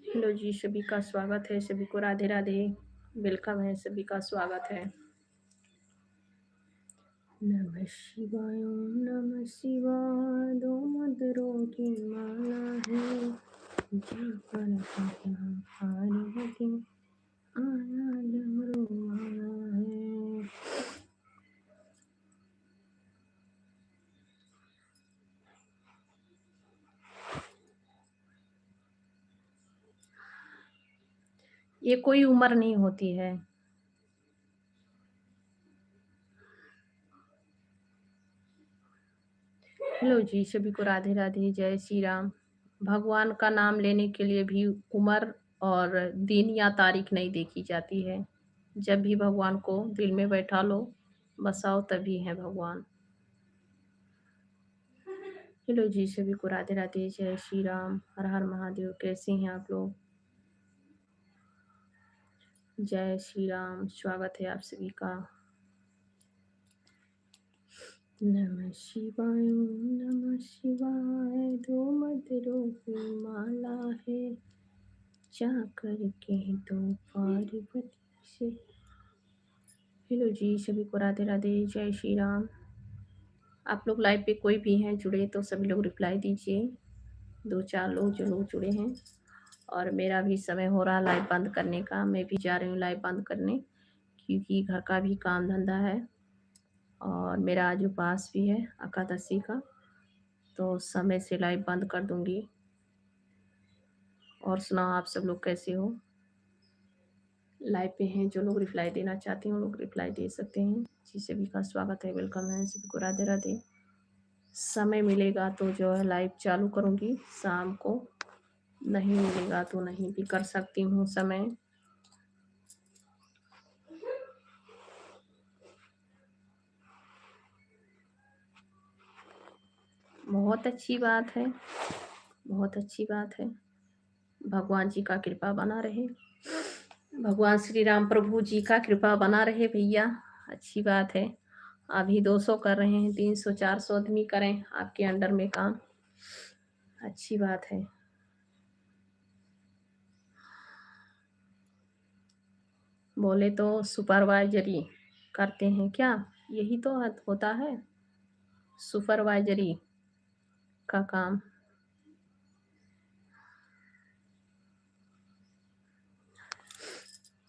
हेलो जी, सभी का स्वागत है। सभी को राधे राधे, वेलकम है। सभी का स्वागत है। नमः शिवाय, ओम नमः शिवाय। दो मंदिरों की माला है, जाकर पार्वती आया डमरू वाला है। ये कोई उम्र नहीं होती है। हेलो जी, सभी को राधे राधे, जय श्री राम। भगवान का नाम लेने के लिए भी उम्र और दिन या तारीख नहीं देखी जाती है। जब भी भगवान को दिल में बैठा लो, बसाओ, तभी है भगवान। हेलो जी, सभी को राधे राधे, जय श्री राम, हर हर महादेव। कैसे हैं आप लोग? जय श्री राम, स्वागत है आप सभी का। नमः शिवाय, ओम नमः शिवाय। दो मंदिरों की माला है, जाकर के दो पार्वती से। हेलो जी, सभी को राधे राधे, जय श्री राम। आप लोग लाइव पे कोई भी हैं जुड़े तो सभी लोग रिप्लाई दीजिए। दो चार लोग जो लोग जुड़े हैं, और मेरा भी समय हो रहा लाइव बंद करने का। मैं भी जा रही हूँ लाइव बंद करने, क्योंकि घर का भी काम धंधा है और मेरा आज उपास भी है एकादशी का, तो समय से लाइव बंद कर दूंगी। और सुनाओ, आप सब लोग कैसे हो? लाइव पे हैं जो लोग रिप्लाई देना चाहते हैं वो लोग रिप्लाई दे सकते हैं जी। सभी का स्वागत है, वेलकम है। सभी को राधे राधे। समय मिलेगा तो जो है लाइव चालू करूँगी शाम को, नहीं मिलेगा तो नहीं भी कर सकती हूँ समय। बहुत अच्छी बात है, बहुत अच्छी बात है। भगवान जी का कृपा बना रहे, भगवान श्री राम प्रभु जी का कृपा बना रहे भैया, अच्छी बात है। अभी 200 कर रहे हैं, 300 400 आदमी करें आपके अंडर में काम, अच्छी बात है। बोले तो सुपरवाइजरी करते हैं क्या, यही तो होता है सुपरवाइजरी का काम।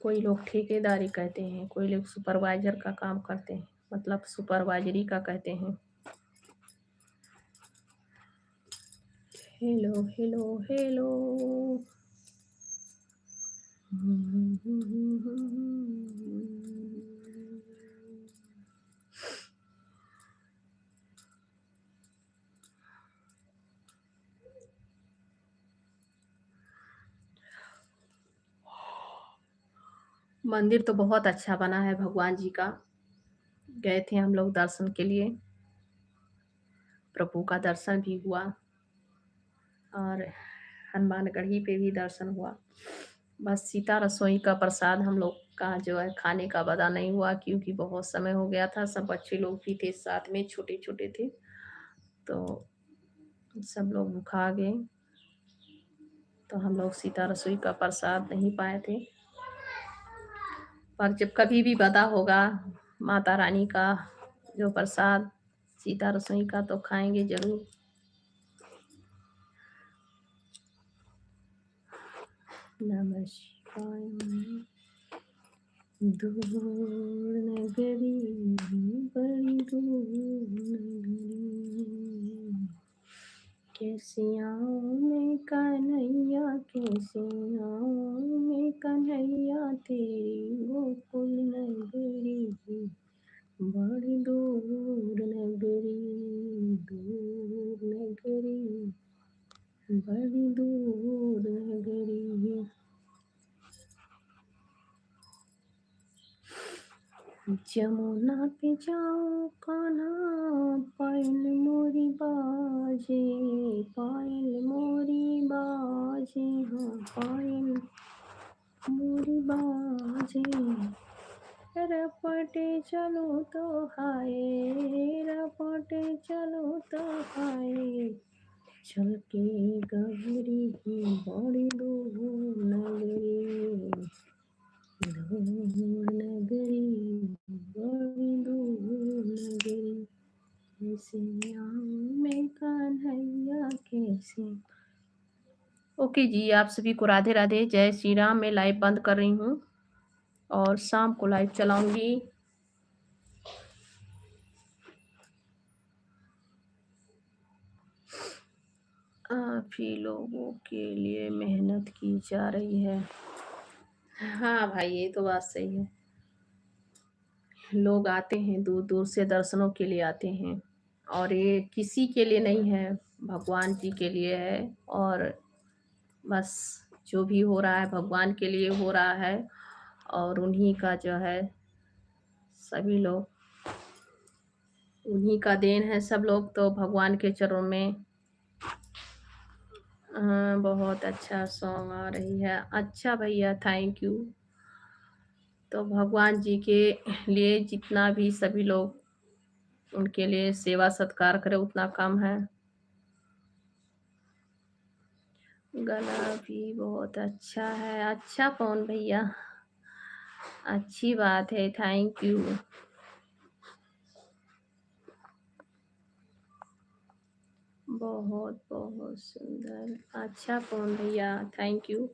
कोई लोग ठेकेदारी कहते हैं, कोई लोग सुपरवाइजर का काम करते हैं, मतलब सुपरवाइजरी का कहते हैं। Hello hello hello. मंदिर तो बहुत अच्छा बना है भगवान जी का, गए थे हम लोग दर्शन के लिए, प्रभु का दर्शन भी हुआ और हनुमानगढ़ी पे भी दर्शन हुआ। बस सीता रसोई का प्रसाद हम लोग का जो है खाने का वादा नहीं हुआ, क्योंकि बहुत समय हो गया था, सब बच्चे लोग भी थे साथ में, छोटे छोटे थे, तो सब लोग भूखा गए, तो हम लोग सीता रसोई का प्रसाद नहीं पाए थे। पर जब कभी भी वादा होगा माता रानी का जो प्रसाद सीता रसोई का, तो खाएंगे जरूर। नमः शिवाय। दूर नगरी, बड़ी दूर नगरी, कैसे आऊं मैं कन्हैया, कैसे आऊं मैं कन्हैया, तेरी गोकुल नगरी, बड़ी दूर नगरी, दूर नगरी, बड़ी दूर नगरी। जमुना पे जाऊं कान्हा, पायल मोरी बाजे, पायल मोरी बाजे, हाँ पायल मोरी बाजे, रपटे चलो तो हाय, रपटे चलो तो हाय, चल के गगरी बड़ी दूर नगरी, दूर नगरी, बड़ी दूर नगरी, कैसे आऊं मैं कन्हैया कैसे। ओके जी, आप सभी को राधे राधे, जय श्री राम। मैं लाइव बंद कर रही हूँ और शाम को लाइव चलाऊंगी। आप ही लोगों के लिए मेहनत की जा रही है। हाँ भाई, ये तो बात सही है, लोग आते हैं दूर दूर से, दर्शनों के लिए आते हैं, और ये किसी के लिए नहीं है, भगवान जी के लिए है, और बस जो भी हो रहा है भगवान के लिए हो रहा है, और उन्हीं का जो है सभी लोग, उन्हीं का देन है सब लोग, तो भगवान के चरणों में। हाँ, बहुत अच्छा सॉन्ग आ रही है, अच्छा भैया, थैंक यू। तो भगवान जी के लिए जितना भी सभी लोग उनके लिए सेवा सत्कार करे उतना कम है। गला भी बहुत अच्छा है, अच्छा कौन भैया, अच्छी बात है, थैंक यू। बहुत बहुत सुंदर, अच्छा पवन भैया, थैंक यू।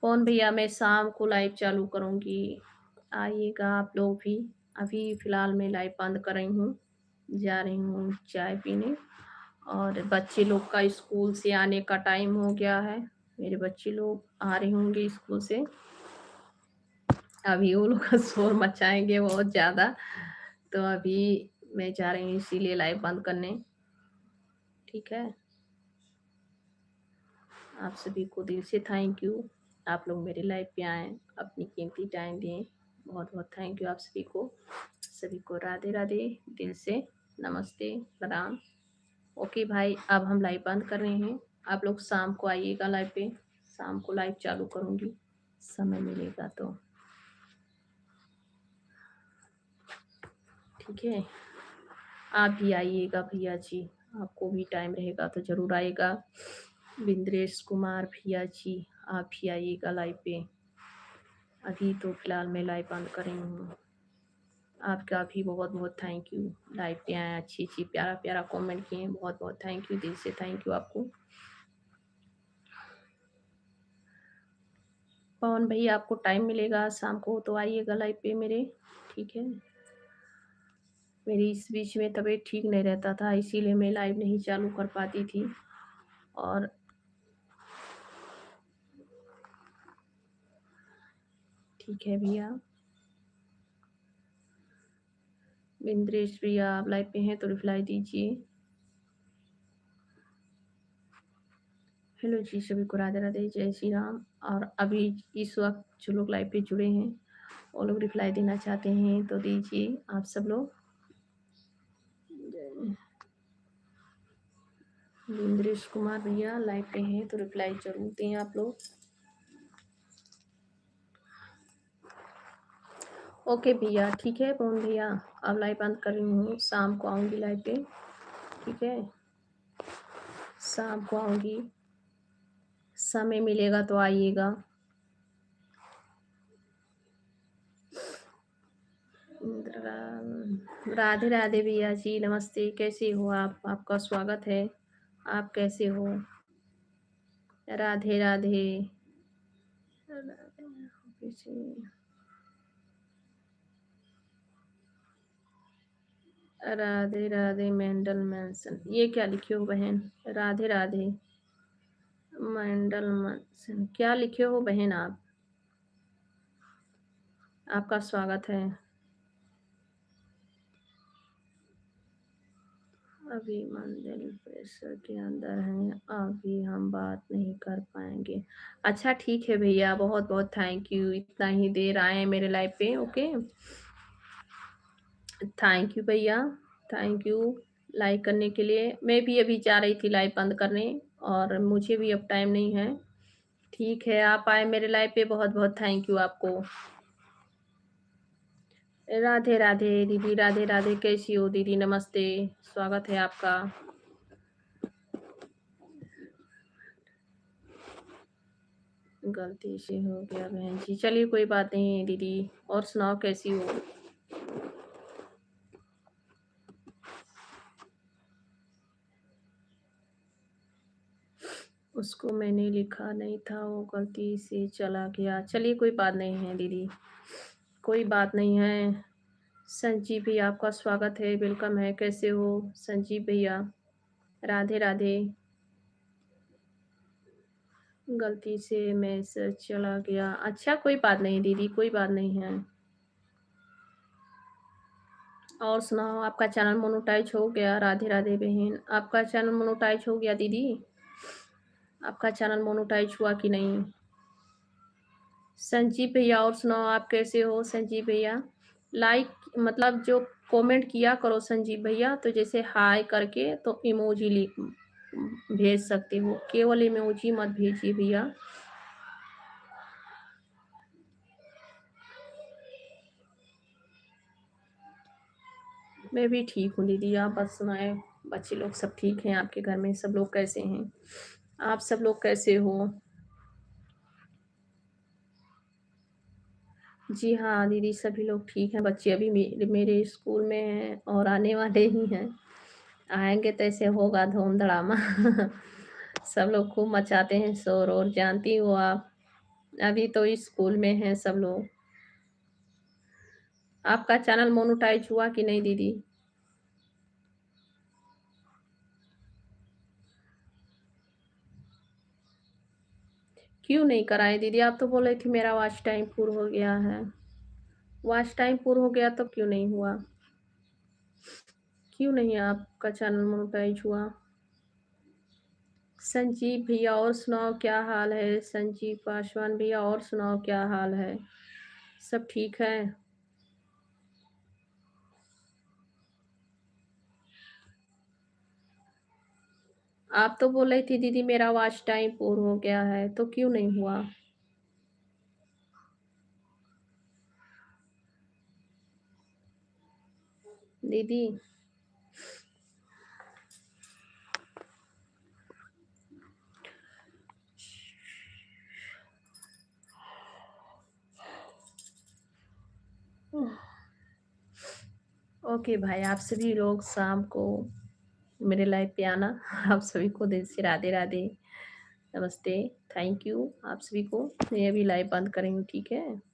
पवन भैया, मैं शाम को लाइव चालू करूँगी, आइएगा आप लोग भी। अभी फ़िलहाल मैं लाइव बंद कर रही हूँ, जा रही हूँ चाय पीने, और बच्चे लोग का स्कूल से आने का टाइम हो गया है, मेरे बच्चे लोग आ रहे होंगे स्कूल से, अभी वो लोग का शोर मचाएंगे बहुत ज़्यादा, तो अभी मैं जा रही हूँ इसीलिए लाइव बंद करने, ठीक है। आप सभी को दिल से थैंक यू, आप लोग मेरे लाइव पे आए, अपनी कीमती टाइम दें, बहुत बहुत थैंक यू आप सभी को, सभी को राधे राधे, दिल से नमस्ते, प्रणाम। ओके भाई, अब हम लाइव बंद कर रहे हैं, आप लोग शाम को आइएगा लाइव पे, शाम को लाइव चालू करूँगी, समय मिलेगा तो, ठीक है। आप भी आइएगा भैया जी, आपको भी टाइम रहेगा तो ज़रूर आइएगा। बिंद्रेश कुमार भैया जी, आप भी आइएगा लाइव पे। अभी तो फ़िलहाल मैं लाइव बंद कर रही हूँ। आपका भी बहुत-बहुत थैंक यू। लाइव पे आए, अच्छी-अच्छी प्यारा-प्यारा कमेंट किए, बहुत-बहुत थैंक यू, दिल से थैंक यू आपको। पवन भैया आपको टाइम मिलेगा शाम को तो आइएगा लाइव पे मेरे, ठीक है? मेरी इस बीच में तबीयत ठीक नहीं रहता था, इसीलिए मैं लाइव नहीं चालू कर पाती थी। और ठीक है भैया। बिंद्रेश भैया आप लाइव पे हैं तो रिप्लाई दीजिए। हेलो जी, सभी को राधे राधे, जय श्री राम। और अभी इस वक्त जो लोग लाइव पे जुड़े हैं वो लोग रिप्लाई देना चाहते हैं तो दीजिए आप सब लोग। बिंद्रेश कुमार भैया लाइव पे हैं तो रिप्लाई जरूर दें आप लोग। ओके भैया, ठीक है पवन भैया, अब लाइव बंद कर रही हूँ, शाम को आऊँगी लाइव पे, ठीक है? शाम को आऊँगी, समय मिलेगा तो आइएगा। राधे राधे भैया जी, नमस्ते, कैसे हो आप? आपका स्वागत है। आप कैसे हो? राधे राधे। राधे राधे मेंडल मैंसन, ये क्या लिखे हो बहन? राधे राधे मेंडल मैंसन, क्या लिखे हो बहन आप? आपका स्वागत है। अभी मंदिर प्रेशर के अंदर हैं, अभी हम बात नहीं कर पाएंगे। अच्छा ठीक है भैया, बहुत बहुत थैंक यू, इतना ही देर आए हैं मेरे लाइफ पे। ओके, थैंक यू भैया, थैंक यू लाइक करने के लिए। मैं भी अभी जा रही थी लाइव बंद करने और मुझे भी अब टाइम नहीं है। ठीक है, आप आए मेरे लाइव पे, बहुत बहुत थैंक यू आपको। राधे राधे दीदी, राधे राधे, कैसी हो दीदी? नमस्ते, स्वागत है आपका। गलती से हो गया बहन जी, चलिए कोई बात नहीं दीदी। और सुनाओ कैसी हो? उसको मैंने लिखा नहीं था, वो गलती से चला गया। चलिए कोई बात नहीं है दीदी, कोई बात नहीं है। संजीव भैया आपका स्वागत है, वेलकम है, कैसे हो संजीव भैया? राधे राधे। गलती से मैसेज चला गया, अच्छा कोई बात नहीं दीदी, कोई बात नहीं है। और सुनाओ, आपका चैनल मोनेटाइज हो गया? राधे राधे बहन, आपका चैनल मोनेटाइज हो गया दीदी? आपका चैनल मोनेटाइज हुआ कि नहीं? संजीव भैया और सुनाओ, आप कैसे हो संजीव भैया? लाइक मतलब जो कमेंट किया करो संजीव भैया, तो जैसे हाय करके तो इमोजी लिख भेज सकते हो, केवल इमोजी मत भेजिए भैया। मैं भी ठीक हूँ दीदी, आप बस सुनाए, बच्चे लोग सब ठीक हैं? आपके घर में सब लोग कैसे हैं? आप सब लोग कैसे हो? जी हाँ दीदी, सभी लोग ठीक हैं। बच्चे अभी मेरे स्कूल में हैं और आने वाले ही हैं। आएंगे तो ऐसे होगा धूम धड़ामा सब लोग खूब मचाते हैं शोर, और जानती हो आप, अभी तो स्कूल में हैं सब लोग। आपका चैनल मोनेटाइज हुआ कि नहीं दीदी? क्यों नहीं कराए दीदी? आप तो बोल रही थी मेरा वॉच टाइम पूरा हो गया है। वॉच टाइम पूरा हो गया तो क्यों नहीं हुआ? क्यों नहीं आपका चैनल मोनेटाइज हुआ? संजीव भैया और सुनाओ क्या हाल है? संजीव पासवान भैया और सुनाओ क्या हाल है? सब ठीक है? आप तो बोल रही थी दीदी मेरा वॉच टाइम पूरा हो गया है, तो क्यों नहीं हुआ दीदी? ओके भाई, आप सभी लोग शाम को मेरे लाइव पे आना। आप सभी को दिल से राधे राधे, नमस्ते, थैंक यू आप सभी को। मैं अभी लाइव बंद करेंगी, ठीक है।